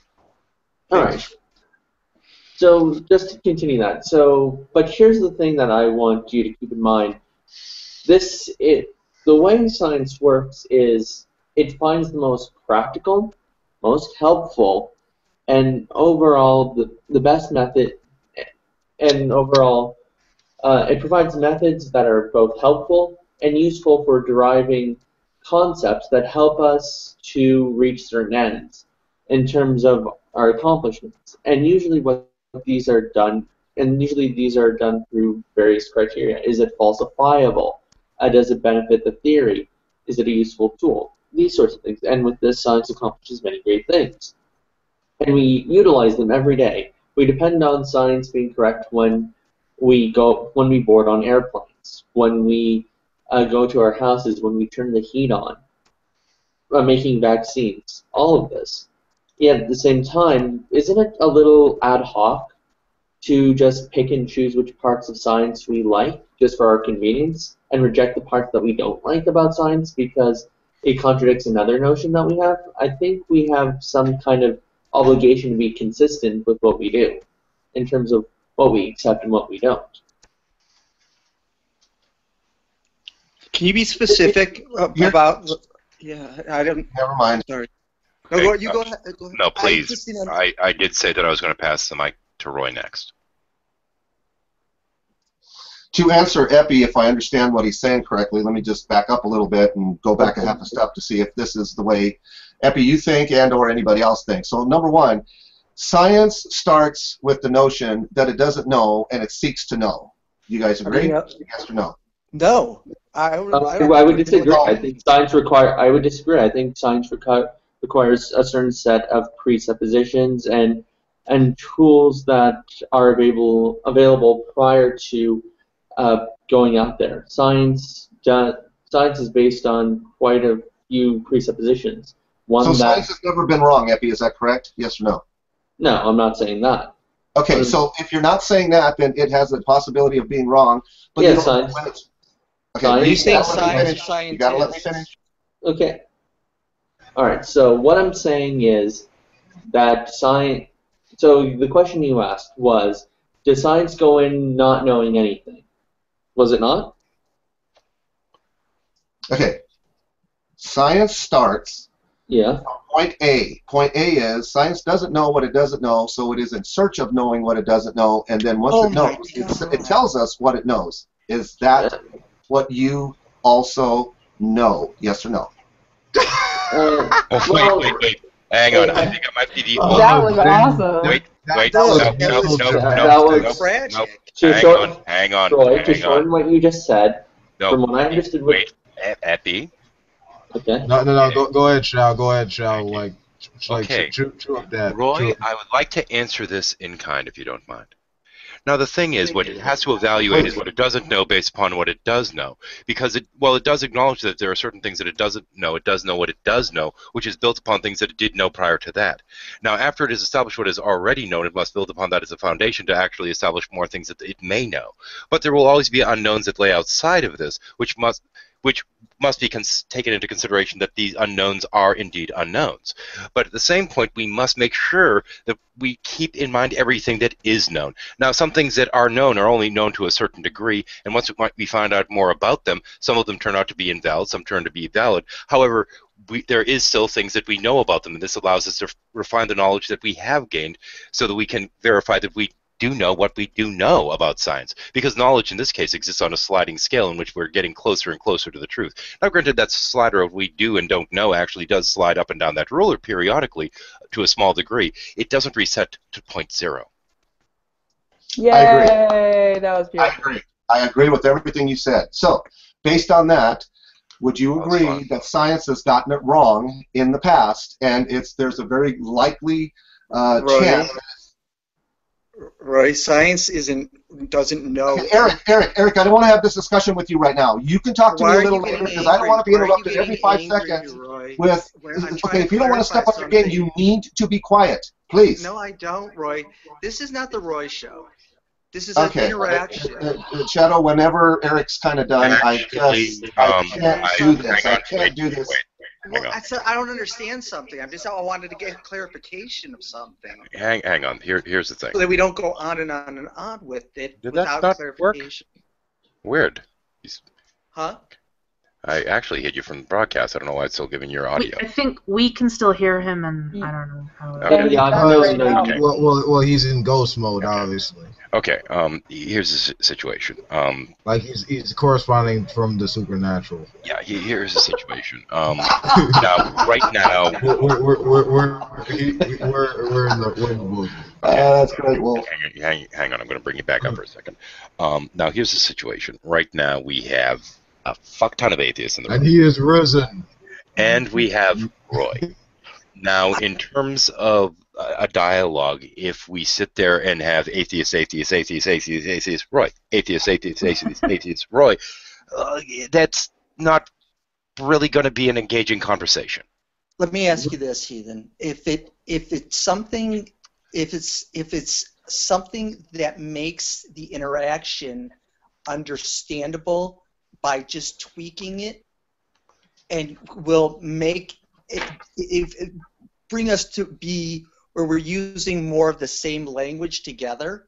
All right. So just to continue that. But here's the thing that I want you to keep in mind. The way science works is it finds the most practical, most helpful, and overall the best method, and overall it provides methods that are both helpful and useful for deriving concepts that help us to reach certain ends in terms of our accomplishments. And usually what these are done, and usually these are done through various criteria. Is it falsifiable? Does it benefit the theory? Is it a useful tool? These sorts of things. And with this, science accomplishes many great things. And we utilize them every day. We depend on science being correct when we board on airplanes, when we go to our houses, when we turn the heat on, making vaccines, all of this. Yet at the same time, isn't it a little ad hoc to just pick and choose which parts of science we like just for our convenience and reject the parts that we don't like about science because it contradicts another notion that we have? I think we have some kind of obligation to be consistent with what we do in terms of what we accept and what we don't. Can you be specific about? Yeah, I don't. Never mind. Sorry. No, you go ahead. Go ahead. No, please. I did say that I was going to pass the mic to Roy next. To answer Epi, if I understand what he's saying correctly, let me just back up a little bit and go back a half a step to see if this is the way Epi you think and or anybody else thinks. So number one, science starts with the notion that it doesn't know and it seeks to know. You guys agree? Yes or no? No. I would disagree. I think science I would disagree. I think science requires a certain set of presuppositions and tools that are available prior to going out there. Science is based on quite a few presuppositions. So science has never been wrong, Epi, is that correct? Yes or no? No, I'm not saying that. Okay, so if you're not saying that, then it has the possibility of being wrong. But yeah, you don't science. know when it's... Okay, you say science. You gotta let me finish. Okay. All right. So what I'm saying is that science. So the question you asked was, does science go in not knowing anything? Was it not? Okay. Science starts. Yeah. From point A. Point A is science doesn't know what it doesn't know, so it is in search of knowing what it doesn't know, and then once it knows, it tells us what it knows. Is that what you also know? Yes or no? Wait. Hang on. I think I might be the only. That was awesome. Wait. Hang on. Troy, to shorten what you just said, from what I understood. Wait, Epi. Okay. No. Go ahead, Shao. Like, okay. Chew up that. Roy, I would like to answer this in kind, if you don't mind. Now, the thing is, what it has to evaluate is what it doesn't know based upon what it does know. Because, it does acknowledge that there are certain things that it doesn't know. It does know what it does know, which is built upon things that it did know prior to that. Now, after it has established what is already known, it must build upon that as a foundation to actually establish more things that it may know. But there will always be unknowns that lay outside of this, which must be taken into consideration that these unknowns are indeed unknowns. But at the same point, we must make sure that we keep in mind everything that is known. Now, some things that are known are only known to a certain degree, and once we find out more about them, some of them turn out to be invalid, some turn to be valid. However, there is still things that we know about them, and this allows us to refine the knowledge that we have gained so that we can verify that we do know what we do know about science, because knowledge in this case exists on a sliding scale in which we're getting closer and closer to the truth. Now, granted, that slider of we do and don't know actually does slide up and down that ruler periodically to a small degree. It doesn't reset to point zero. Yay! That was beautiful. I agree with everything you said. So, based on that, would you agree that science has gotten it wrong in the past, and there's a very likely chance? Roy, science doesn't know. Okay, Eric, I don't want to have this discussion with you right now. You can talk to me a little later because I don't want to be interrupted every 5 seconds with. Okay, if you don't want to step up your game, you need to be quiet, please. No, I don't, Roy. This is not the Roy Show. This is an interaction. Shadow, whenever Eric's kind of done, I can't do this. I can't do this. Well, I don't understand something. I wanted to get clarification of something. Hang on. Here's the thing. So that we don't go on and on and on with it without clarification. Weird. Huh? I actually hid you from the broadcast. I don't know why it's still giving your audio. I think we can still hear him, and I don't know how. Okay. Well, he's in ghost mode, obviously. Okay. Here's the situation. Like he's corresponding from the supernatural. Yeah. Here's the situation. Now, right now. We're in the book. That's great, Wolf. Hang on. I'm going to bring you back up for a second. Now, here's the situation. Right now, we have a fuck ton of atheists in the room. And he is risen. And we have Roy. Now, in terms of a dialogue, if we sit there and have atheist, Roy, atheist, Roy, that's not really going to be an engaging conversation. Let me ask you this, Heathen: if it's something that makes the interaction understandable by just tweaking it, and will make it bring us to be where we're using more of the same language together,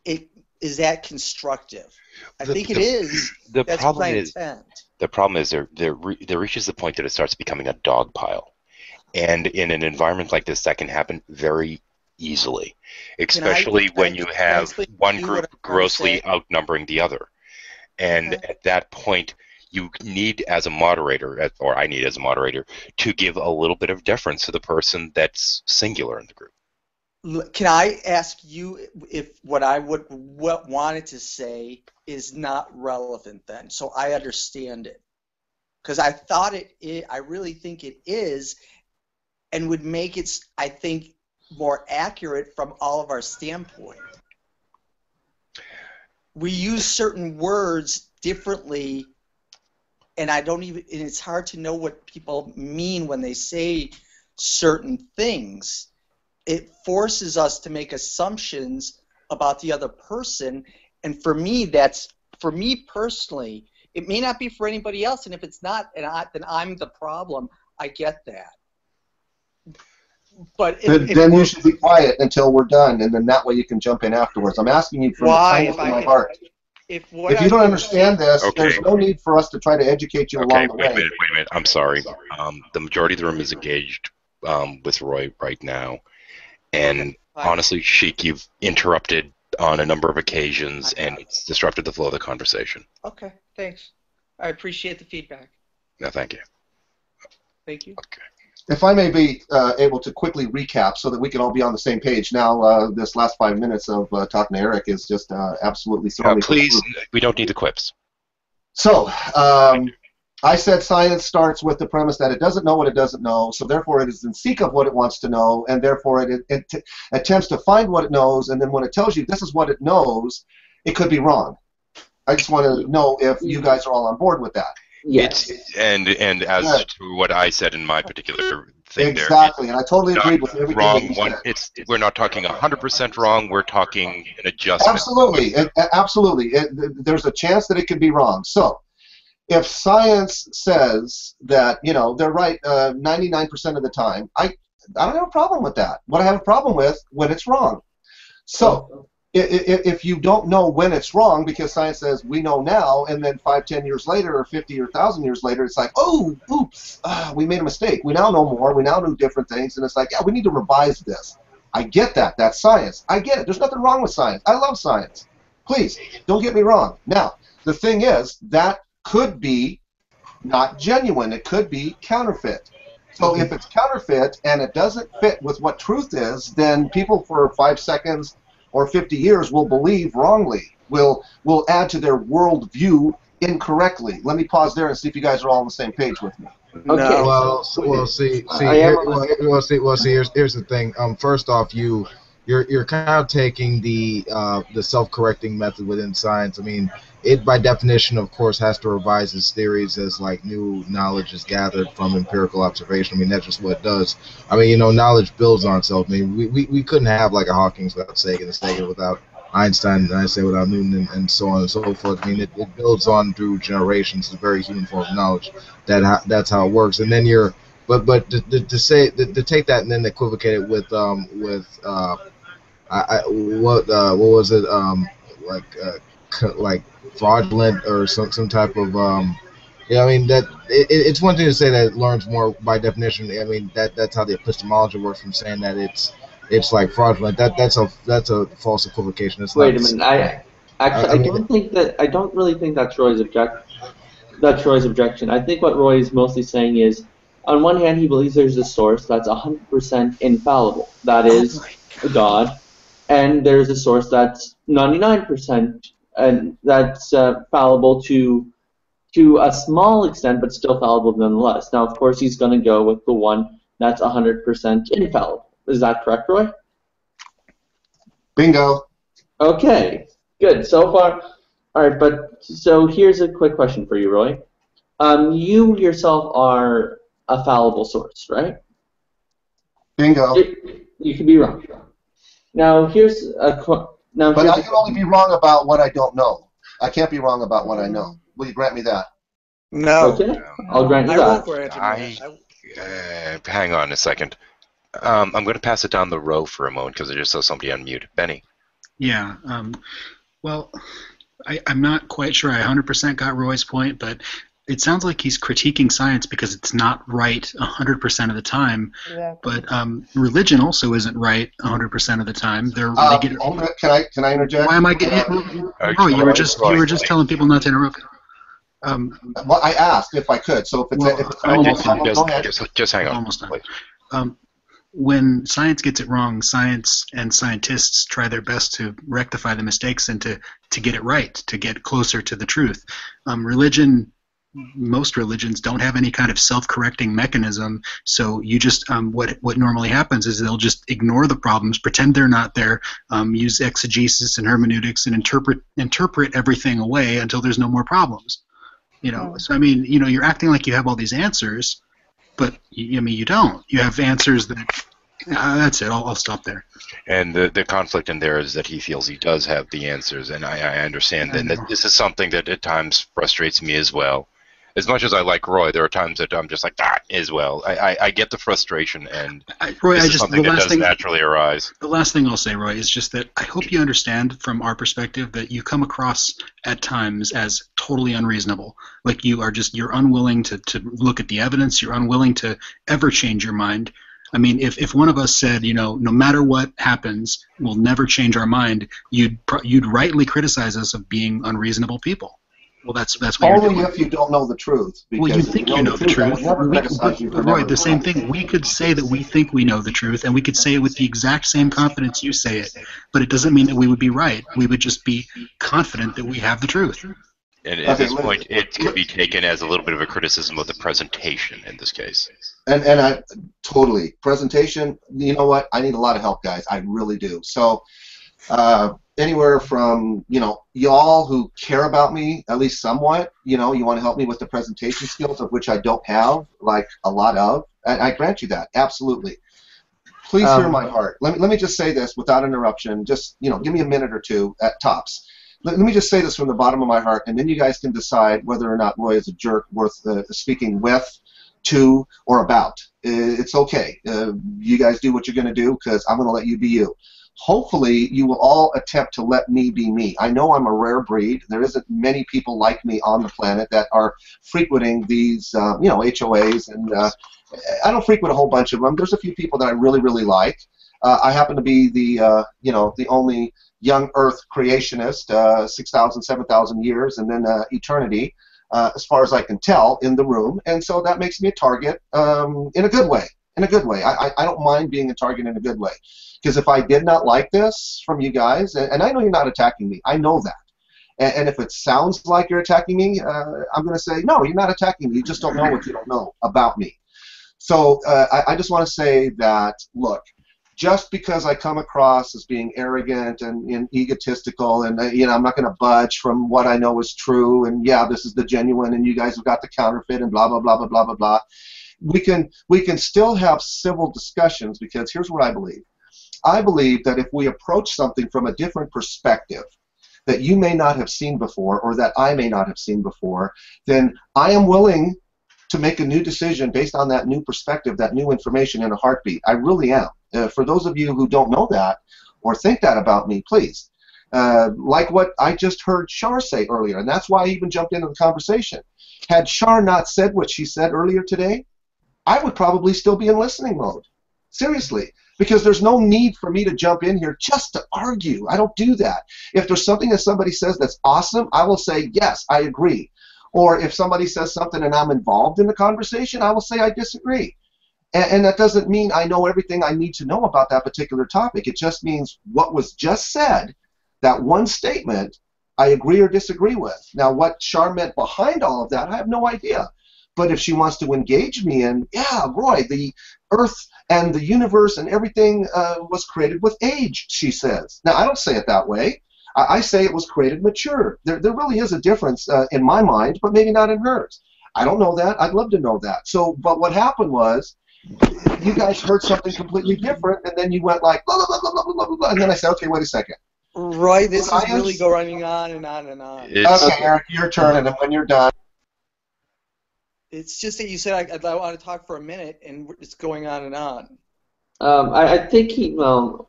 is that constructive? I think it is. That's my intent. The problem is there reaches the point that it starts becoming a dog pile. And in an environment like this, that can happen very easily, especially when you have one group grossly outnumbering the other. And at that point, you need as a moderator, or I need as a moderator, to give a little bit of deference to the person that's singular in the group. Can I ask you if what I wanted to say is not relevant then, so I understand it? Because I thought I really think it is, and would make it, I think, more accurate from all of our standpoint. We use certain words differently, and it's hard to know what people mean when they say certain things. It forces us to make assumptions about the other person, and for me personally, it may not be for anybody else, and if it's not, then I'm the problem. I get that. But then you should be quiet until we're done, and then that way you can jump in afterwards. I'm asking you from the kindness of my heart. If you don't understand this, there's no need for us to try to educate you along the way. Wait a minute. I'm sorry. The majority of the room is engaged with Roy right now. And honestly, Sheik, you've interrupted on a number of occasions, and it's disrupted the flow of the conversation. Okay, thanks. I appreciate the feedback. No, thank you. Thank you. Okay. If I may be able to quickly recap so that we can all be on the same page. Now, this last 5 minutes of talking to Eric is just absolutely thoroughly. Please, we don't need the quips. So, I said science starts with the premise that it doesn't know what it doesn't know, so therefore it is in seek of what it wants to know, and therefore it attempts to find what it knows, and then when it tells you this is what it knows, it could be wrong. I just want to know if you guys are all on board with that. Yes. And as to what I said in my particular thing exactly, and I totally agreed with everything wrong. that you said. We're not talking 100% wrong. We're talking an adjustment. Absolutely, absolutely. There's a chance that it could be wrong. So, if science says that they're right 99% of the time, I don't have a problem with that. What I have a problem with when it's wrong. So, if you don't know when it's wrong because science says we know now, and then 5, 10 years later, or 50 or 1,000 years later, it's like, oh, oops, we made a mistake. We now know more. We now know different things, and it's like, yeah, we need to revise this. I get that. That's science. I get it. There's nothing wrong with science. I love science. Please, don't get me wrong. Now, the thing is, that could be not genuine. It could be counterfeit. So if it's counterfeit and it doesn't fit with what truth is, then people for 5 seconds or 50 years will believe wrongly, will add to their worldview incorrectly. Let me pause there and see if you guys are all on the same page with me. Okay. Well, see. Here's the thing. First off, you're kind of taking the self-correcting method within science. I mean, it by definition, of course, has to revise its theories as like new knowledge is gathered from empirical observation. I mean, that's just what it does. I mean, knowledge builds on itself. I mean, we couldn't have like a Hawking's without Sagan, a Sagan without Einstein, and Einstein without Newton, and so on and so forth. I mean, it builds on through generations. It's a very human form of knowledge. That's how it works. And then but to take that and then equivocate it with what was it like fraudulent or some type of I mean that it's one thing to say that it learns more by definition. I mean that's how the epistemology works from saying that it's it's like fraudulent. That's a false equivocation. It's Wait not a minute. I don't really think that's Roy's objection. I think what Roy is mostly saying is, on one hand, he believes there's a source that's 100% infallible. That is God. And there's a source that's 99% and that's fallible to a small extent, but still fallible nonetheless. Now, of course, he's going to go with the one that's 100% infallible. Is that correct, Roy? Bingo. Okay, good. So far, all right. But so here's a quick question for you, Roy. You yourself are a fallible source, right? Bingo. You could be wrong. Now here's a But I can only be wrong about what I don't know. I can't be wrong about what I know. Will you grant me that? No. Okay, I'll grant you I that. won't grant you that. Hang on a second. I'm going to pass it down the row for a moment because I just saw somebody unmute. Benny. Yeah. Well, I'm not quite sure I 100% got Roy's point, but it sounds like he's critiquing science because it's not right 100% of the time. Exactly. But religion also isn't right 100% of the time. Can I interject? Why am I getting? Roy, you were just telling people not to interrupt. Well, I asked if I could. So if it's go ahead. Just hang on. Almost done. When science gets it wrong, science and scientists try their best to rectify the mistakes and to get it right, to get closer to the truth. Most religions don't have any kind of self-correcting mechanism, so you just what normally happens is they'll just ignore the problems, pretend they're not there, use exegesis and hermeneutics, and interpret everything away until there's no more problems. So I mean, you're acting like you have all these answers, but you don't. You have answers that. That's it. I'll stop there. And the conflict in there is that he feels he does have the answers, and I understand that this is something that at times frustrates me as well. As much as I like Roy, there are times that I'm just like that as well. I get the frustration, and Roy, this is something that does naturally arise. The last thing I'll say, Roy, is just that I hope you understand from our perspective that you come across at times as totally unreasonable. Like you're unwilling to look at the evidence. You're unwilling to ever change your mind. I mean, if one of us said, no matter what happens, we'll never change our mind, you'd rightly criticize us of being unreasonable people. Well, that's what you're doing. Only if you don't know the truth. Well, you think you know the truth. Roy, the same thing. We could say that we think we know the truth, and we could say it with the exact same confidence you say it, but it doesn't mean that we would be right. We would just be confident that we have the truth. And at this point, it could be taken as a little bit of a criticism of the presentation in this case. And I totally presentation. You know what? I need a lot of help, guys. I really do. So anywhere from y'all who care about me at least somewhat. You want to help me with the presentation skills, of which I don't have like a lot of. And I grant you that absolutely. Please hear my heart. Let me just say this without interruption. Just give me a minute or two at tops. Let me just say this from the bottom of my heart, and then you guys can decide whether or not Roy is a jerk worth speaking with, to, or about. It's okay. You guys do what you're going to do, because I'm going to let you be you. Hopefully, you will all attempt to let me be me. I know I'm a rare breed. There isn't many people like me on the planet that are frequenting these, HOAs, and I don't frequent a whole bunch of them. There's a few people that I really, really like. I happen to be the only young Earth creationist, 6,000, 7,000 years, and then eternity, as far as I can tell, in the room, and so that makes me a target in a good way. In a good way. I don't mind being a target in a good way, because if I did not like this from you guys, and I know you're not attacking me, I know that, and if it sounds like you're attacking me, I'm going to say, no, you're not attacking me, you just don't know what you don't know about me. So I just want to say that, look, just because I come across as being arrogant and egotistical, and I'm not going to budge from what I know is true, and yeah, this is the genuine, and you guys have got the counterfeit, and blah blah blah blah blah blah blah. We can still have civil discussions, because here's what I believe. I believe that if we approach something from a different perspective that you may not have seen before, or that I may not have seen before, then I am willing to make a new decision based on that new perspective, that new information in a heartbeat. I really am. For those of you who don't know that or think that about me, please, like what I just heard Shar say earlier, and that's why I even jumped into the conversation. Had Shar not said what she said earlier today, I would probably still be in listening mode. Seriously. Because there's no need for me to jump in here just to argue. I don't do that. If there's something that somebody says that's awesome, I will say, yes, I agree. Or if somebody says something and I'm involved in the conversation, I will say I disagree. And that doesn't mean I know everything I need to know about that particular topic. It just means what was just said, that one statement, I agree or disagree with. Now, what Char meant behind all of that, I have no idea. But if she wants to engage me in, yeah, Roy, the Earth and the universe and everything was created with age, she says. Now, I don't say it that way. I say it was created mature. There really is a difference in my mind, but maybe not in hers. I don't know that. I'd love to know that. So, but what happened was, you guys heard something completely different, and then you went like, blah, blah, blah, blah, blah, blah, blah, and then I said, okay, wait a second. Roy, this is really going on and on and on. Okay, Eric, your turn, and then when you're done. It's just that you said I want to talk for a minute, and it's going on and on. I think he. So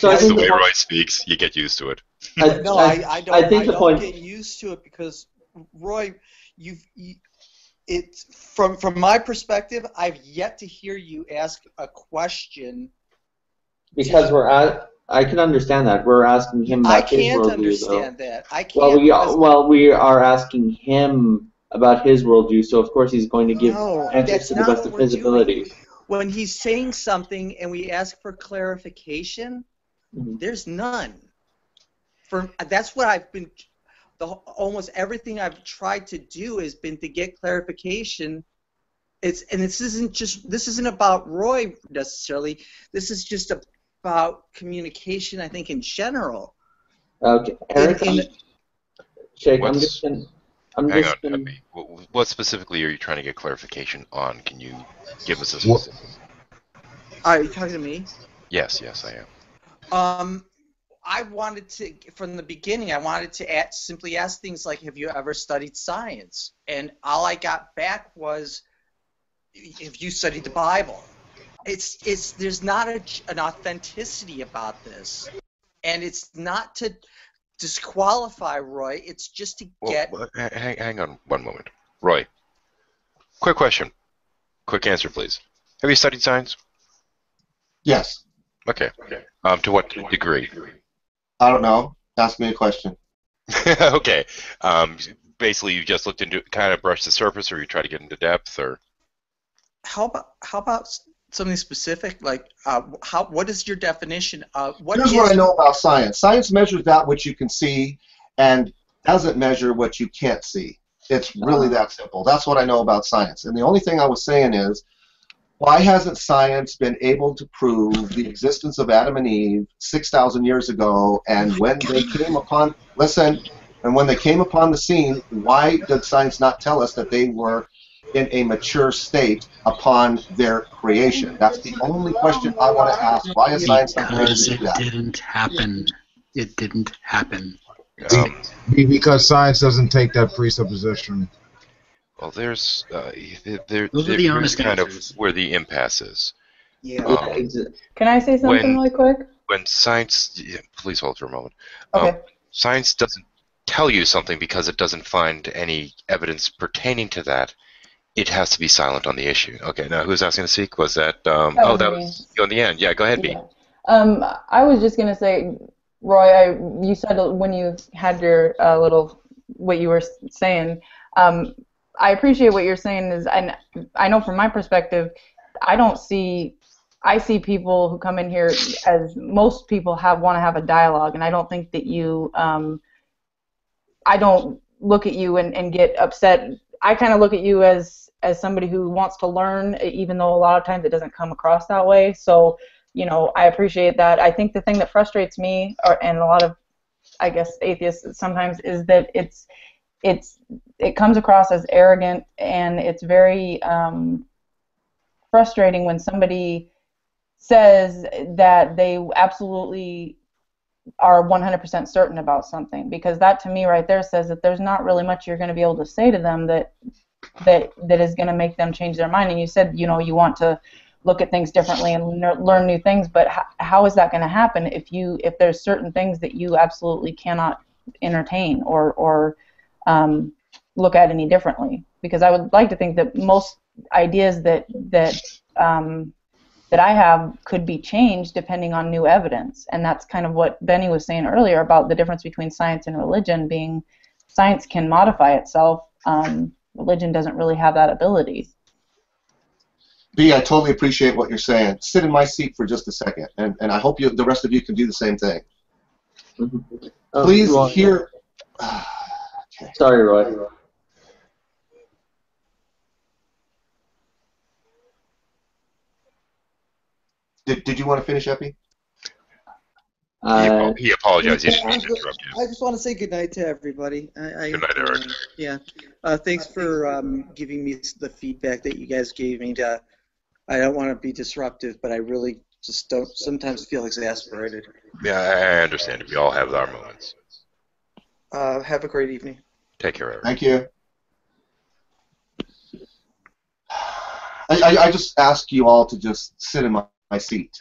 That's I think the way Roy speaks. You get used to it. I don't. I don't get used to it because Roy, it's from my perspective, I've yet to hear you ask a question. Because I can understand that. We're asking him about his worldview. I can't understand that. I can't. Well, we are asking him about his worldview, so of course he's going to give answers to the best of his ability. When he's saying something and we ask for clarification, there's none. That's what I've been. Almost everything I've tried to do has been to get clarification. This isn't about Roy necessarily. This is just about communication, I think, in general. Okay, Eric, Jake, What specifically are you trying to get clarification on? Can you give us a specific? Are you talking to me? Yes, I am. I wanted to, from the beginning, simply ask things like, have you ever studied science? And all I got back was, have you studied the Bible? There's not an authenticity about this. And it's not to disqualify Roy, it's just to get... Hang on one moment. Roy, quick question. Quick answer, please. Have you studied science? Yes. Okay. To what degree? I don't know. Ask me a question. Okay. Basically, you just looked into it, kind of brushed the surface, or you try to get into depth, or... How about something specific? Like, what is your definition of... Here's what I know about science. Science measures that which you can see and doesn't measure what you can't see. It's really that simple. That's what I know about science. And the only thing I was saying is, why hasn't science been able to prove the existence of Adam and Eve 6,000 years ago, and when they came upon, and when they came upon the scene, why did science not tell us that they were in a mature state upon their creation? That's the only question I want to ask. Why is science not able to do that? Because it didn't happen. It didn't happen. Because science doesn't take that presupposition. Well, there's Those are the honest kind answers. of where the impasse is. Yeah. Can I say something really quick? When science, please hold for a moment. Okay. Science doesn't tell you something because it doesn't find any evidence pertaining to that. It has to be silent on the issue. Okay, now who's asking to speak? Was that? That was you on the end. Yeah, go ahead, B. I was just gonna say, Roy, you said when you had your what you were saying. I appreciate what you're saying and I know from my perspective, I see people who come in here as most people want to have a dialogue, and I don't think that you, I don't look at you and get upset. I kind of look at you as somebody who wants to learn, even though a lot of times it doesn't come across that way. So, I appreciate that. I think the thing that frustrates me, and a lot of, I guess, atheists sometimes, is that it comes across as arrogant, and it's very frustrating when somebody says that they absolutely are 100% certain about something, because that to me right there says that there's not really much you're going to be able to say to them that is going to make them change their mind. And you said you want to look at things differently and learn new things, but how is that going to happen if there's certain things that you absolutely cannot entertain or look at any differently? Because I would like to think that most ideas that that I have could be changed depending on new evidence. And that's kind of what Benny was saying earlier about the difference between science and religion being science can modify itself. Religion doesn't really have that ability. B, I totally appreciate what you're saying. Sit in my seat for just a second, and I hope the rest of you can do the same thing. Please hear... Okay. Sorry, Roy. Did you want to finish, Epi? He apologized. He didn't mean to interrupt you. I just want to say good night to everybody. Good night, Eric. Yeah. Thanks for giving me the feedback that you guys gave me. I don't want to be disruptive, but I really just don't sometimes feel exasperated. Yeah, I understand. We all have our moments. Have a great evening. Take care, Eric. Thank you. I just ask you all to just sit in my seat.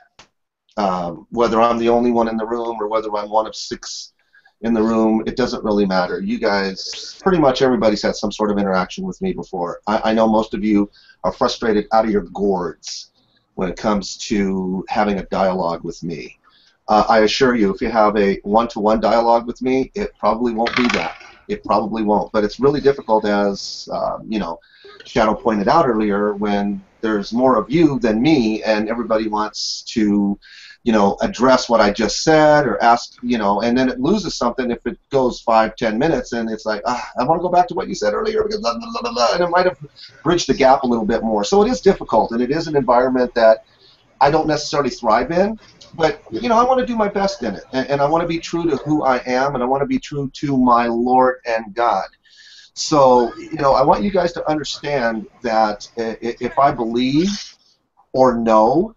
Whether I'm the only one in the room or whether I'm one of 6 in the room, it doesn't really matter. You guys, pretty much everybody's had some sort of interaction with me before. I know most of you are frustrated out of your gourds when it comes to having a dialogue with me. I assure you, if you have a one-to-one dialogue with me, it probably won't be that. It probably won't. But it's really difficult, as Shadow pointed out earlier, when there's more of you than me, and everybody wants to, address what I just said or ask, and then it loses something if it goes 5-10 minutes, and it's like, I want to go back to what you said earlier, because blah, blah, blah, blah, and it might have bridged the gap a little bit more. So it is difficult, and it is an environment that I don't necessarily thrive in, but, I want to do my best in it, and I want to be true to who I am, and I want to be true to my Lord and God. So, I want you guys to understand that if I believe or know,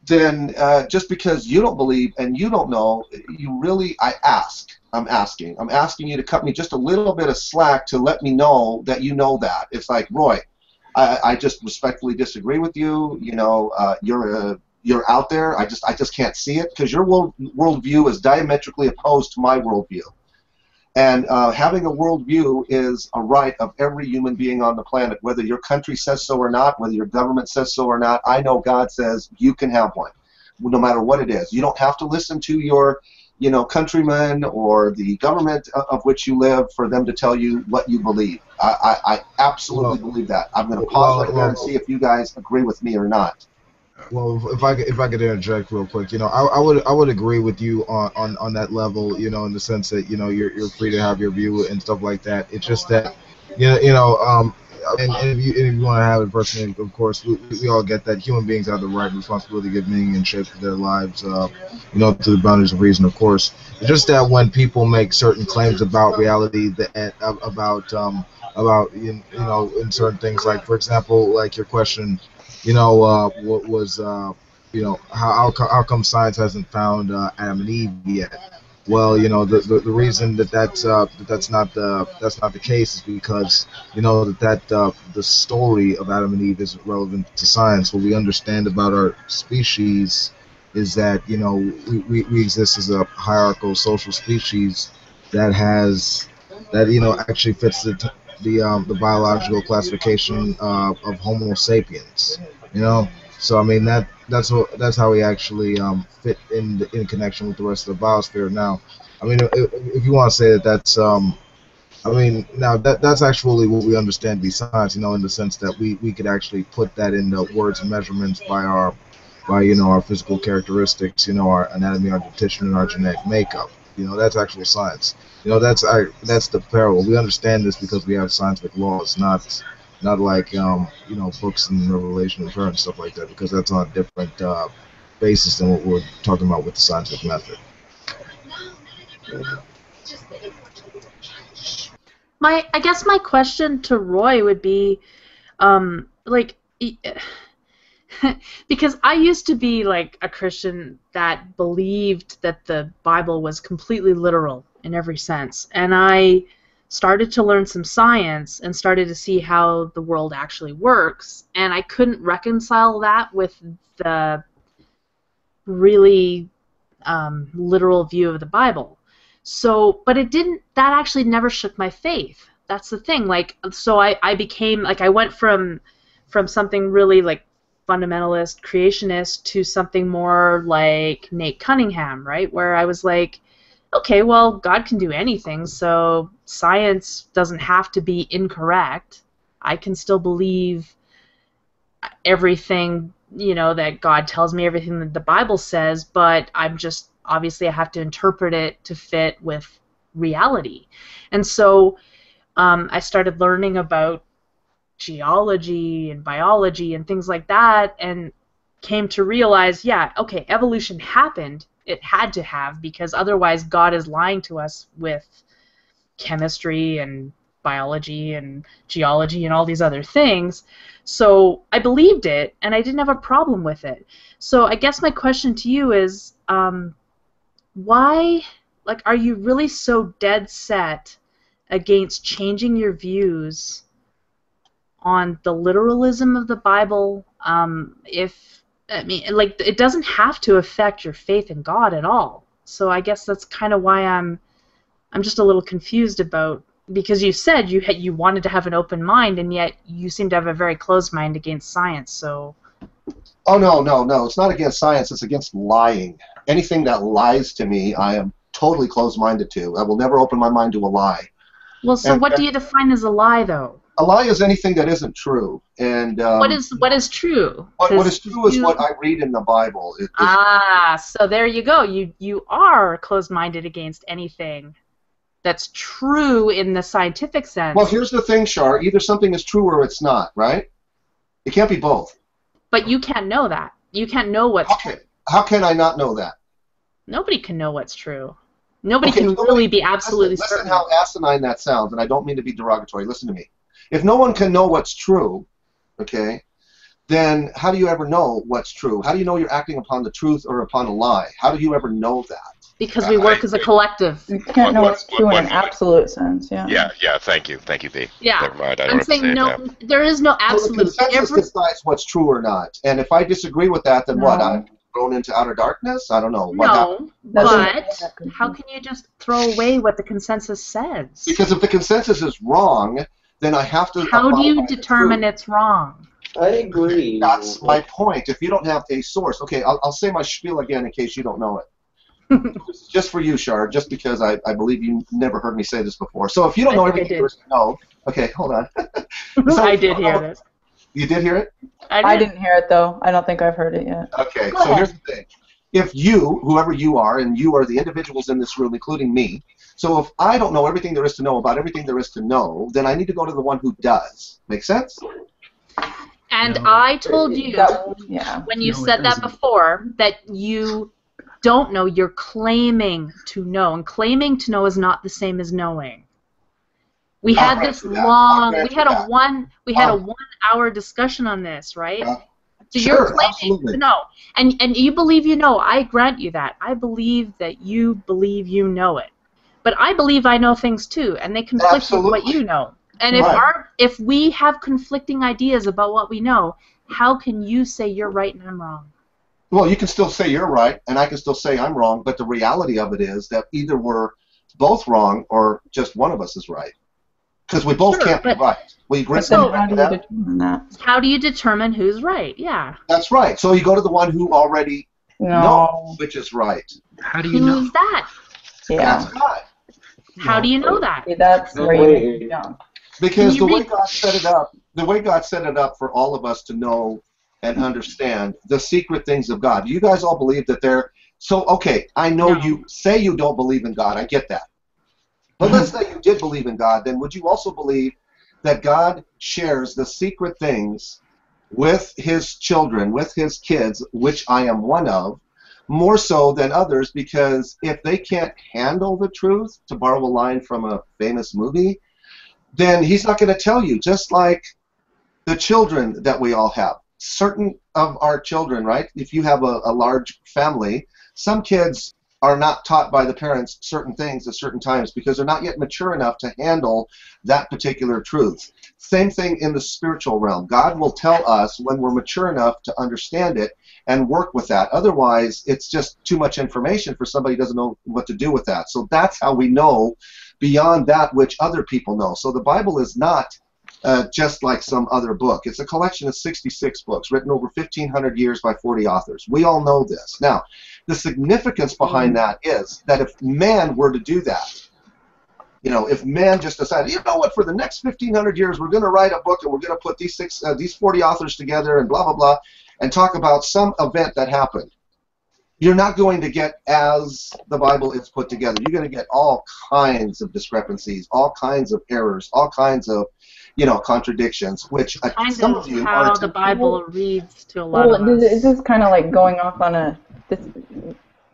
then just because you don't believe and you don't know, I'm asking you to cut me just a little bit of slack to let me know that you know that. It's like, Roy, I just respectfully disagree with you. You're out there. I just can't see it because your worldview is diametrically opposed to my worldview. And having a worldview is a right of every human being on the planet, whether your country says so or not, whether your government says so or not. I know God says you can have one, no matter what it is. You don't have to listen to your, countrymen or the government of which you live for them to tell you what you believe. I absolutely believe that. I'm going to pause right there and see if you guys agree with me or not. Well, if I could interject real quick, I would agree with you on that level, in the sense that you're free to have your view and stuff like that. It's just that, and if you want to have it personally, of course, we all get that human beings have the right and responsibility to give meaning and shape to their lives, to the boundaries of reason, of course. It's just that when people make certain claims about reality, about in certain things, like for example, like your question. What was, how come science hasn't found Adam and Eve yet? Well, the reason that's not the case is because the story of Adam and Eve isn't relevant to science. What we understand about our species is that we exist as a hierarchical social species that actually fits the biological classification of Homo sapiens, So I mean that's how we actually fit in connection with the rest of the biosphere. Now, I mean if you want to say that's that's actually what we understand to be science, in the sense that we could actually put that into words and measurements by our physical characteristics, our anatomy, our dentition, and our genetic makeup. That's actual science. That's the parallel. We understand this because we have scientific laws, not like books and Revelation and prayer and stuff like that, because that's on a different basis than what we're talking about with the scientific method. I guess my question to Roy would be, because I used to be like a Christian that believed that the Bible was completely literal in every sense, and I started to learn some science and started to see how the world actually works, and I couldn't reconcile that with the really literal view of the Bible. So, but that actually never shook my faith. That's the thing. So I became, I went from something really fundamentalist creationist to something more like Nate Cunningham, right? Where I was like, okay, well, God can do anything, so science doesn't have to be incorrect. I can still believe everything, you know, that God tells me, everything that the Bible says, but I'm just, obviously I have to interpret it to fit with reality. And so I started learning about geology and biology and things like that, and came to realize, yeah, okay, evolution happened. It had to have, because otherwise God is lying to us with chemistry and biology and geology and all these other things. So I believed it, and I didn't have a problem with it. So I guess my question to you is, why, like, are you really so dead set against changing your views on the literalism of the Bible? I mean, like, it doesn't have to affect your faith in God at all. So I guess that's kind of why I'm just a little confused about, because you said you wanted to have an open mind, and yet you seem to have a very closed mind against science. So. Oh no! It's not against science. It's against lying. Anything that lies to me, I am totally closed-minded to. I will never open my mind to a lie. Well, so what do you define as a lie, though? A lie is anything that isn't true. And what is true? What is true is what I read in the Bible. So there you go. You are closed-minded against anything that's true in the scientific sense. Well, here's the thing, Shar. Either something is true or it's not, right? It can't be both. But you can't know that. You can't know what's true. How can I not know that? Nobody can know what's true. Nobody can really be absolutely certain. Listen how asinine that sounds, and I don't mean to be derogatory. Listen to me. If no one can know what's true, okay, then how do you ever know what's true? How do you know you're acting upon the truth or upon a lie? How do you ever know that? Because we work as a collective. You can't know what's true in an absolute sense, yeah. Yeah, thank you, B. Yeah, never mind. I don't I'm saying no. There is no absolute. Well, the consensus decides what's true or not, and if I disagree with that, then what? I'm thrown into outer darkness? I don't know. No, but how can you just throw away what the consensus says? Because if the consensus is wrong, then I have to. How do you determine it's wrong? I agree. That's my point. If you don't have a source, okay, I'll say my spiel again in case you don't know it. Just for you, Shar, just because I believe you never heard me say this before. So if you don't know everything there is to know, okay, hold on. So I did hear this. You did hear it? I didn't hear it, though. I don't think I've heard it yet. Okay, so here's the thing. If you, whoever you are, and you are the individuals in this room, including me, so if I don't know everything there is to know about everything there is to know, then I need to go to the one who does. Make sense? And I told you, when you said that before, that you don't know, you're claiming to know, and claiming to know is not the same as knowing. We had this long, we had a 1 hour discussion on this, right? So you're claiming to know, and you believe you know. I grant you that. I believe that you believe you know it, but I believe I know things too, and they conflict with what you know. And if we have conflicting ideas about what we know, how can you say you're right and I'm wrong? Well, you can still say you're right, and I can still say I'm wrong, but the reality of it is that either we're both wrong or just one of us is right. Because we both can't be right. We agree on that. How do you determine who's right? Yeah. That's right. So you go to the one who already knows which is right. How do you know? Who's that? That's God. How do you know that? That's where Because the way God set it up for all of us to know and understand the secret things of God. You guys all believe that they're so okay. I know you say you don't believe in God. I get that. But let's say you did believe in God, then would you also believe that God shares the secret things with his children, with his kids, which I am one of, more so than others, because if they can't handle the truth, to borrow a line from a famous movie, then he's not going to tell you, just like the children that we all have. Certain of our children, right, if you have a large family, some kids are not taught by the parents certain things at certain times because they're not yet mature enough to handle that particular truth. Same thing in the spiritual realm. God will tell us when we're mature enough to understand it and work with that. Otherwise, it's just too much information for somebody who doesn't know what to do with that. So that's how we know beyond that which other people know. So the Bible is not just like some other book. It's a collection of 66 books written over 1,500 years by 40 authors. We all know this. Now, the significance behind that is that if man were to do that, if man just decided, you know what, for the next 1,500 years, we're going to write a book and we're going to put these 40 authors together and blah, blah, blah, and talk about some event that happened, you're not going to get as the Bible is put together. You're going to get all kinds of discrepancies, all kinds of errors, all kinds of, contradictions, which some of you how are the Bible reads to a lot of us. This is kind of like going off on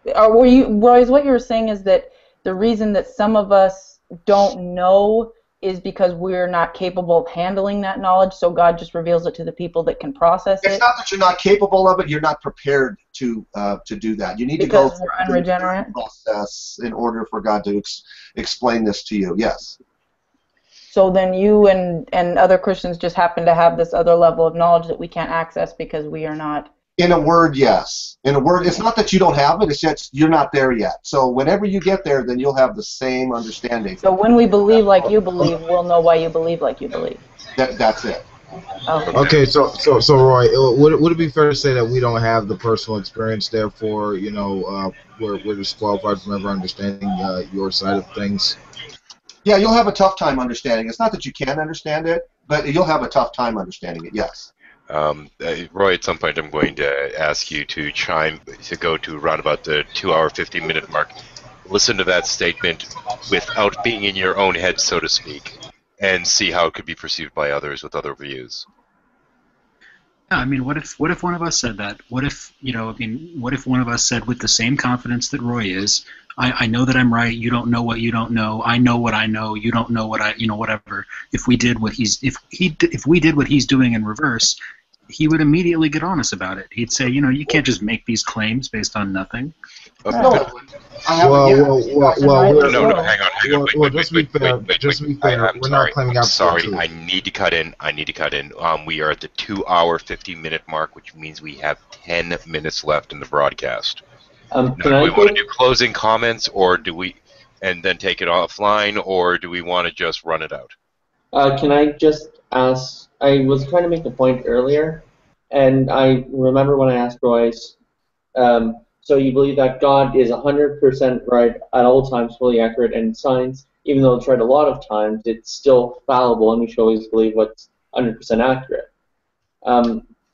Roy, what you were saying is that the reason that some of us don't know is because we're not capable of handling that knowledge, so God just reveals it to the people that can process it? It's not that you're not capable of it, you're not prepared to do that. You need because to go we're unregenerate? through the process in order for God to explain this to you, yes. So then you and other Christians just happen to have this other level of knowledge that we can't access because we are not... In a word, yes. In a word, it's not that you don't have it, it's just you're not there yet. So whenever you get there, then you'll have the same understanding. So when we believe like you believe, we'll know why you believe like you believe. That's it. Okay, so Roy, would it be fair to say that we don't have the personal experience, therefore, we're disqualified from ever understanding your side of things? Yeah, you'll have a tough time understanding. It's not that you can't understand it, but you'll have a tough time understanding it, yes. Roy, at some point I'm going to ask you to go to around about the 2-hour, 50-minute mark. Listen to that statement without being in your own head, so to speak, and see how it could be perceived by others with other views. Yeah, I mean, what if one of us said that? What if what if one of us said with the same confidence that Roy is, I know that I'm right, you don't know what you don't know, I know what I know, you don't know what I, whatever. If we did what if we did what he's doing in reverse, he would immediately get on us about it. He'd say, you can't just make these claims based on nothing. No, hang on. Well, just to be fair, we're not claiming I'm sorry, I need to cut in. We are at the 2-hour, 50-minute mark, which means we have 10 minutes left in the broadcast. Do we want to do closing comments, or do we, and then take it offline, or do we want to just run it out? Can I just ask, I was trying to make a point earlier, and I remember when I asked Royce, so you believe that God is 100% right at all times, fully accurate, and science, even though it's right a lot of times, it's still fallible, and we should always believe what's 100% accurate.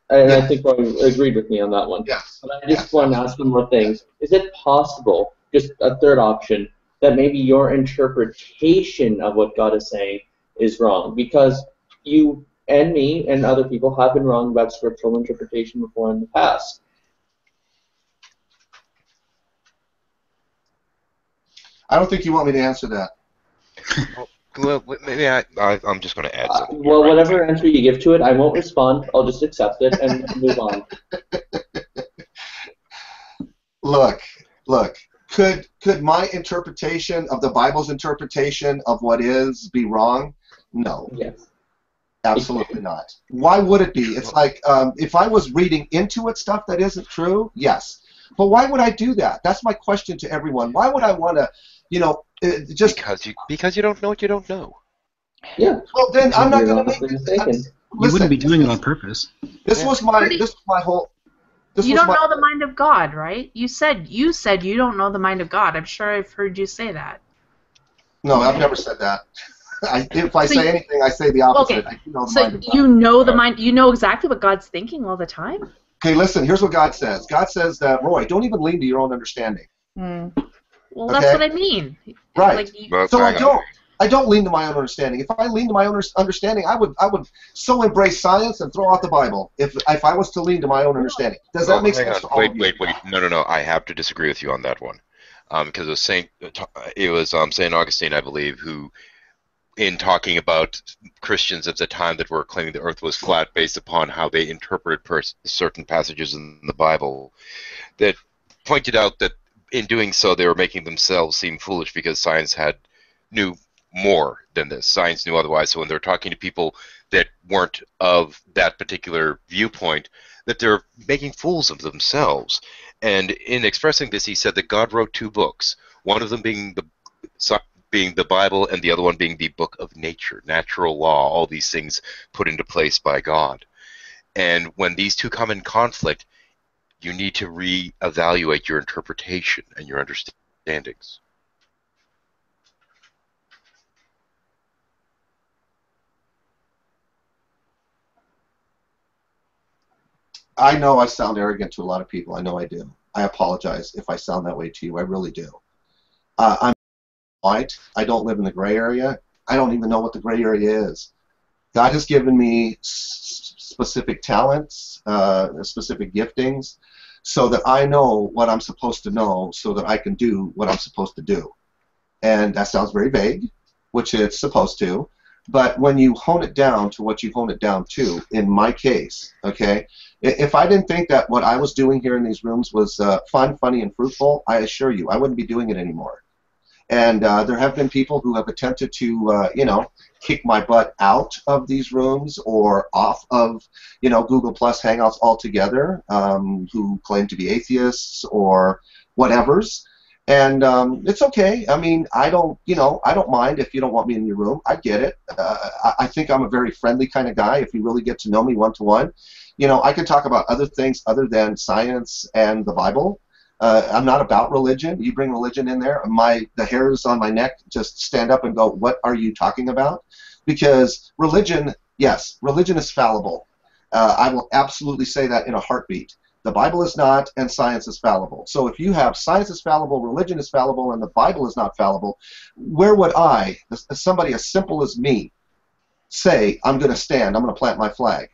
And I think Roy agreed with me on that one. Yes. But I just want to ask one more thing. Is it possible, just a third option, that maybe your interpretation of what God is saying is wrong? Because you and me and other people have been wrong about scriptural interpretation before in the past. I don't think you want me to answer that. Well, maybe I'm just going to add something. Well, whatever answer you give to it, I won't respond. I'll just accept it and move on. Look. Could my interpretation of the Bible's interpretation of what is be wrong? No. Yes. Absolutely not. Why would it be? It's like if I was reading into it stuff that isn't true, yes. But why would I do that? That's my question to everyone. Why would I want to, just because you don't know what you don't know. Yeah. Well, then I'm not going to make this. You wouldn't be doing it on purpose. This was my whole. You don't know the mind of God, right? You said you don't know the mind of God. I'm sure I've heard you say that. No, I've never said that. If I say anything, I say the opposite. Okay. You know the mind. You know exactly what God's thinking all the time. Okay, listen. Here's what God says. God says that, Roy, don't even lean to your own understanding. Well, that's what I mean. Right. Like So I don't lean to my own understanding. If I lean to my own understanding, I would so embrace science and throw out the Bible if I was to lean to my own understanding. Does that make sense to all of you? Wait. No. I have to disagree with you on that one. Because it was St. Augustine, I believe, who, in talking about Christians at the time that were claiming the earth was flat based upon how they interpreted certain passages in the Bible, that pointed out that in doing so they were making themselves seem foolish because science knew more than this. Science knew otherwise, so when they're talking to people that weren't of that particular viewpoint, that they're making fools of themselves. And in expressing this, he said that God wrote 2 books, one of them being being the Bible and the other one being the book of nature, natural law, all these things put into place by God. And when these two come in conflict, you need to reevaluate your interpretation and your understandings. I know I sound arrogant to a lot of people. I know I do. I apologize if I sound that way to you. I really do. I'm white. I don't live in the gray area. I don't even know what the gray area is. God has given me specific talents, specific giftings, so that I know what I'm supposed to know so that I can do what I'm supposed to do. And that sounds very vague, which it's supposed to. But when you hone it down to what you hone it down to, in my case, okay, if I didn't think that what I was doing here in these rooms was fun, funny, and fruitful, I assure you, I wouldn't be doing it anymore. And there have been people who have attempted to, you know, kick my butt out of these rooms or off of, you know, Google Plus Hangouts altogether, who claim to be atheists or whatevers. And it's okay. I mean, I don't mind if you don't want me in your room. I get it. I think I'm a very friendly kind of guy. If you really get to know me one-to-one, you know, I can talk about other things other than science and the Bible. I'm not about religion. You bring religion in there, the hairs on my neck just stand up and go, what are you talking about? Because religion, yes, religion is fallible. I will absolutely say that in a heartbeat. The Bible is not, and science is fallible. So if you have science is fallible, religion is fallible, and the Bible is not fallible, where would I, somebody as simple as me, say, I'm going to stand, I'm going to plant my flag?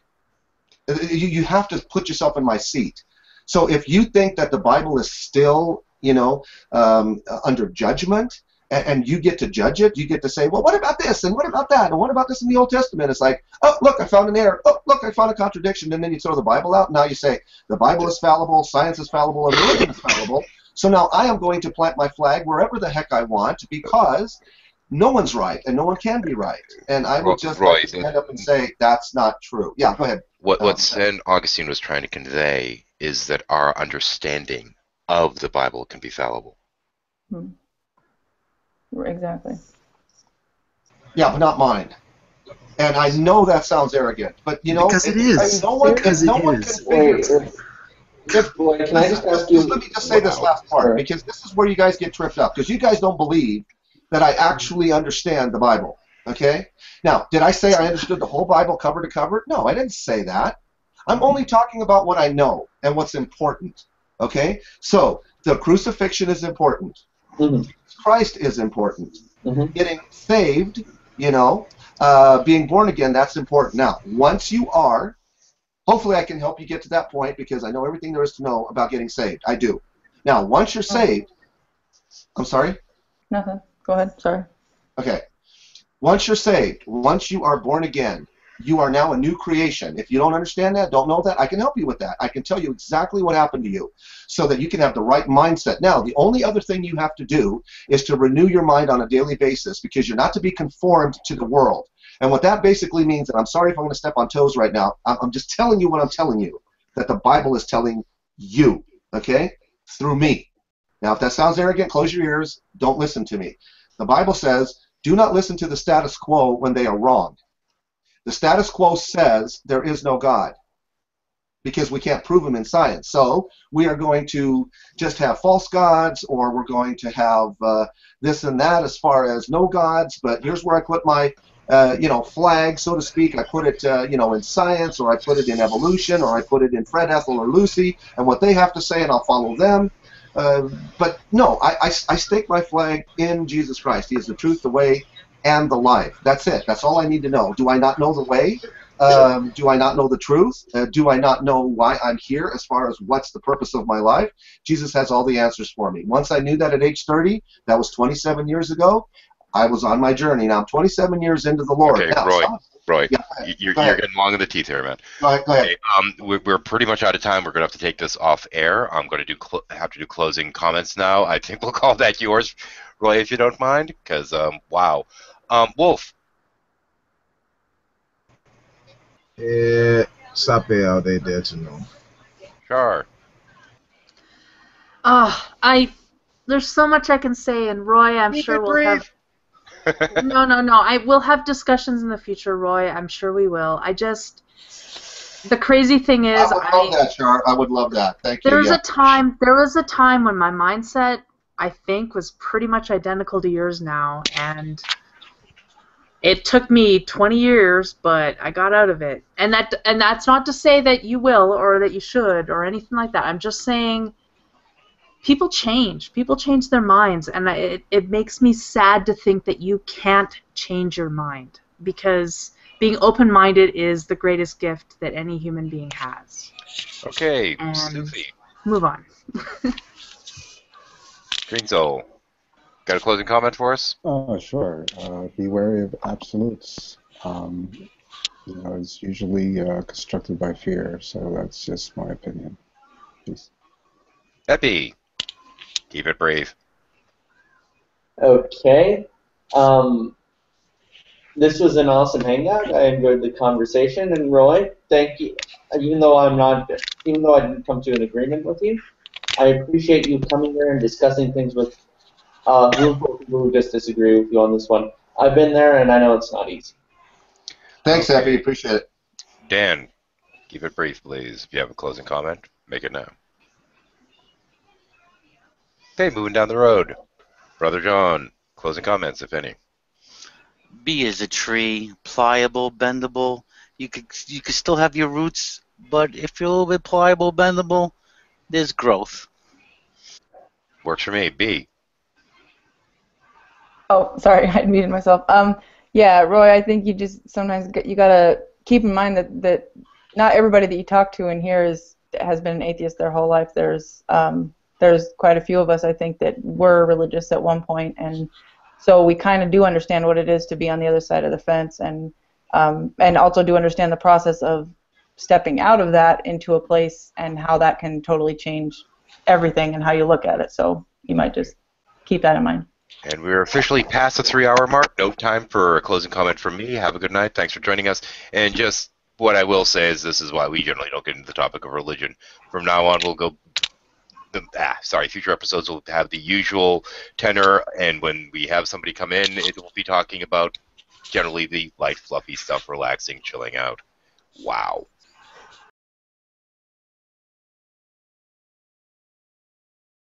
You have to put yourself in my seat. So if you think that the Bible is still, you know, under judgment, and you get to judge it, you get to say, well, what about this, and what about that, and what about this in the Old Testament? It's like, oh, look, I found an error. Oh, look, I found a contradiction. And then you throw the Bible out, and now you say, the Bible is fallible, science is fallible, and religion is fallible. So now I am going to plant my flag wherever the heck I want, because no one's right, and no one can be right. And I will just Roy, stand up and say, that's not true. Yeah, go ahead. What St. Augustine was trying to convey is that our understanding of the Bible can be fallible. Exactly. Yeah, but not mine. And I know that sounds arrogant, but you know, because it is. No one can figure. Can I just ask you? Let me just say this last part, because this is where you guys get tripped up, because you guys don't believe that I actually understand the Bible. Okay? Now, did I say I understood the whole Bible cover to cover? No, I didn't say that. I'm only talking about what I know and what's important. Okay? So the crucifixion is important. Christ is important. Getting saved, you know, being born again, that's important. Now, once you are, hopefully I can help you get to that point, because I know everything there is to know about getting saved. I do. Now, once you're saved, I'm sorry? Nothing. Go ahead. Sorry. Okay. Once you're saved, once you are born again, you are now a new creation. If you don't understand that, don't know that, I can help you with that. I can tell you exactly what happened to you so that you can have the right mindset. Now, the only other thing you have to do is to renew your mind on a daily basis, because you're not to be conformed to the world. And what that basically means, and I'm sorry if I'm going to step on toes right now, I'm just telling you what I'm telling you, that the Bible is telling you, okay, through me. Now, if that sounds arrogant, close your ears, don't listen to me. The Bible says, do not listen to the status quo when they are wrong. The status quo says there is no God, because we can't prove him in science. So we are going to just have false gods, or we're going to have this and that as far as no gods. But here's where I put my flag, so to speak. I put it in science, or I put it in evolution, or I put it in Fred, Ethel, or Lucy, and what they have to say, and I'll follow them. But no, I stake my flag in Jesus Christ. He is the truth, the way, and the life. That's it. That's all I need to know. Do I not know the way? Do I not know the truth? Do I not know why I'm here as far as what's the purpose of my life? Jesus has all the answers for me. Once I knew that at age 30, that was 27 years ago, I was on my journey. Now I'm 27 years into the Lord. Okay, now, Roy, yeah, you're getting long in the teeth here, man. Go ahead. Okay, we're pretty much out of time. We're going to have to take this off air. I'm going to have to do closing comments now. I think we'll call that yours, Roy, if you don't mind, because, wow. Wolf. Sabe how they did to know. Sure. There's so much I can say, and Roy, I'm sure will have No. I will have discussions in the future, Roy. I'm sure we will. The crazy thing is, I would love that, Char. I would love that. Thank you. There was a time when my mindset, I think, was pretty much identical to yours now, and it took me 20 years, but I got out of it. And that's not to say that you will or that you should or anything like that. I'm just saying people change. People change their minds, and it makes me sad to think that you can't change your mind, because being open-minded is the greatest gift that any human being has. Okay, And Snoopy. move on. Green Soul. Got a closing comment for us? Oh, sure. Be wary of absolutes. It's usually constructed by fear, so that's just my opinion. Peace. Epi. Keep it brave. Okay. This was an awesome hangout. I enjoyed the conversation, and Roy, thank you. Even though I didn't come to an agreement with you, I appreciate you coming here and discussing things with who just disagree with you on this one. I've been there, and I know it's not easy. Thanks, Epi. Appreciate it. Dan, keep it brief, please. If you have a closing comment, make it now. Okay, moving down the road. Brother John, closing comments, if any. Be as a tree, pliable, bendable. You could still have your roots, but if you're a little bit pliable, bendable, there's growth. Works for me. B. Oh, sorry, I muted myself. Yeah, Roy, I think you just sometimes you gotta keep in mind that not everybody that you talk to in here has been an atheist their whole life. There's quite a few of us, I think, that were religious at one point, and so we kind of do understand what it is to be on the other side of the fence, and also do understand the process of stepping out of that into a place and how that can totally change everything and how you look at it. So you might just keep that in mind. And we're officially past the 3-hour mark. No time for a closing comment from me. Have a good night. Thanks for joining us. And just what I will say is this is why we generally don't get into the topic of religion. From now on, we'll go... future episodes will have the usual tenor, and when we have somebody come in, it will be talking about generally the light, fluffy stuff, relaxing, chilling out. Wow.